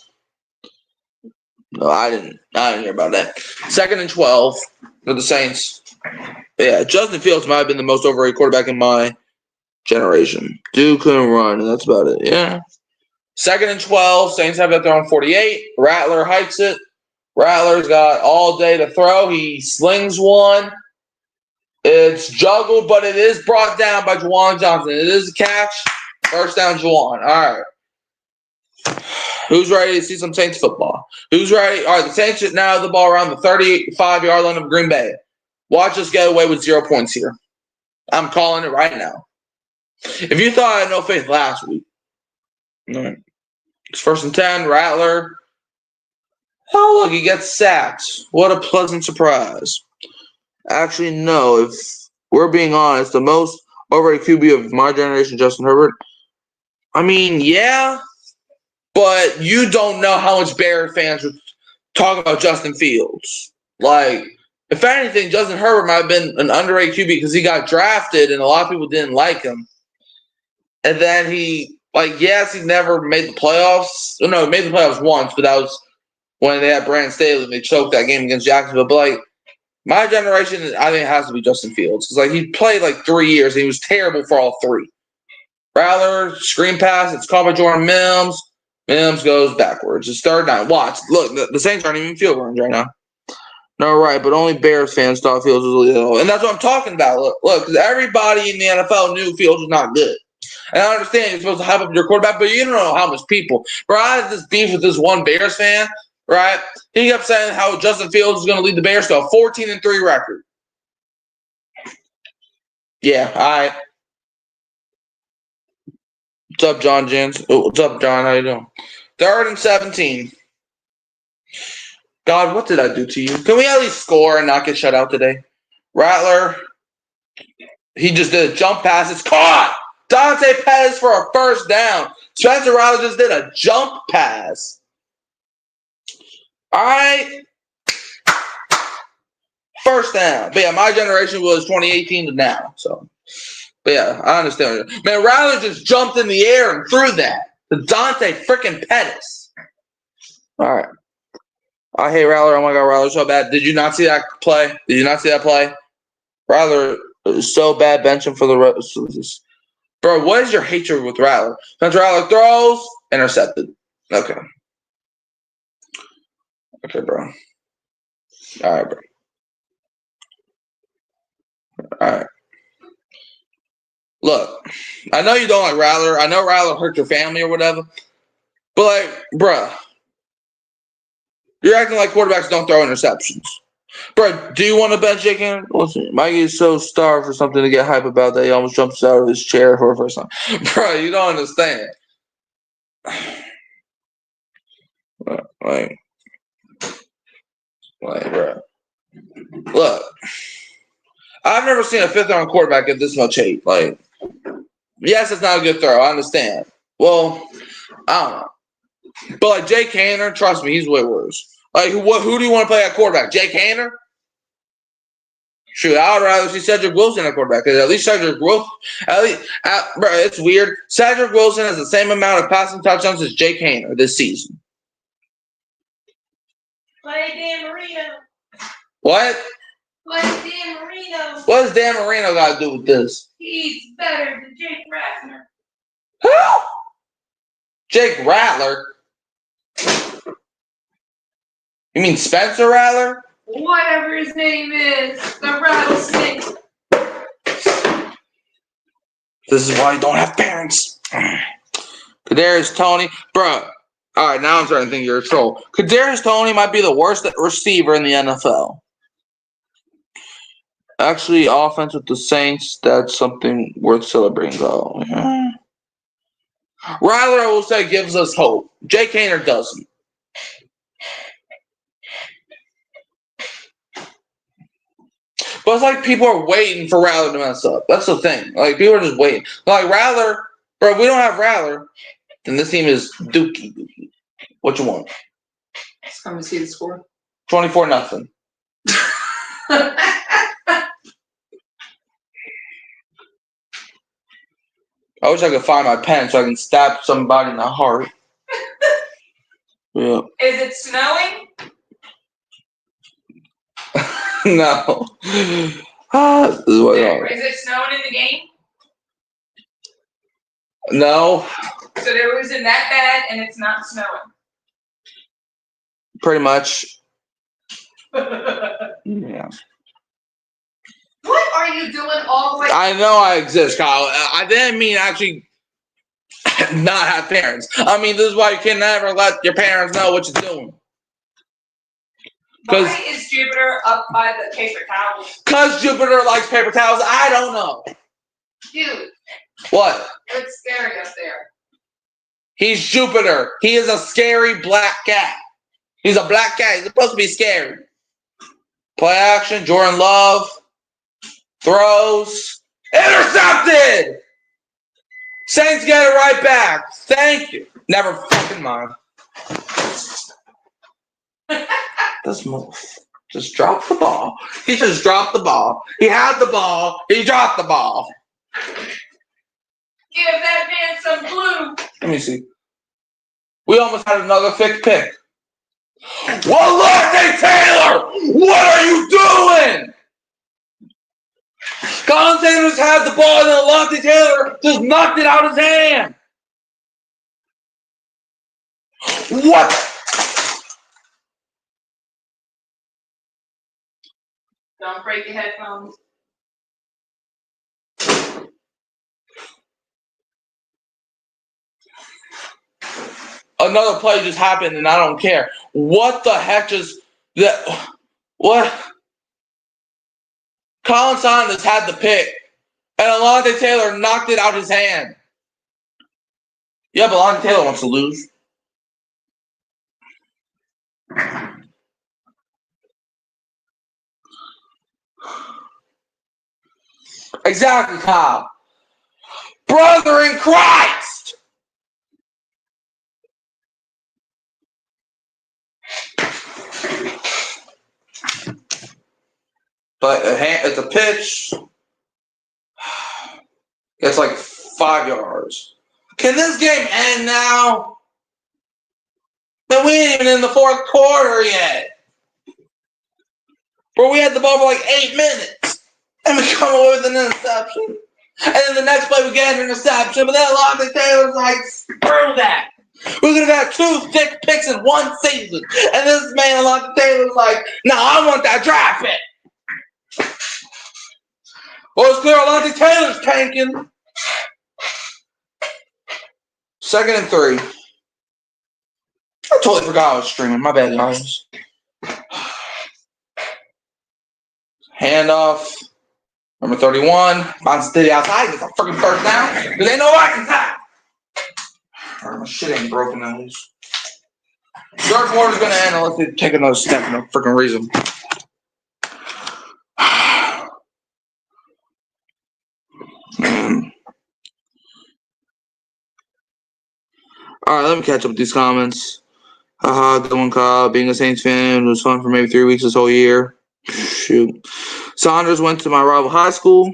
No, I didn't hear about that. 2nd and 12 for the Saints. Yeah, Justin Fields might have been the most overrated quarterback in my generation. Dude couldn't run, and that's about it. Yeah. 2nd and 12. Saints have it at their own 48. Rattler hikes it. Rattler's got all day to throw. He slings one. It's juggled, but it is brought down by Juwan Johnson. It is a catch. 1st down, Juwan. All right. Who's ready to see some Saints football? Who's ready? All right, the Saints now have the ball around the 35-yard line of Green Bay. Watch us get away with 0 points here. I'm calling it right now. If you thought I had no faith last week, all right. It's 1st and 10, Rattler. Oh, look, he gets sacked. What a pleasant surprise. Actually, no, if we're being honest, the most overrated QB of my generation, Justin Herbert. I mean, yeah, but you don't know how much Bears fans would talk about Justin Fields. Like, if anything, Justin Herbert might have been an underrated QB because he got drafted and a lot of people didn't like him. And then he never made the playoffs. No, he made the playoffs once, but that was when they had Brandon Staley and they choked that game against Jacksonville. But, like, my generation, I think it has to be Justin Fields. Because, like, he played, 3 years and he was terrible for all 3. Rattler, screen pass, it's caught by Jordan Mims. Mims goes backwards. It's 3rd down. Watch. Look, the Saints aren't even field range right now. No, right, but only Bears fans thought Fields was illegal. And that's what I'm talking about. Look, because everybody in the NFL knew Fields was not good. And I understand you're supposed to hype up your quarterback, but you don't know how much people. Bro, I had this beef with this one Bears fan, right? He kept saying how Justin Fields is going to lead the Bears to a 14-3 record. Yeah, all right. What's up, John Jens? Oh, what's up, John? How you doing? 3rd and 17. God, what did I do to you? Can we at least score and not get shut out today? Rattler, he just did a jump pass. It's caught. Dante Pettis for a first down. Spencer Rattler just did a jump pass. All right. First down. But yeah, my generation was 2018 to now. So, but yeah, I understand. Man, Rattler just jumped in the air and threw that to Dante freaking Pettis. All right. I hate Rattler. Oh my God, Rattler's so bad. Did you not see that play? Did you not see that play? Rattler is so bad. Bench him for the rest. Bro, what is your hatred with Rattler? Spencer Rattler throws, intercepted. Okay. Okay, bro. All right, bro. All right. Look, I know you don't like Rattler. I know Rattler hurt your family or whatever. But, like, bruh, you're acting like quarterbacks don't throw interceptions. Bro, do you want to bench Jake Haener? Listen, Mikey is so starved for something to get hype about that he almost jumps out of his chair for the first time. Bro, you don't understand. Like, bro. Look, I've never seen a fifth-round quarterback get this much hate. Like, yes, it's not a good throw. I understand. Well, I don't know. But, like, Jake Haener, trust me, he's way worse. Like, who do you want to play at quarterback? Jake Haener? Shoot, I would rather see Cedric Wilson at quarterback because at least Cedric Wilson, bro, it's weird. Cedric Wilson has the same amount of passing touchdowns as Jake Haener this season. Play Dan Marino. What? Play Dan Marino. What does Dan Marino got to do with this? He's better than Jake Rattler. Who? Jake Rattler? You mean Spencer Rattler? Whatever his name is, the rattlesnake. This is why you don't have parents. Kadarius Toney, bro. All right, now I'm starting to think you're a troll. Kadarius Toney might be the worst receiver in the NFL. Actually, offense with the Saints, that's something worth celebrating. Though. Yeah. Rattler, I will say, gives us hope. Jake Haener doesn't. But it's like people are waiting for Rattler to mess up. That's the thing. Like, people are just waiting. Like, Rattler, bro, if we don't have Rattler, then this team is dookie. What you want? Let's come and see the score. 24-0. I wish I could find my pen so I can stab somebody in the heart. Yeah. Is it snowing? No. This is what Is it snowing in the game? No. So they're losing that bad and it's not snowing. Pretty much. Yeah. What are you doing all the way? I know I exist, Kyle. I didn't mean actually not have parents. I mean, this is why you can never let your parents know what you're doing. Why is Jupiter up by the paper towels? Because Jupiter likes paper towels. I don't know. Dude. What? It's scary up there. He's Jupiter. He is a scary black cat. He's a black cat. He's supposed to be scary. Play action. Jordan Love. Throws. Intercepted! Saints get it right back. Thank you. Never fucking mind. This move. Just dropped the ball. He just dropped the ball. He had the ball. He dropped the ball. Give that man some glue. Let me see. We almost had another fifth pick. Walante Taylor! What are you doing? Colin Sanders had the ball and then Walante Taylor just knocked it out of his hand. What? Don't break your headphones. Another play just happened, and I don't care. What the heck just that? What? Colin Saunders had the pick, and Alontae Taylor knocked it out his hand. Yeah, but Alontae Taylor wants to lose. Exactly, Kyle. Brother in Christ! But it's a pitch. It's like 5 yards. Can this game end now? But we ain't even in the fourth quarter yet. Where we had the ball for like 8 minutes. And we come away with an interception. And then the next play we get an interception. But then Alontae Taylor's like, screw that. We're going to have 2 thick picks in one season. And this man, Alontae Taylor's like, no, I want that draft pick. Well, it's clear Alontae Taylor's tanking. 2nd and 3. I totally forgot I was streaming. My bad, guys. Handoff. Number 31. Bounces to the outside. Gets a freaking first down. Because they know I can tackle. Alright, my shit ain't broken at least. Third quarter's going to end unless they take another step for no freaking reason. Alright, let me catch up with these comments. Haha, good one, Kyle. Being a Saints fan was fun for maybe 3 weeks this whole year. Shoot. Saunders went to my rival high school.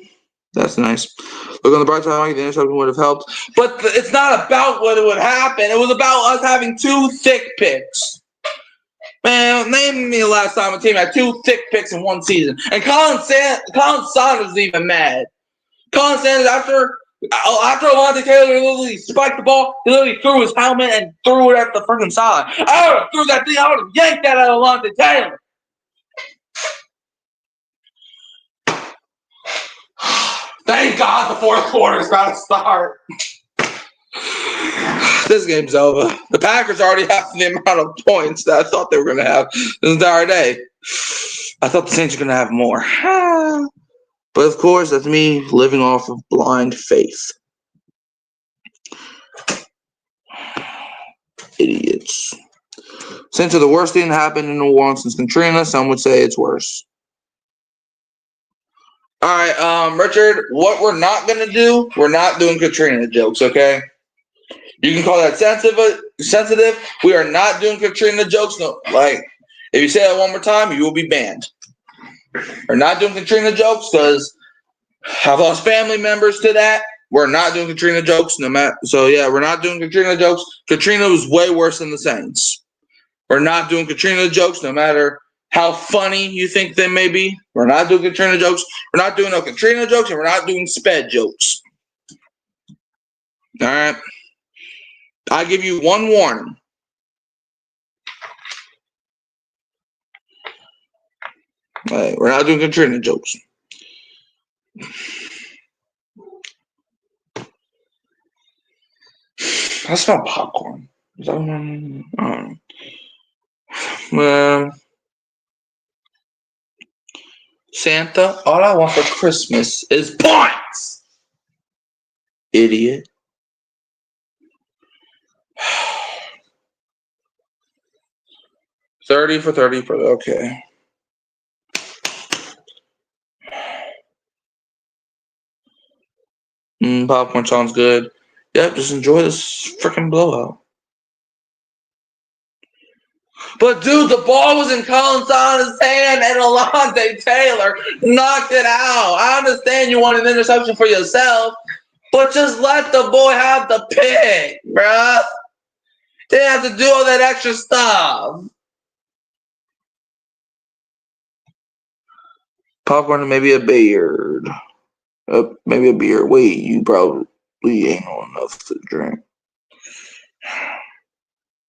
That's nice. Look on the bright side, the interception would have helped. But it's not about what would happen. It was about us having 2 thick picks. Man, name me the last time a team had 2 thick picks in one season. And Colin Saunders is even mad. Colin Sanders, after Alontae Taylor literally spiked the ball, he literally threw his helmet and threw it at the freaking side. I would have threw that thing. I would have yanked that out of Alontae Taylor. Thank God the fourth quarter is about to start. This game's over. The Packers already have the amount of points that I thought they were going to have this entire day. I thought the Saints were going to have more. But of course, that's me living off of blind faith. Idiots. Saints are the worst thing that happened in New Orleans since Katrina. Some would say it's worse. All right, Richard, what we're not going to do, we're not doing Katrina jokes, okay? You can call that sensitive. We are not doing Katrina jokes. No, like, if you say that one more time, you will be banned. We're not doing Katrina jokes because I've lost family members to that. We're not doing Katrina jokes. So, yeah, we're not doing Katrina jokes. Katrina was way worse than the Saints. We're not doing Katrina jokes no matter how funny you think they may be. We're not doing Katrina jokes. We're not doing no Katrina jokes, and we're not doing sped jokes. All right? I give you one warning. All right, we're not doing Katrina jokes. I smell popcorn. Is that one? Santa, all I want for Christmas is points. Idiot. $30 for $30 for okay. Popcorn sounds good. Yep, just enjoy this freaking blowout. But, dude, the ball was in Colin Saunders' hand, and Alontae Taylor knocked it out. I understand you want an interception for yourself, but just let the boy have the pick, bruh. They didn't have to do all that extra stuff. Popcorn and maybe a beard. Maybe a beer. Wait, you probably ain't on enough to drink.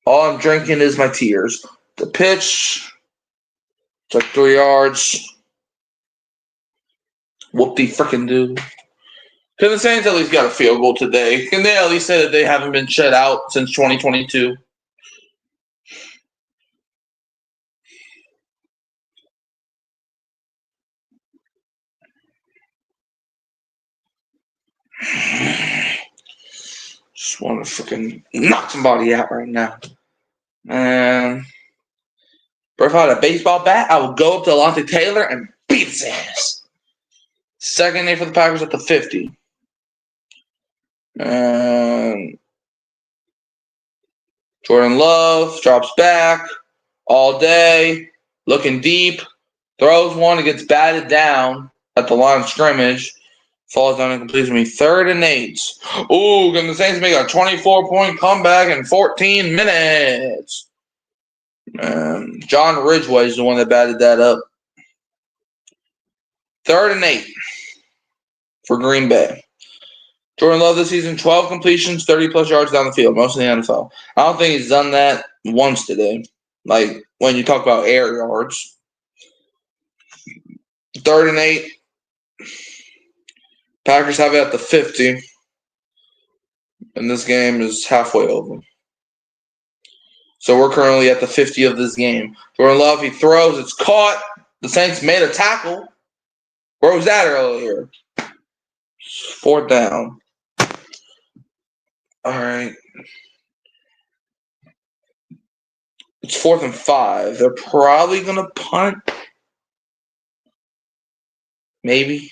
All I'm drinking is my tears. The pitch. It's like 3 yards. Whoop-de-frickin-do. Can the Saints at least got a field goal today? Can they at least say that they haven't been shut out since 2022? Just want to freaking knock somebody out right now. And if I had a baseball bat, I would go up to Alontae Taylor and beat his ass. Second day for the Packers at the 50. And Jordan Love drops back all day, looking deep, throws one, it gets batted down at the line of scrimmage, falls down and completes me 3rd and 8. Ooh, can the Saints make a 24-point comeback in 14 minutes? John Ridgeway is the one that batted that up. 3rd and 8 for Green Bay. Jordan Love this season, 12 completions, 30-plus yards down the field, most in the NFL. I don't think he's done that once today, like when you talk about air yards. 3rd and 8. Packers have it at the 50. And this game is halfway over. So we're currently at the 50 of this game. Jordan Love, he throws, it's caught. The Saints made a tackle. Where was that earlier? 4th down. All right. It's 4th and 5. They're probably going to punt. Maybe.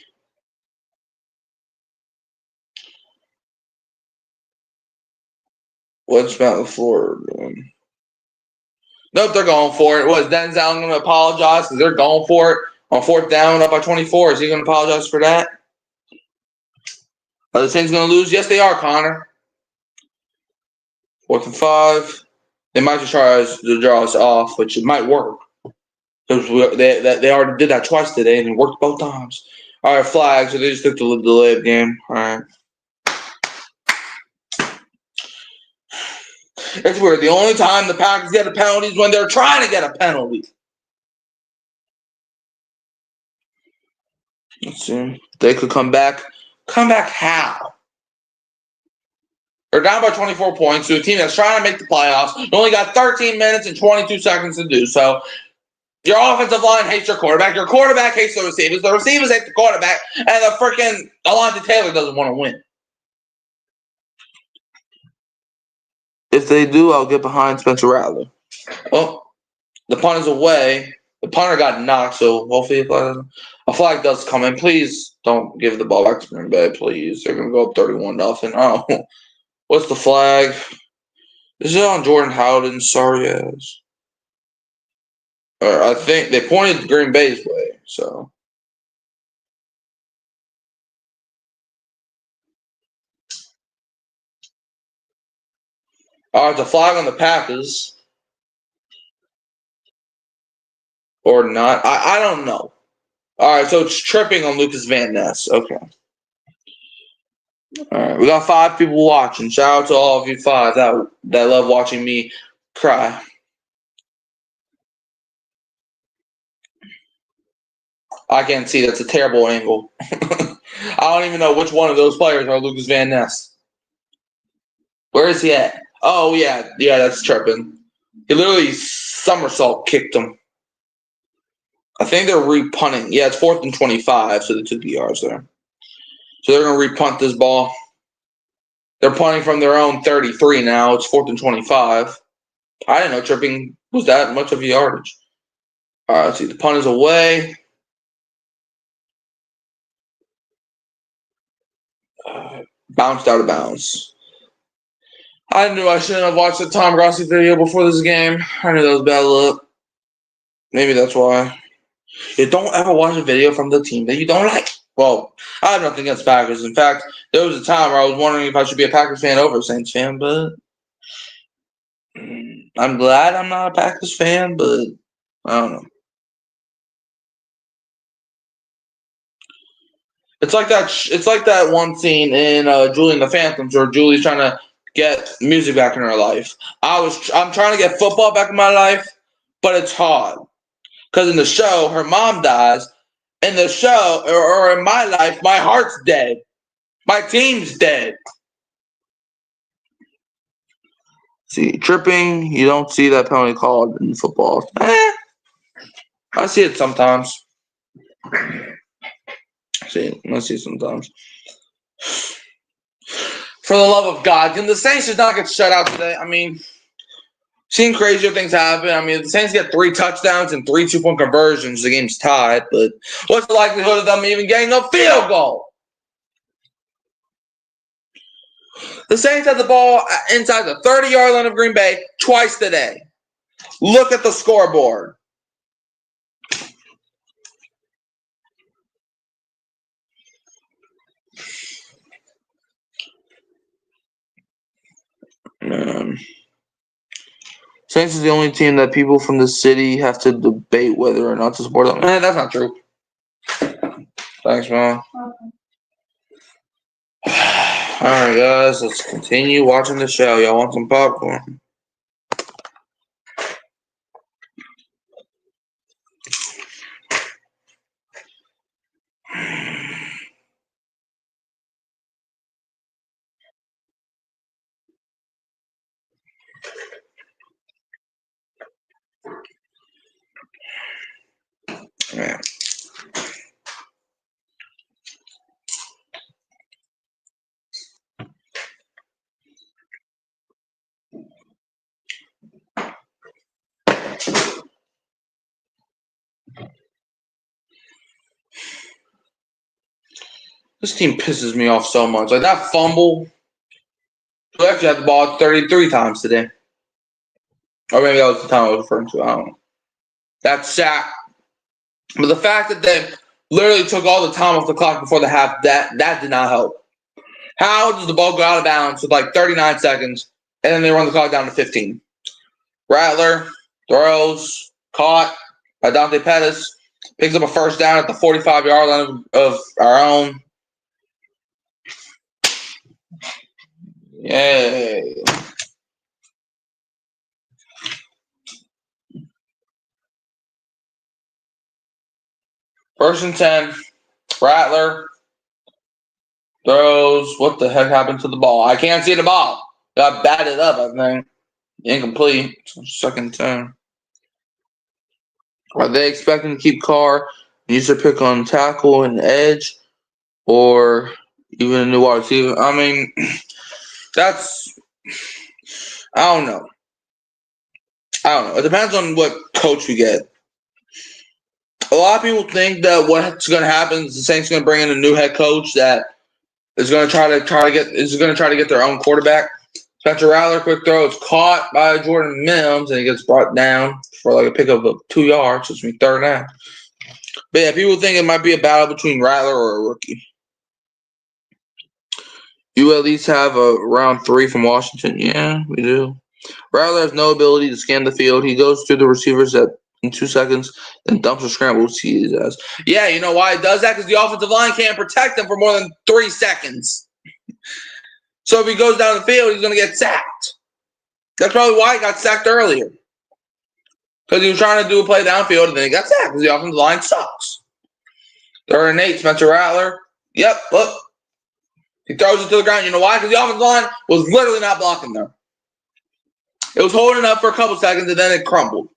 What's Matt LaFleur doing? Nope, they're going for it. Was Denzel going to apologize because they're going for it on 4th down up by 24? Is he going to apologize for that? Are the Saints going to lose? Yes, they are, Connor. 4th and 5. They might just try to draw us off, which it might work. Because they already did that twice today, and it worked both times. All right, flag. So they just took the delayed game. All right. It's weird. The only time the Packers get a penalty is when they're trying to get a penalty. Let's see. They could come back. Come back how? They're down by 24 points to a team that's trying to make the playoffs. You only got 13 minutes and 22 seconds to do so. Your offensive line hates your quarterback. Your quarterback hates the receivers. The receivers hate the quarterback. And the freaking Alontae Taylor doesn't want to win. If they do, I'll get behind Spencer Rattler. Well, the punt is away. The punter got knocked, so hopefully a flag does come in. Please don't give the ball back to Green Bay, please. They're going to go up 31-0. Oh, what's the flag? Is it on Jordan Howden? Sorry, yes. I think they pointed Green Bay's way, so. All right, the flag on the Packers. Or not. I don't know. All right, so it's tripping on Lucas Van Ness. Okay. All right, we got 5 people watching. Shout out to all of you 5 that love watching me cry. I can't see. That's a terrible angle. I don't even know which one of those players are Lucas Van Ness. Where is he at? Oh, yeah. Yeah, that's tripping. He literally somersault kicked him. I think they're re-punting. Yeah, it's 4th and 25, so they took the yards there. So they're going to re-punt this ball. They're punting from their own 33 now. It's 4th and 25. I didn't know tripping was that much of a yardage. All right, let's see. The punt is away. Bounced out of bounds. I knew I shouldn't have watched the Tom Grossi video before this game. I knew that was bad luck. Maybe that's why. You don't ever watch a video from the team that you don't like. Well, I have nothing against Packers. In fact, there was a time where I was wondering if I should be a Packers fan over a Saints fan, but I'm glad I'm not a Packers fan, but I don't know. It's like that one scene in Julie and the Phantoms where Julie's trying to get music back in her life. I'm trying to get football back in my life, but it's hard. Because in the show, her mom dies, in the show or in my life, my heart's dead. My team's dead. See, tripping, you don't see that penalty called in football. I see it sometimes. I see it sometimes. For the love of God, can the Saints just not get shut out today? I mean, seen crazier things happen. I mean, if the Saints get 3 touchdowns and 3 2-point conversions, the game's tied. But what's the likelihood of them even getting a field goal? The Saints had the ball inside the 30-yard line of Green Bay twice today. Look at the scoreboard. Saints is the only team that people from the city have to debate whether or not to support them. That's not true. Thanks, man. Alright, guys, let's continue watching the show. Y'all want some popcorn? Yeah. This team pisses me off so much. Like that fumble. We actually had the ball 33 times today. Or maybe that was the time I was referring to. I don't know. That sack. But the fact that they literally took all the time off the clock before the half, that did not help. How does the ball go out of bounds with like 39 seconds and then they run the clock down to 15? Rattler throws, caught by Dante Pettis, picks up a first down at the 45-yard line of our own. Yay. First and 10. Rattler throws. What the heck happened to the ball? I can't see the ball. Got batted up, I think. Incomplete. Second 10. Are they expecting to keep Carr and use their pick on tackle and edge or even a new wide receiver? I mean, that's – I don't know. It depends on what coach we get. A lot of people think that what's going to happen is the Saints going to bring in a new head coach that is going to try to get their own quarterback. Spencer Rattler, quick throw. It's caught by Jordan Mims, and he gets brought down for like a pickup of 2 yards. So it's going to be 3rd down. But yeah, people think it might be a battle between Rattler or a rookie. You at least have a round 3 from Washington. Yeah, we do. Rattler has no ability to scan the field. He goes through the receivers in 2 seconds, then dumps a scramble to see his ass. Yeah, you know why it does that? Because the offensive line can't protect him for more than 3 seconds. So if he goes down the field, he's going to get sacked. That's probably why he got sacked earlier. Because he was trying to do a play downfield, and then he got sacked because the offensive line sucks. 3rd and 8, Spencer Rattler. Yep, look. He throws it to the ground. You know why? Because the offensive line was literally not blocking there. It was holding up for a couple seconds, and then it crumbled.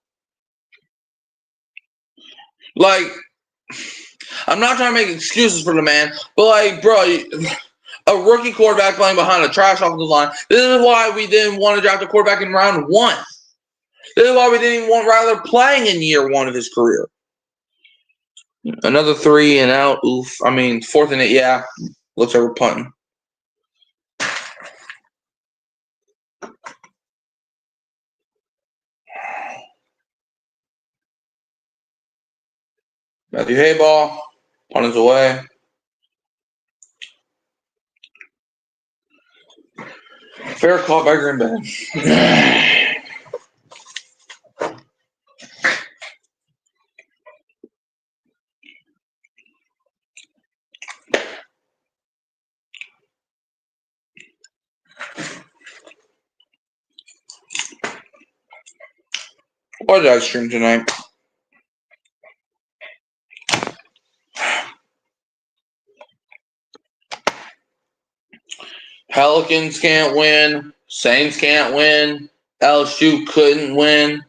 Like, I'm not trying to make excuses for the man, but like, bro, a rookie quarterback playing behind a trash offensive line. This is why we didn't want to draft a quarterback in round 1. This is why we didn't even want Rattler playing in year 1 of his career. Another 3 and out. Oof. I mean, 4th and 8. Yeah, looks like we're punting. Matthew Hayball, punt is away. Fair call by Green Bay. What did I stream tonight? Pelicans can't win. Saints can't win. LSU couldn't win.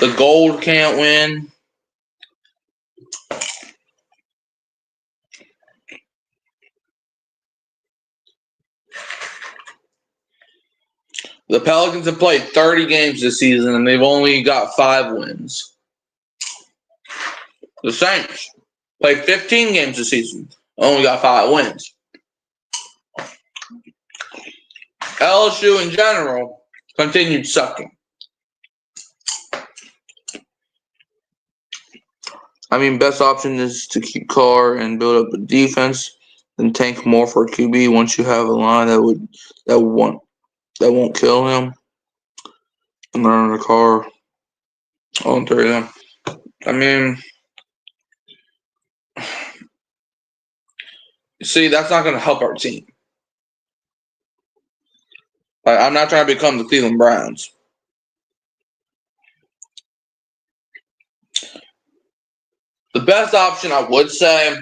The Gold can't win. The Pelicans have played 30 games this season, and they've only got 5 wins. The Saints played 15 games this season, only got 5 wins. LSU in general continued sucking. I mean, best option is to keep Carr and build up a defense, and tank more for a QB once you have a line that won't kill him. And learn the Carr on 3 of them. I mean, see, that's not going to help our team. Like, I'm not trying to become the Cleveland Browns. The best option, I would say,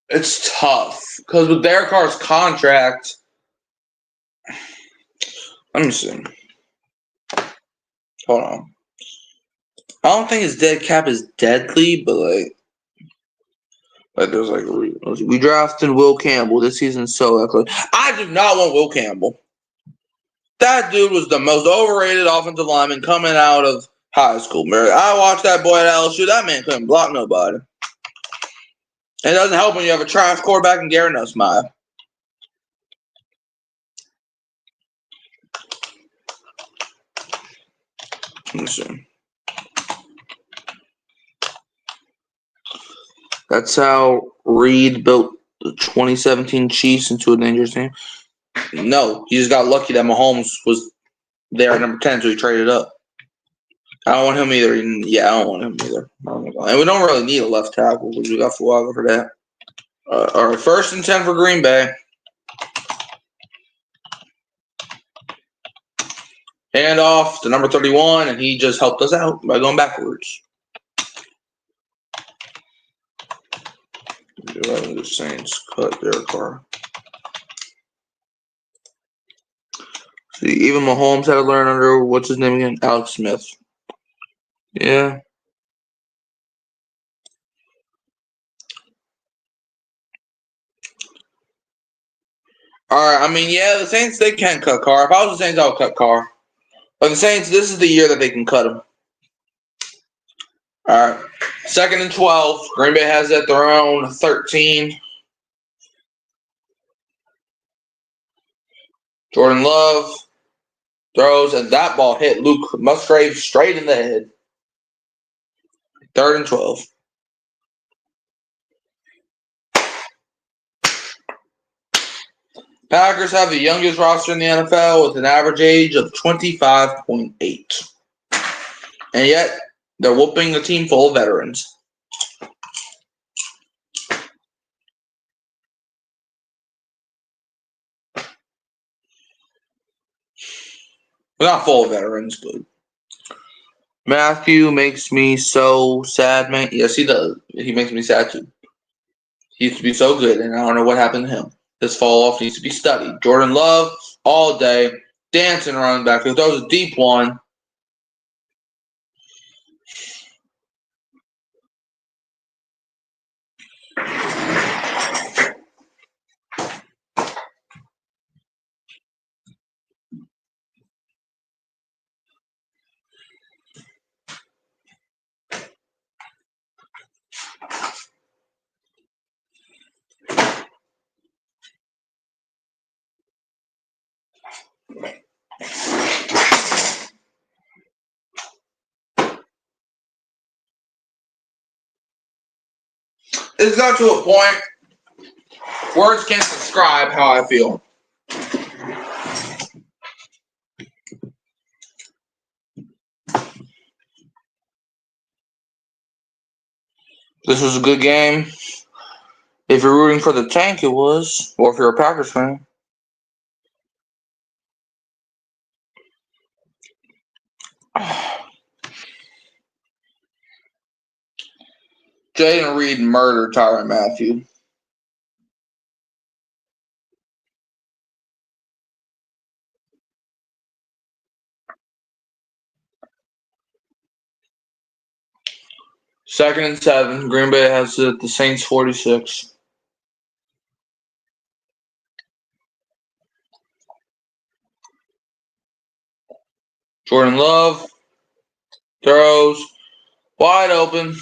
it's tough because with Derek Carr's contract, let me see. Hold on. I don't think his dead cap is deadly, but like there's like we drafted Will Campbell this season, so I do not want Will Campbell. That dude was the most overrated offensive lineman coming out of high school. I watched that boy at LSU. That man couldn't block nobody. It doesn't help when you have a trash quarterback and Garrett Nussmeier. Let me see. That's how Reed built the 2017 Chiefs into a dangerous team. No, he just got lucky that Mahomes was there at number 10, so he traded up. I don't want him either. Yeah, I don't want him either. And we don't really need a left tackle because we got Fuaga for that. All right, 1st and 10 for Green Bay. Hand off to number 31, and he just helped us out by going backwards. The Saints cut their car. See, even Mahomes had to learn under, what's his name again? Alex Smith. Yeah. All right, I mean, yeah, the Saints, they can cut Carr. If I was the Saints, I would cut Carr. But the Saints, this is the year that they can cut him. All right, 2nd and 12. Green Bay has at their own 13. Jordan Love throws, and that ball hit Luke Musgrave straight in the head. 3rd and 12. Packers have the youngest roster in the NFL with an average age of 25.8. And yet, they're whooping a team full of veterans. Well, not full of veterans, but Matthew makes me so sad, man. Yes, he does. He makes me sad, too. He used to be so good, and I don't know what happened to him. This fall off needs to be studied. Jordan Love, all day, dancing running back. If throws a deep one. It's got to a point. Words can't describe how I feel. This was a good game. If you're rooting for the tank, it was. Or if you're a Packers fan. Jaden Reed murdered Tyrann Mathieu. Second and 7. Green Bay has it at the Saints 46. Jordan Love throws wide open.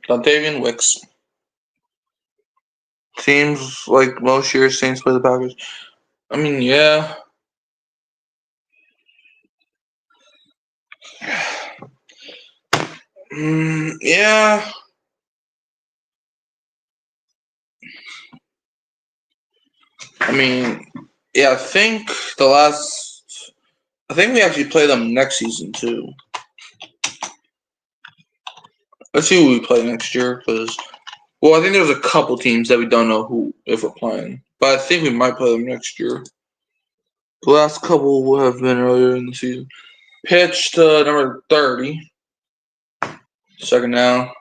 Dontavian Wicks. Seems like most years Saints play the Packers. I mean, yeah. Yeah. I mean, yeah, I think we actually play them next season too. Let's see who we play next year, because I think there's a couple teams that we don't know who if we're playing, but I think we might play them next year. The last couple will have been earlier in the season. Pitch to number 30. Second down.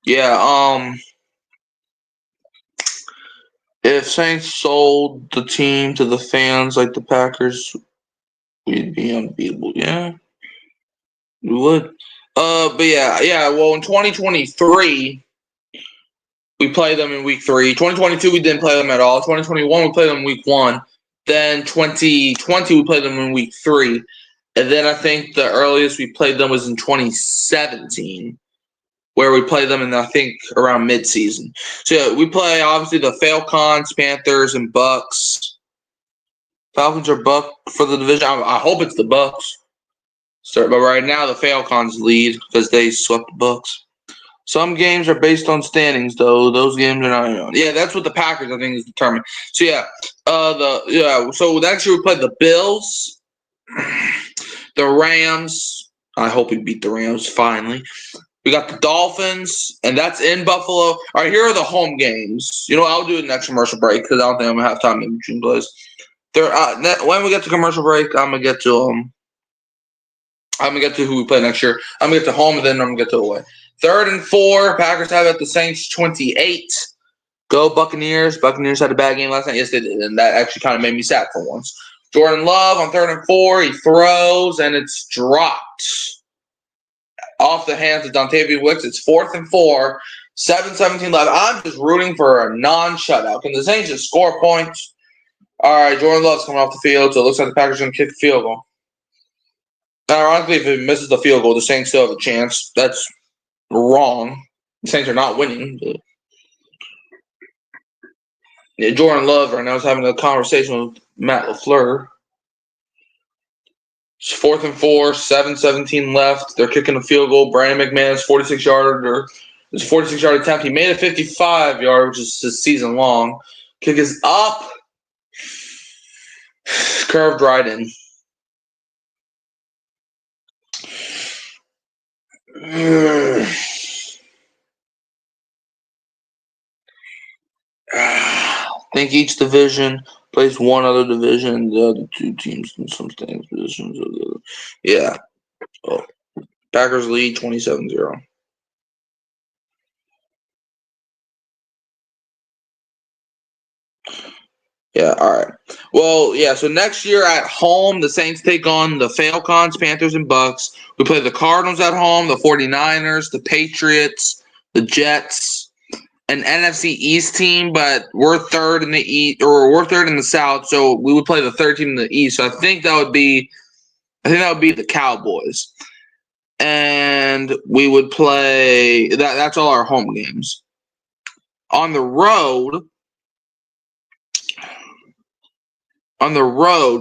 Yeah. If Saints sold the team to the fans like the Packers, we'd be unbeatable. Yeah, we would. But yeah. Well, in 2023, we played them in week 3. 2022, we didn't play them at all. 2021, we played them in week 1. Then 2020, we played them in week 3. And then I think the earliest we played them was in 2017, where we played them in, I think, around midseason. So yeah, we play, obviously, the Falcons, Panthers, and Bucks. Falcons are Buck for the division. I hope it's the Bucks. But right now, the Falcons lead because they swept the Bucks. Some games are based on standings, though. Those games are not. Yeah, that's what the Packers, I think, is determined. So yeah, So next year we play the Bills, the Rams. I hope we beat the Rams finally. We got the Dolphins, and that's in Buffalo. All right, here are the home games. I'll do it next commercial break because I don't think I'm gonna have time in between plays. When we get to commercial break, I'm gonna get to who we play next year. I'm gonna get to home, and then I'm gonna get to away. 3rd and 4. Packers have at the Saints 28. Go Buccaneers. Buccaneers had a bad game last night. Yes, they did, and that actually kind of made me sad for once. Jordan Love on 3rd and 4. He throws, and it's dropped off the hands of Dontavian Wicks. It's 4th and 4. 7:17 left. I'm just rooting for a non-shutout. Can the Saints just score points? All right, Jordan Love's coming off the field, so it looks like the Packers are going to kick the field goal. Ironically, if it misses the field goal, the Saints still have a chance. That's wrong. The Saints are not winning. But yeah, Jordan Love right now is having a conversation with Matt LaFleur. It's 4th and 4, 7:17 left. They're kicking a field goal. Brandon McManus, 46-yard attempt. He made a 55-yard, which is his season long. Kick is up. Curved right in. I think each division plays one other division. The other 2 teams in some standings positions. Yeah. Oh. Packers lead 27-0. Yeah, all right. Well, yeah, so next year at home, the Saints take on the Falcons, Panthers, and Bucks. We play the Cardinals at home, the 49ers, the Patriots, the Jets, an NFC East team, but we're 3rd in the East, or we're 3rd in the South, so we would play the 3rd team in the East. So I think that would be the Cowboys. And we would play that's all our home games. On the road,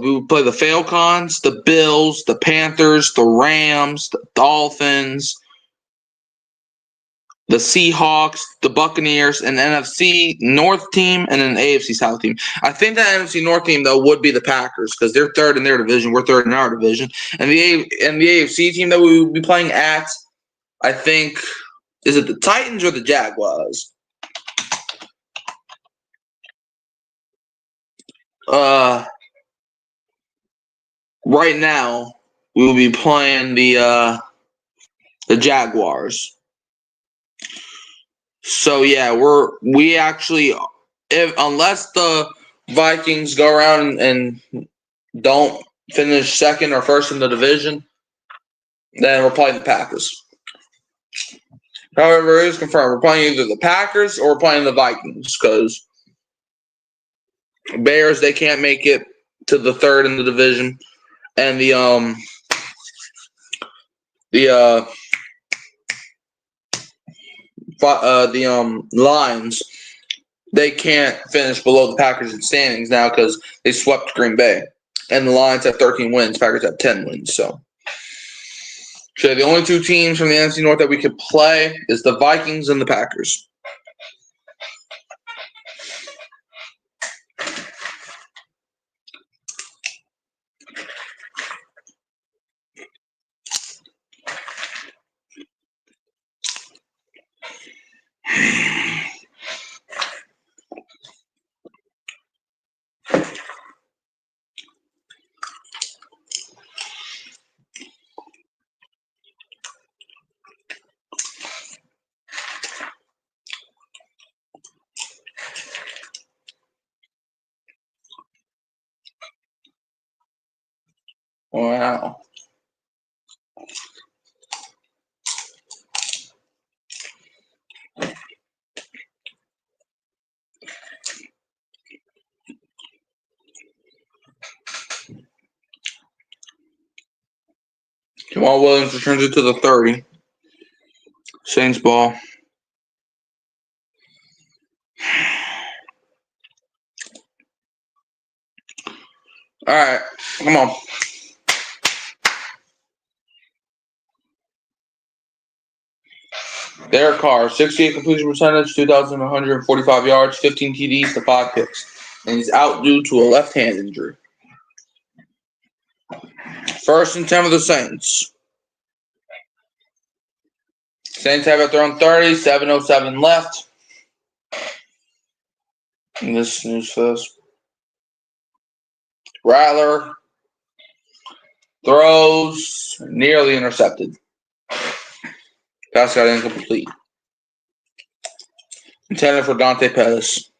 we would play the Falcons, the Bills, the Panthers, the Rams, the Dolphins, the Seahawks, the Buccaneers, an NFC North team, and an AFC South team. I think that NFC North team, though, would be the Packers because they're 3rd in their division. We're 3rd in our division. And the AFC team that we would be playing at, I think, is it the Titans or the Jaguars? Right now, we will be playing the Jaguars. So yeah, we actually, if unless the Vikings go around and don't finish second or first in the division, then we're playing the Packers. However, it is confirmed we're playing either the Packers or we're playing the Vikings because Bears, they can't make it to the third in the division, and the Lions, they can't finish below the Packers in standings now because they swept Green Bay, and the Lions have 13 wins. Packers have 10 wins. So the only two teams from the NFC North that we could play is the Vikings and the Packers. Wow. Jamal Williams returns it to the 30. Saints ball. All right, come on. Derek Carr, 68 completion percentage, 2,145 yards, 15 TDs to 5 picks. And he's out due to a left hand injury. 1st and 10 of the Saints. Saints have it their own 30, 7:07 left. And this news first. Rattler throws, nearly intercepted. Pass got incomplete. Intended for Dante Pettis.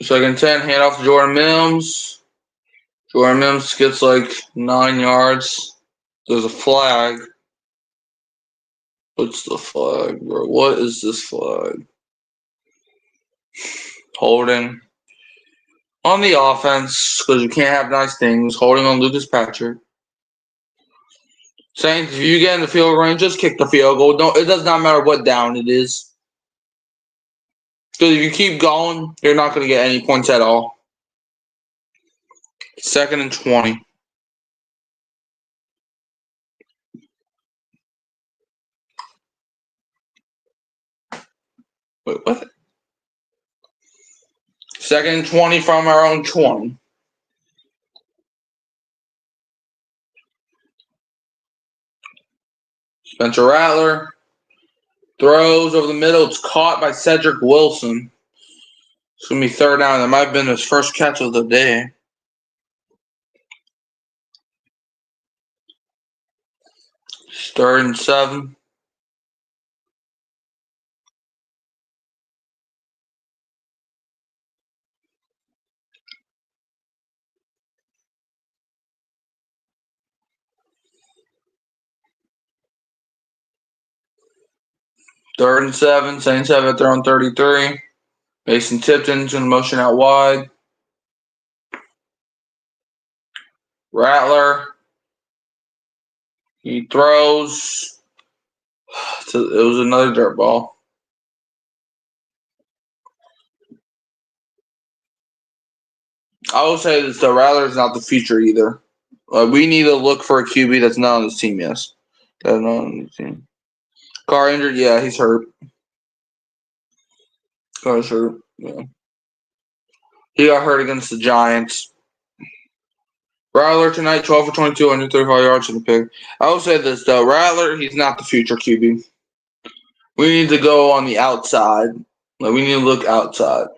Second 10, hand off to Jordan Mims. Jordan Mims gets like 9 yards. There's a flag. What's the flag, bro? What is this flag? Holding on the offense, because you can't have nice things. Holding on Lucas Patrick. Saints, if you get in the field range, just kick the field goal. It does not matter what down it is. Because if you keep going, you're not going to get any points at all. 2nd and 20. Wait, what? 2nd and 20 from our own 20. Spencer Rattler throws over the middle. It's caught by Cedric Wilson. It's going to be 3rd down. That might have been his first catch of the day. It's 3rd and 7. Third and 7. Saints have it their own 33. Mason Tipton's in motion out wide. Rattler. He throws. It was another dirt ball. I will say this: the Rattler is not the future either. We need to look for a QB that's not on this team. Yes, that's not on the team. Carr injured. Yeah, he's hurt. Carr's hurt. Yeah. He got hurt against the Giants. Rattler tonight, 12 for 22, 135 yards in the pick. I will say this, though. Rattler, he's not the future QB. We need to go on the outside. Like, we need to look outside.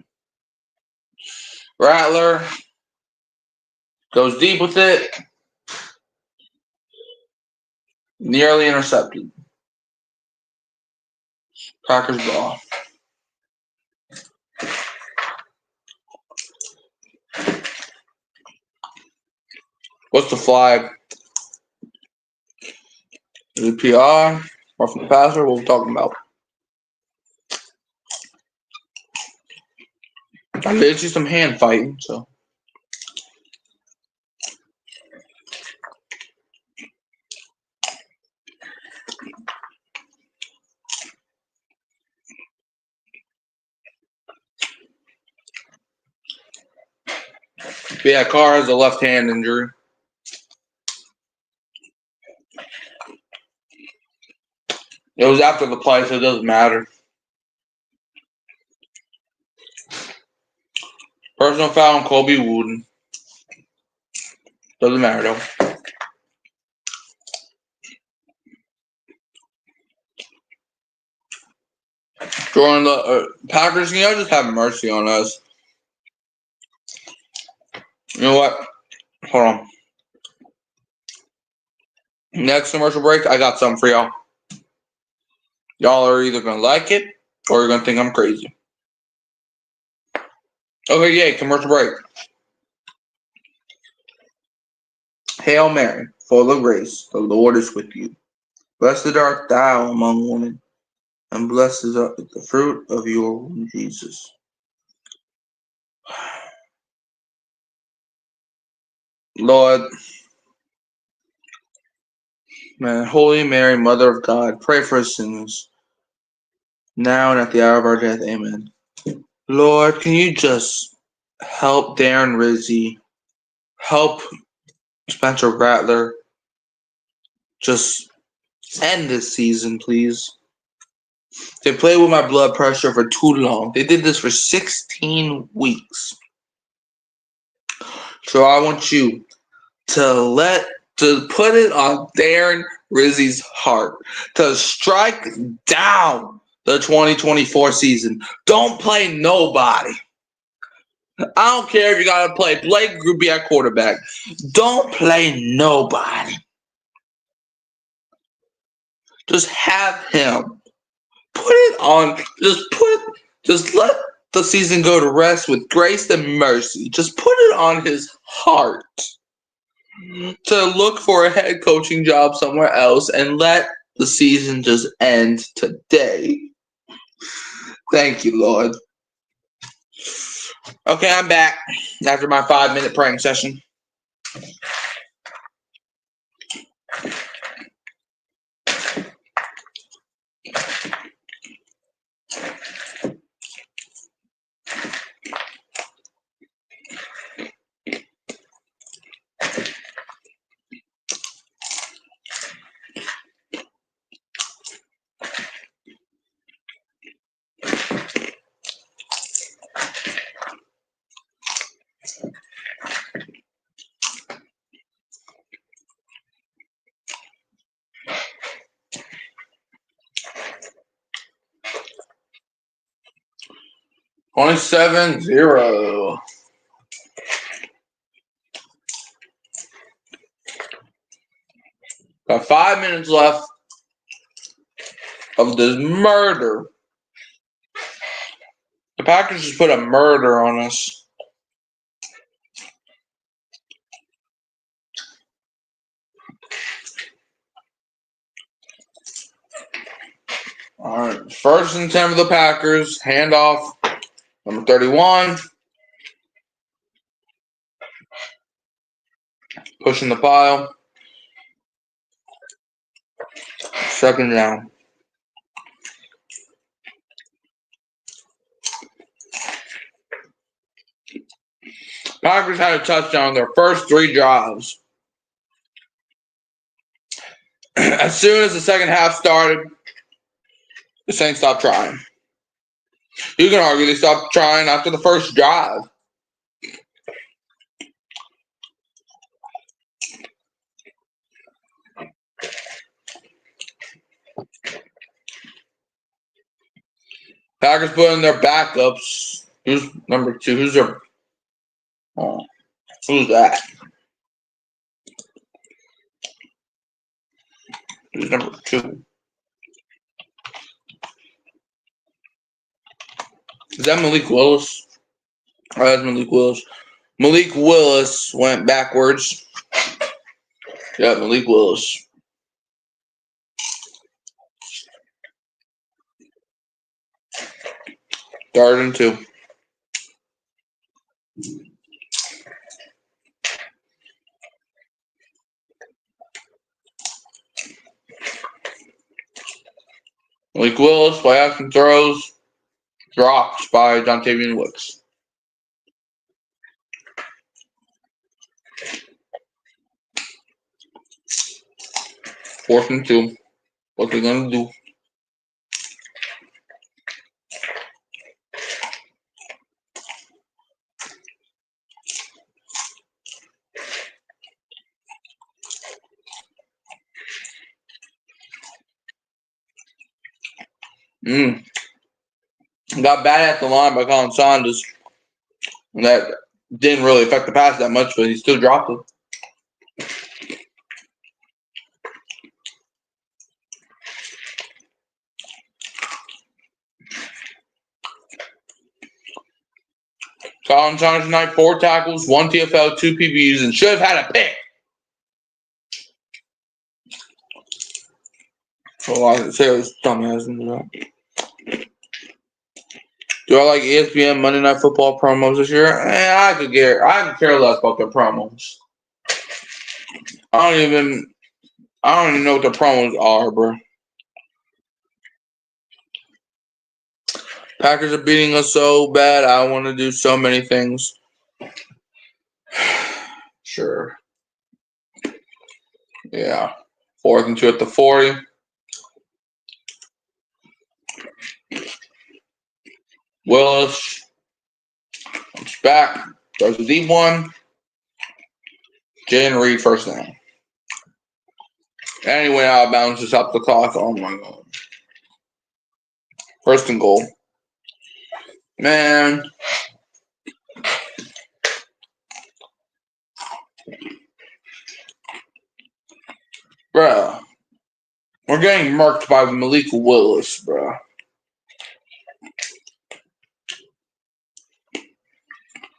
Rattler goes deep with it. Nearly intercepted. Packers ball. What's the flag? Is it PI? Or from the passer? What are we talking about? I did see some hand fighting, so. But yeah, Carr has a left hand injury. It was after the play, so it doesn't matter. Personal foul on Colby Wooden. Doesn't matter, though. Jordan, the Packers, just have mercy on us. You know what? Hold on. Next commercial break, I got something for y'all. Y'all are either going to like it or you're going to think I'm crazy. Okay, yay, commercial break. Hail Mary, full of grace, the Lord is with you. Blessed art thou among women, and blessed is the fruit of your womb, Jesus. Lord, man, Holy Mary, Mother of God, pray for us sinners, now and at the hour of our death. Amen. Lord, can you just help Darren Rizzi, help Spencer Rattler, just end this season, please. They played with my blood pressure for too long. They did this for 16 weeks. So I want you to put it on Darren Rizzi's heart to strike down the 2024 season. Don't play nobody. I don't care if you got to play Blake Gruby at quarterback. Don't play nobody. Just have him. Put it on. Just let the season go to rest with grace and mercy. Just put it on his heart to look for a head coaching job somewhere else and let the season just end today. Thank you, Lord. Okay, I'm back after my 5-minute praying session. Only 7-0. Got 5 minutes left of this murder. The Packers just put a murder on us. All right, 1st and 10 for the Packers. Handoff, number 31. Pushing the pile. 2nd down. Packers had a touchdown on their first 3 drives. As soon as the second half started, the Saints stopped trying. You can argue they stopped trying after the first drive. Packers put in their backups. Who's number 2? Who's their? Oh, who's that? Who's number 2? Is that Malik Willis? Oh, that's Malik Willis. Malik Willis went backwards. Yeah, Malik Willis. Third and 2. Malik Willis, play action throws, drops by Dontavian Wicks. Fourth and 2. What they gonna do? Got bad at the line by Colin Saunders. And that didn't really affect the pass that much, but he still dropped it. Colin Saunders tonight, 4 tackles, 1 TFL, 2 PBUs, and should have had a pick. So I say it was dumbass. Do I like ESPN Monday Night Football promos this year? I could care less about their promos. I don't even know what the promos are, bro. Packers are beating us so bad. I want to do so many things. Sure. Yeah. 4th and 2 at the 40. Willis comes back. Throws a deep one. Jayden Reed first down. And he went out of bounds to stop the clock. Oh my god. 1st and goal. Man. Bruh. We're getting marked by Malik Willis, bruh.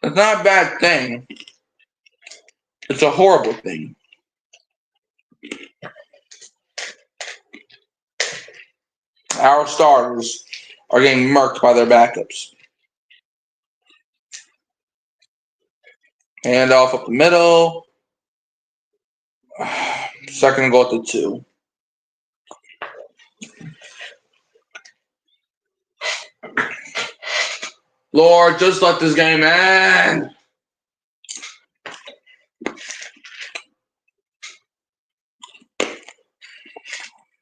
It's not a bad thing. It's a horrible thing. Our starters are getting marked by their backups. Hand off up the middle. 2nd and goal at the 2. Lord, just let this game end.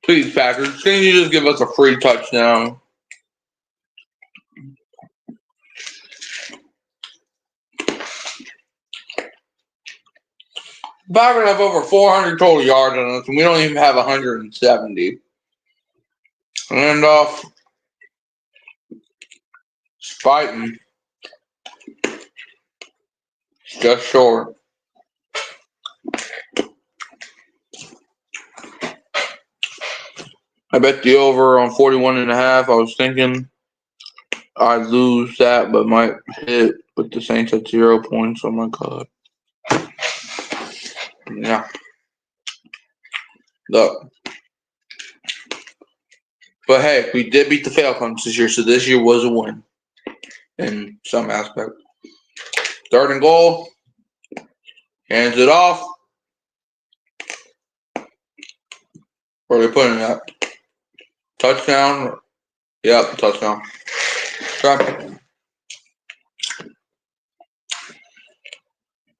Please, Packers, can you just give us a free touchdown? Packers have over 400 total yards on us, and we don't even have 170. Hand off. Fighting. Just short. I bet the over on 41.5. I was thinking I'd lose that, but might hit with the Saints at 0 points. Oh my god. Yeah. Look. But hey, we did beat the Falcons this year, so this year was a win in some aspect. 3rd and goal. Hands it off. Where are they putting it at? Touchdown. Yep, touchdown. Okay.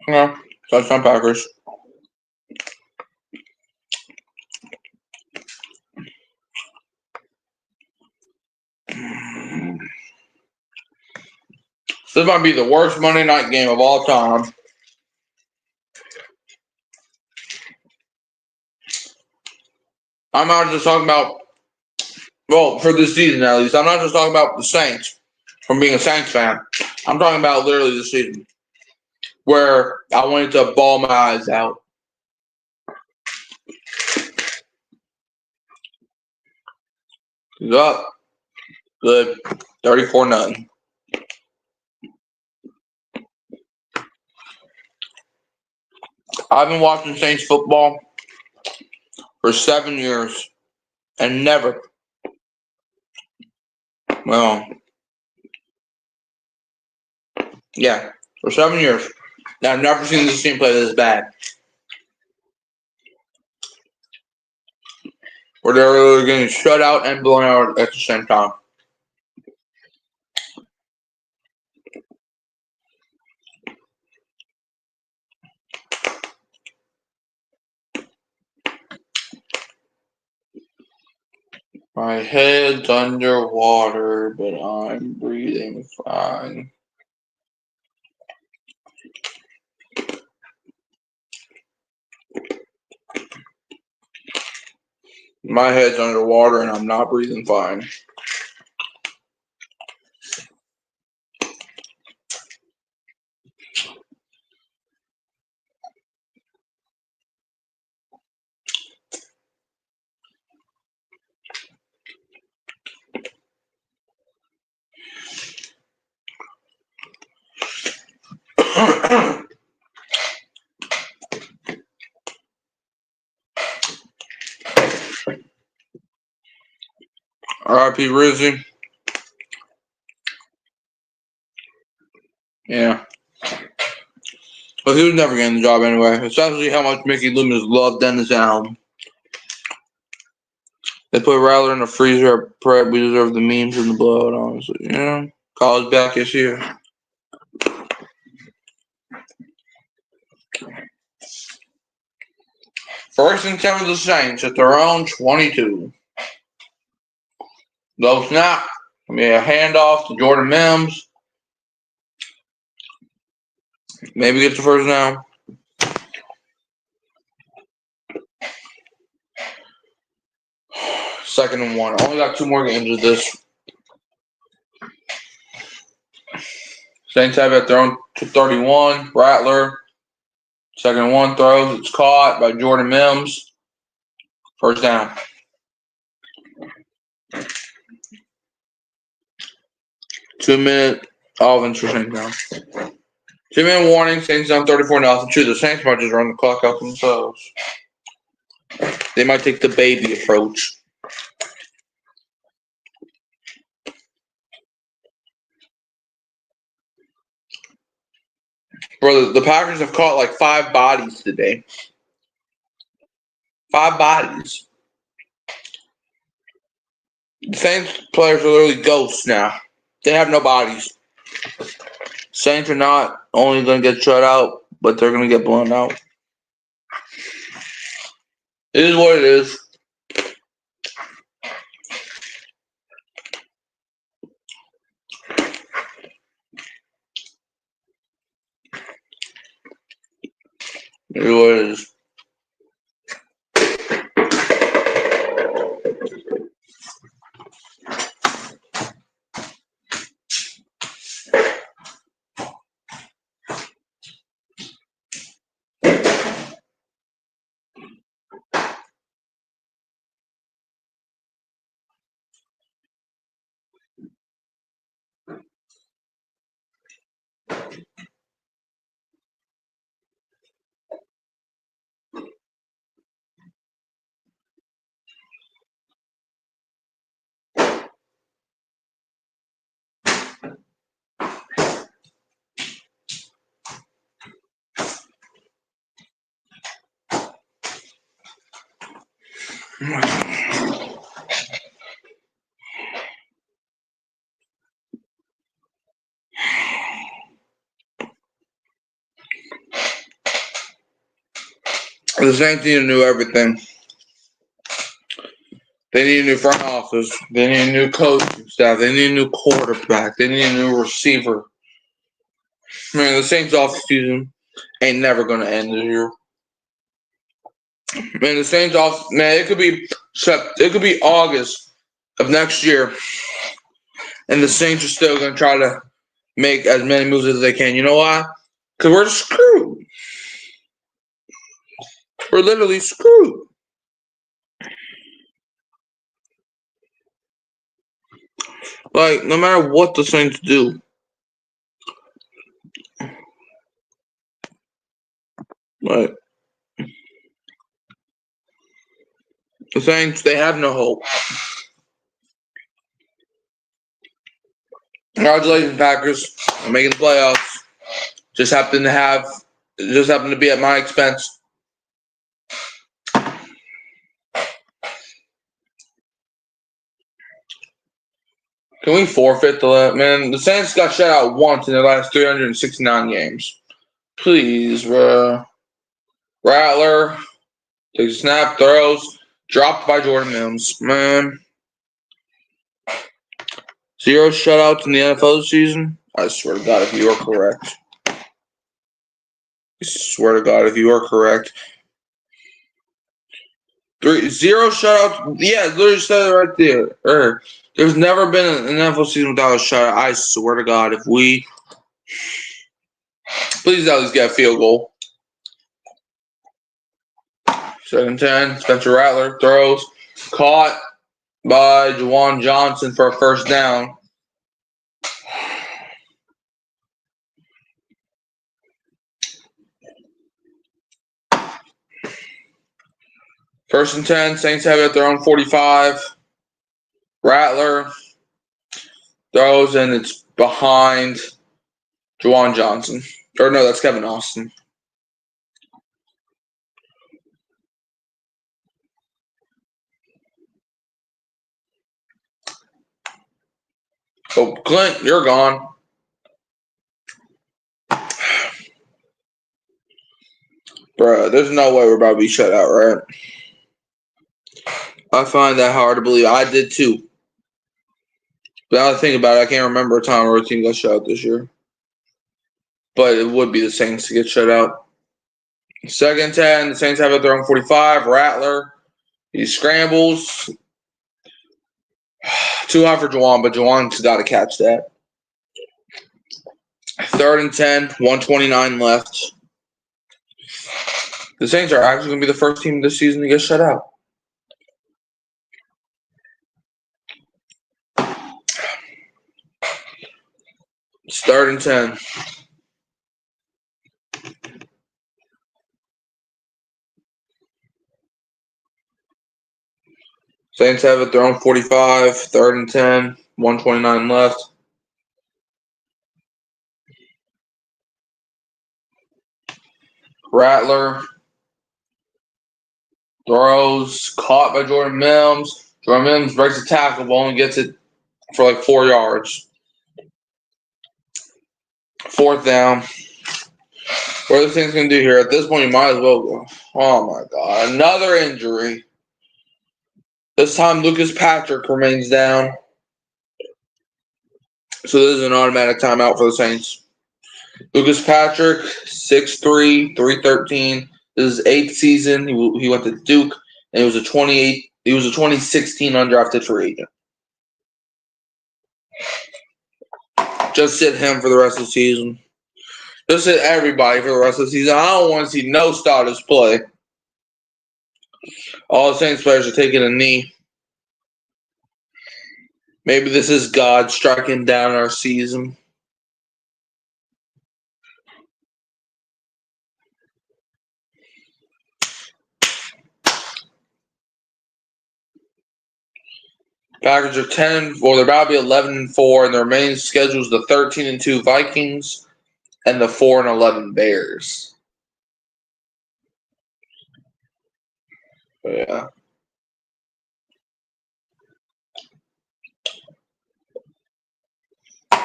Yeah, touchdown Packers. This might be the worst Monday night game of all time. I'm not just talking about, well, for this season at least, I'm not just talking about the Saints from being a Saints fan. I'm talking about literally this season where I wanted to bawl my eyes out. He's up. Good. 34-0. I've been watching Saints football for 7 years and never, well, yeah, for 7 years. I've never seen this team play this bad. Where they're getting shut out and blown out at the same time. My head's underwater, but I'm breathing fine. My head's underwater and I'm not breathing fine. R.I.P. Rizzy. Yeah. But he was never getting the job anyway. Especially how much Mickey Loomis loved Dennis Allen. They put Rattler in the freezer. We deserve the memes and the blowout, honestly. Yeah. College back this year. First and 10 of the Saints at their own 22. Low snap. I mean, a handoff to Jordan Mims. Maybe get the first down. Second and 1. Only got 2 more games of this. Saints have at their own 31. Rattler. Second and 1 throws. It's caught by Jordan Mims. First down. Two-minute offense for Saints down. 2-minute warning. Saints down 34-0. Choose the Saints might just run the clock out themselves. They might take the baby approach. Bro, the Packers have caught like 5 bodies today. 5 bodies. The Saints players are literally ghosts now. They have no bodies. Saints are not only going to get shut out, but they're going to get blown out. It is what it is. It is what it is. The Saints need to know everything. They need a new front office. They need a new coaching staff. They need a new quarterback. They need a new receiver. Man, the Saints off season ain't never gonna end this year. Man, the Saints off. Man, it could be August of next year, and the Saints are still gonna try to make as many moves as they can. You know why? Because we're screwed. We're literally screwed. Like, no matter what the Saints do. Like, the Saints, they have no hope. Congratulations, Packers. I'm making the playoffs. Just happened to be at my expense. Can we forfeit man? The Saints got shut out once in their last 369 games. Please, bro. Rattler takes a snap, throws, dropped by Jordan Mims. Man. 0 shutouts in the NFL this season. I swear to God, if you are correct. I swear to God, if you are correct. 0 shutouts. Yeah, literally said it right there. There's never been an NFL season without a shutout. I swear to God, if we please at least get a field goal. 2nd and 10. Spencer Rattler throws. Caught by Juwan Johnson for a first down. First and 10. Saints have it at their own 45. Rattler throws, and it's behind Juwan Johnson. Or no, that's Kevin Austin. Oh, Clint, you're gone. Bruh, there's no way we're about to be shut out, right? I find that hard to believe. I did too. But now that I think about it, I can't remember a time where a team got shut out this year. But it would be the Saints to get shut out. 2nd and 10. The Saints have it at their own 45. Rattler. He scrambles. Too high for Juwan, but Juwan's got to catch that. 3rd and 10. 1:29 left. The Saints are actually going to be the first team this season to get shut out. It's 3rd and 10. Saints have it their own 45. 3rd and 10. 1:29 left. Rattler throws, caught by Jordan Mims. Jordan Mims breaks a tackle, but only gets it for like 4 yards. 4th down. What are the things going to do here? At this point, you might as well go. Oh, my God. Another injury. This time, Lucas Patrick remains down. So this is an automatic timeout for the Saints. Lucas Patrick, 6'3", 313. This is his 8th season. He went to Duke, and he was a 2016 undrafted free agent. Just sit him for the rest of the season. Just sit everybody for the rest of the season. I don't want to see no starters play. All the Saints players are taking a knee. Maybe this is God striking down our season. Packers are 10, well, they're about to be 11-4, and their remaining schedule is the 13-2 Vikings and the 4-11 Bears. But yeah.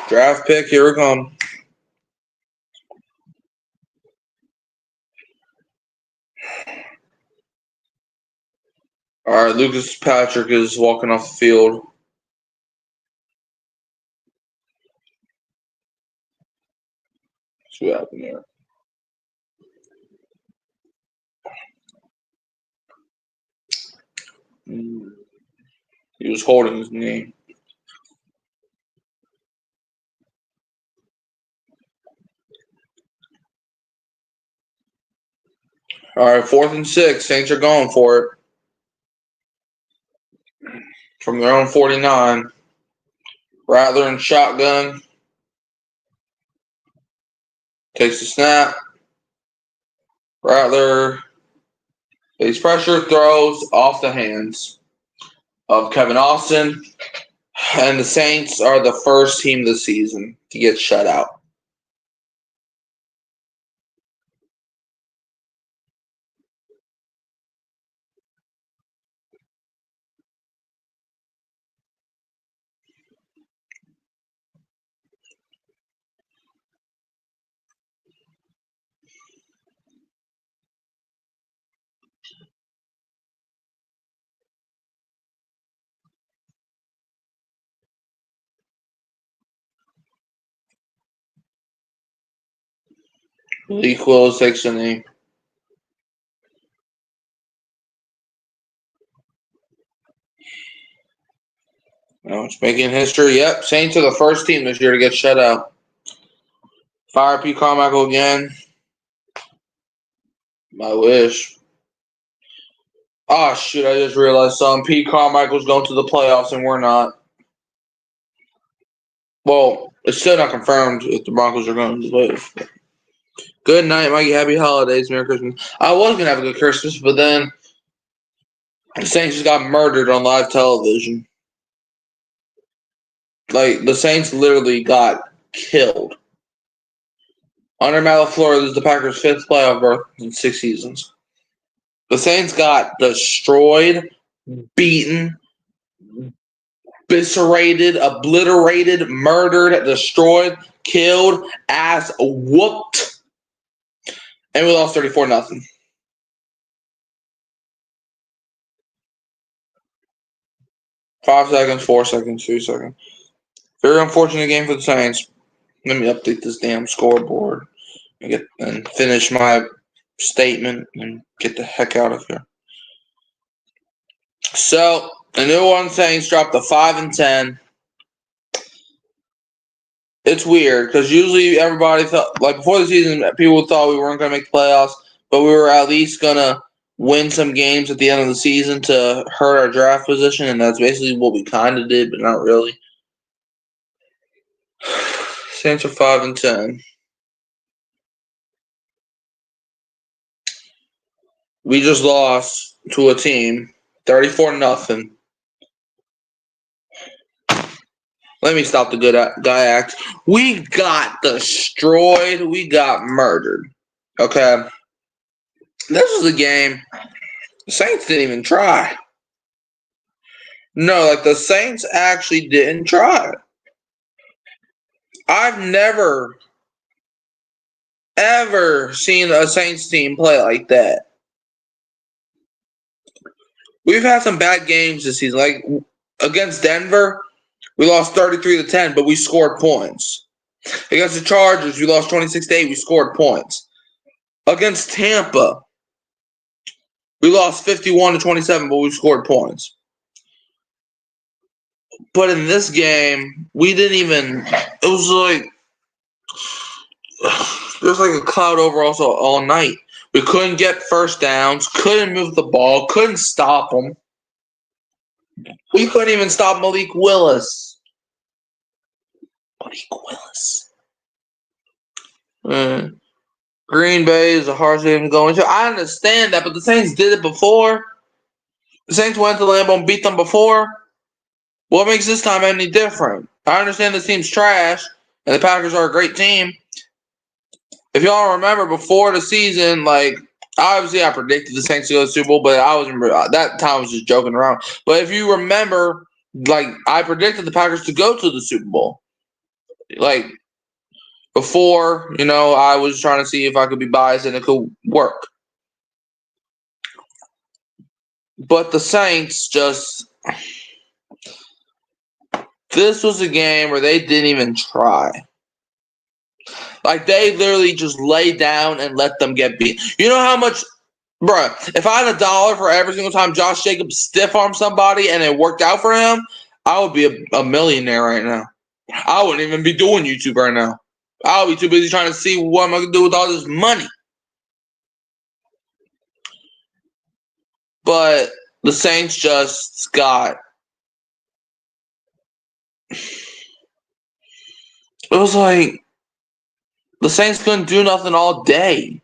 Draft pick, here we come. All right, Lucas Patrick is walking off the field. See what happened there. He was holding his knee. All right, 4th and 6. Saints are going for it. From their own 49. Rattler in shotgun. Takes the snap. Rattler face pressure, throws off the hands of Kevin Austin. And the Saints are the first team this season to get shut out. Lee Quills takes a knee. It's making history. Yep, Saints are the first team this year to get shut out. Fire P. Carmichael again. I wish. Oh, shoot, I just realized something. Pete Carmichael's going to the playoffs and we're not. Well, it's still not confirmed if the Broncos are going to the playoffs. Good night, Mikey. Happy holidays. Merry Christmas. I was going to have a good Christmas, but then the Saints just got murdered on live television. Like, the Saints literally got killed. Under Matt LaFleur, this is the Packers' 5th playoff berth in 6 seasons. The Saints got destroyed, beaten, eviscerated, obliterated, murdered, destroyed, killed, ass whooped, and we lost 34-0. Five seconds, 4 seconds, 3 seconds. Very unfortunate game for the Saints. Let me update this damn scoreboard and finish my statement and get the heck out of here. So, the New Orleans Saints dropped to 5-10. It's weird because usually everybody thought, like before the season, people thought we weren't going to make the playoffs, but we were at least going to win some games at the end of the season to hurt our draft position, and that's basically what we kind of did, but not really. Saints are 5-10. We just lost to a team, 34-0. Let me stop the good guy act. We got destroyed. We got murdered. Okay. This was a game. The Saints didn't even try. No, like the Saints actually didn't try. I've never, ever seen a Saints team play like that. We've had some bad games this season. Like against Denver, we lost 33-10, but we scored points. Against the Chargers, we lost 26-8. We scored points. Against Tampa, we lost 51-27, but we scored points. But in this game, we didn't even. It was like there's like a cloud over us all night. We couldn't get first downs, couldn't move the ball, couldn't stop them. We couldn't even stop Malik Willis. Green Bay is a hard game to go into. I understand that, but the Saints did it before. The Saints went to Lambeau and beat them before. What makes this time any different? I understand this team's trash, and the Packers are a great team. If y'all remember, before the season, like, obviously I predicted the Saints to go to the Super Bowl, but that time I was just joking around. But if you remember, like, I predicted the Packers to go to the Super Bowl. Like, before, I was trying to see if I could be biased and it could work. But the Saints just... This was a game where they didn't even try. Like, they literally just lay down and let them get beat. You know how much, bruh, if I had $1 for every single time Josh Jacobs stiff-armed somebody and it worked out for him, I would be a millionaire right now. I wouldn't even be doing YouTube right now. I would be too busy trying to see what I'm going to do with all this money. But the Saints just got... It was like the Saints couldn't do nothing all day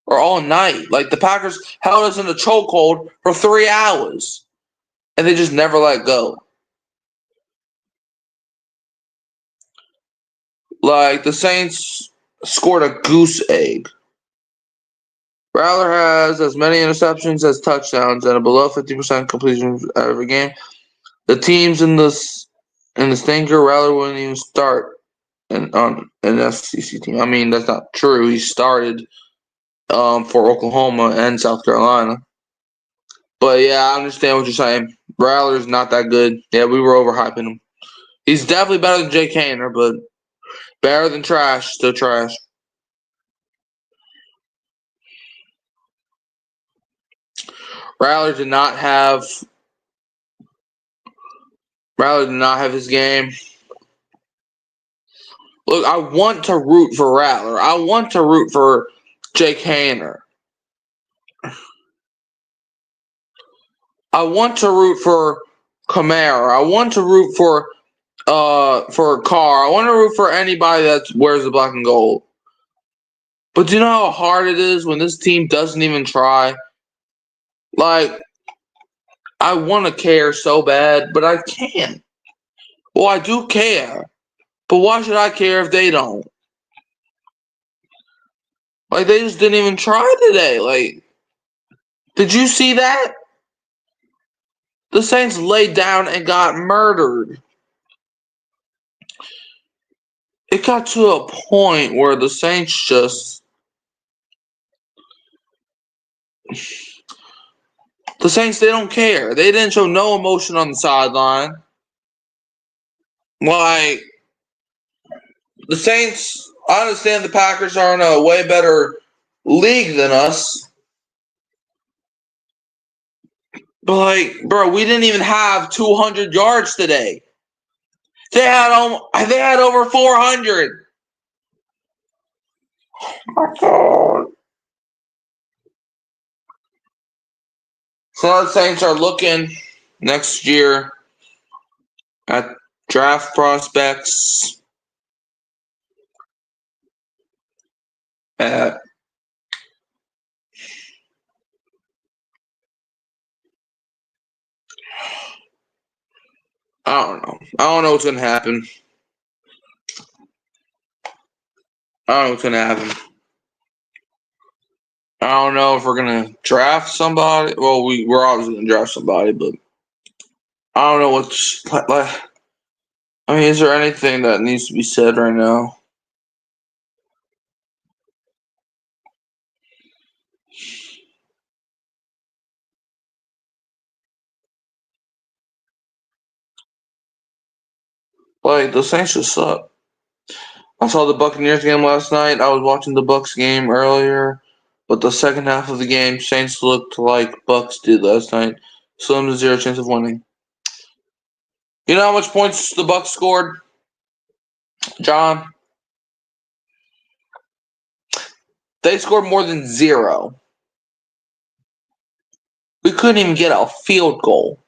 or all night. Like, the Packers held us in a chokehold for 3 hours, and they just never let go. Like, the Saints scored a goose egg. Rattler has as many interceptions as touchdowns and a below 50% completion every game. The teams in the stinker, Rattler wouldn't even start on an FCC team. I mean, that's not true. He started for Oklahoma and South Carolina. But yeah, I understand what you're saying. Rattler's not that good. Yeah, we were overhyping him. He's definitely better than Jake Haener, but better than trash. Still trash. Rattler did not have his game. Look, I want to root for Rattler. I want to root for Jake Haener. I want to root for Kamara. I want to root for Carr. I want to root for anybody that wears the black and gold. But do you know how hard it is when this team doesn't even try? Like, I want to care so bad, but I can't. Well, I do care. But why should I care if they don't? Like, they just didn't even try today. Like, did you see that? The Saints laid down and got murdered. It got to a point where the Saints just... The Saints, they don't care. They didn't show no emotion on the sideline. Like, the Saints, I understand the Packers are in a way better league than us. But, like, bro, we didn't even have 200 yards today. They had over 400. Oh my God. So now the Saints are looking next year at draft prospects at I don't know. I don't know what's gonna happen. I don't know what's gonna happen. I don't know if we're gonna draft somebody. Well, we're obviously gonna draft somebody, but I don't know what's like. I mean, is there anything that needs to be said right now? Like, the Saints just suck. I saw the Buccaneers game last night. I was watching the Bucs game earlier, but the second half of the game, Saints looked like Bucs did last night. Slim to zero chance of winning. You know how much points the Bucs scored, John? They scored more than 0. We couldn't even get a field goal.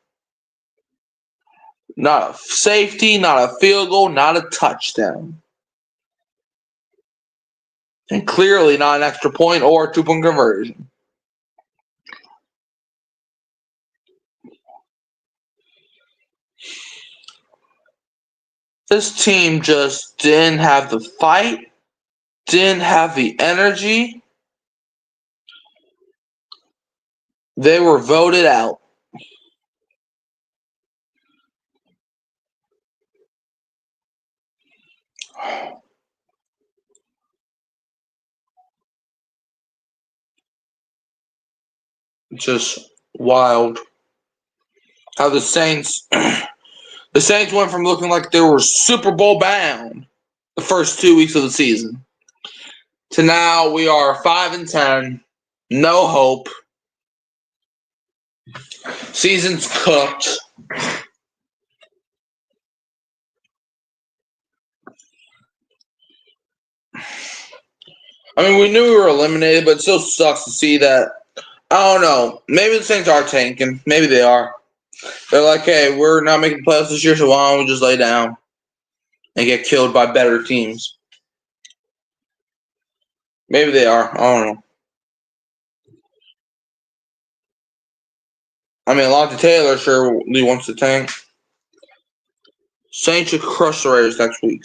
Not a safety, not a field goal, not a touchdown. And clearly not an extra point or a 2-point conversion. This team just didn't have the fight, didn't have the energy. They were voted out. Just wild. How the Saints went from looking like they were Super Bowl bound the first 2 weeks of the season to now we are 5-10. No hope. Season's cooked. I mean, we knew we were eliminated, but it still sucks to see that. I don't know. Maybe the Saints are tanking. Maybe they are. They're like, hey, we're not making the playoffs this year, so why don't we just lay down and get killed by better teams? Maybe they are. I don't know. I mean, Alontae Taylor surely wants to tank. Saints should crush the Raiders next week.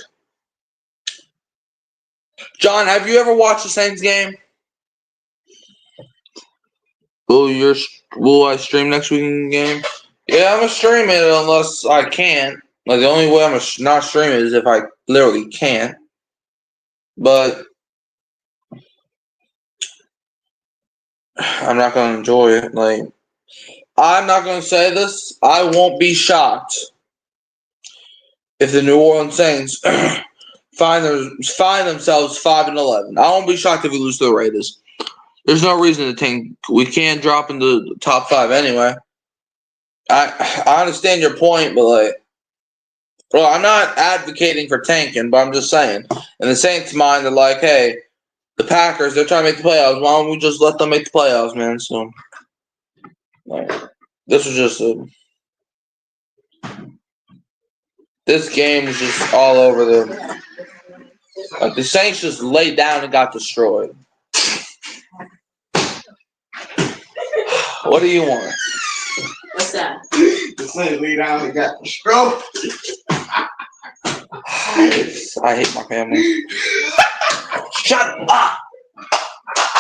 John, have you ever watched the Saints game? Will I stream next week's game? Yeah, I'm gonna stream it unless I can't. Like the only way I'm gonna not stream it is if I literally can't. But I'm not gonna enjoy it. Like I'm not gonna say this. I won't be shocked if the New Orleans Saints find themselves 5-11. I won't be shocked if we lose to the Raiders. There's no reason to tank. We can't drop into the top 5 anyway. I understand your point, but well, I'm not advocating for tanking, but I'm just saying. In the Saints' mind, they're like, hey, the Packers, they're trying to make the playoffs. Why don't we just let them make the playoffs, man? So, this was just this game is just all over the. Like the Saints just laid down and got destroyed. What do you want? What's that? The Saints laid down and got destroyed. I hate my family. Shut up!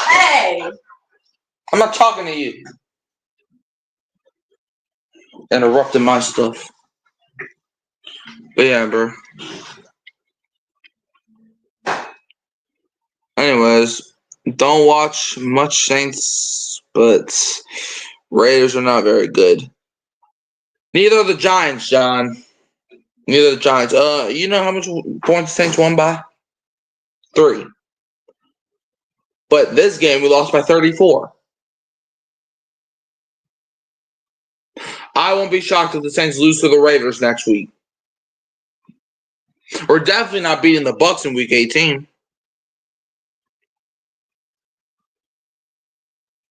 Hey! I'm not talking to you. Interrupting my stuff. But yeah, bro. Anyways, don't watch much Saints, but Raiders are not very good. Neither are the Giants, John. Neither are the Giants. You know how much points the Saints won by? 3. But this game we lost by 34. I won't be shocked if the Saints lose to the Raiders next week. We're definitely not beating the Bucs in Week 18.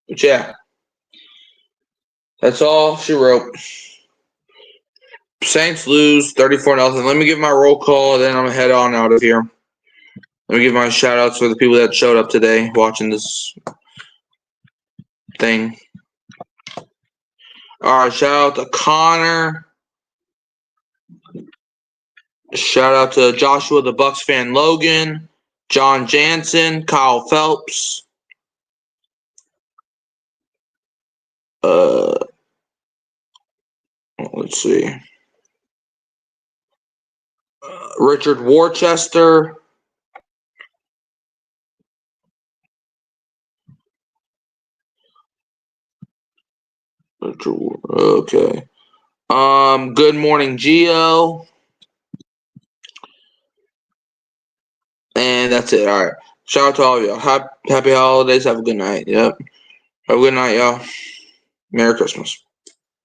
But yeah, that's all she wrote. Saints lose 34-0. Let me give my roll call, then I'm going to head on out of here. Let me give my shout-outs for the people that showed up today watching this thing. All right, shout out to Connor. Shout out to Joshua, the Bucs fan, Logan, John Jansen, Kyle Phelps. Let's see. Richard Worcester. Okay. Good morning, Gio. And that's it. All right. Shout out to all of y'all. Happy holidays. Have a good night. Yep. Have a good night, y'all. Merry Christmas.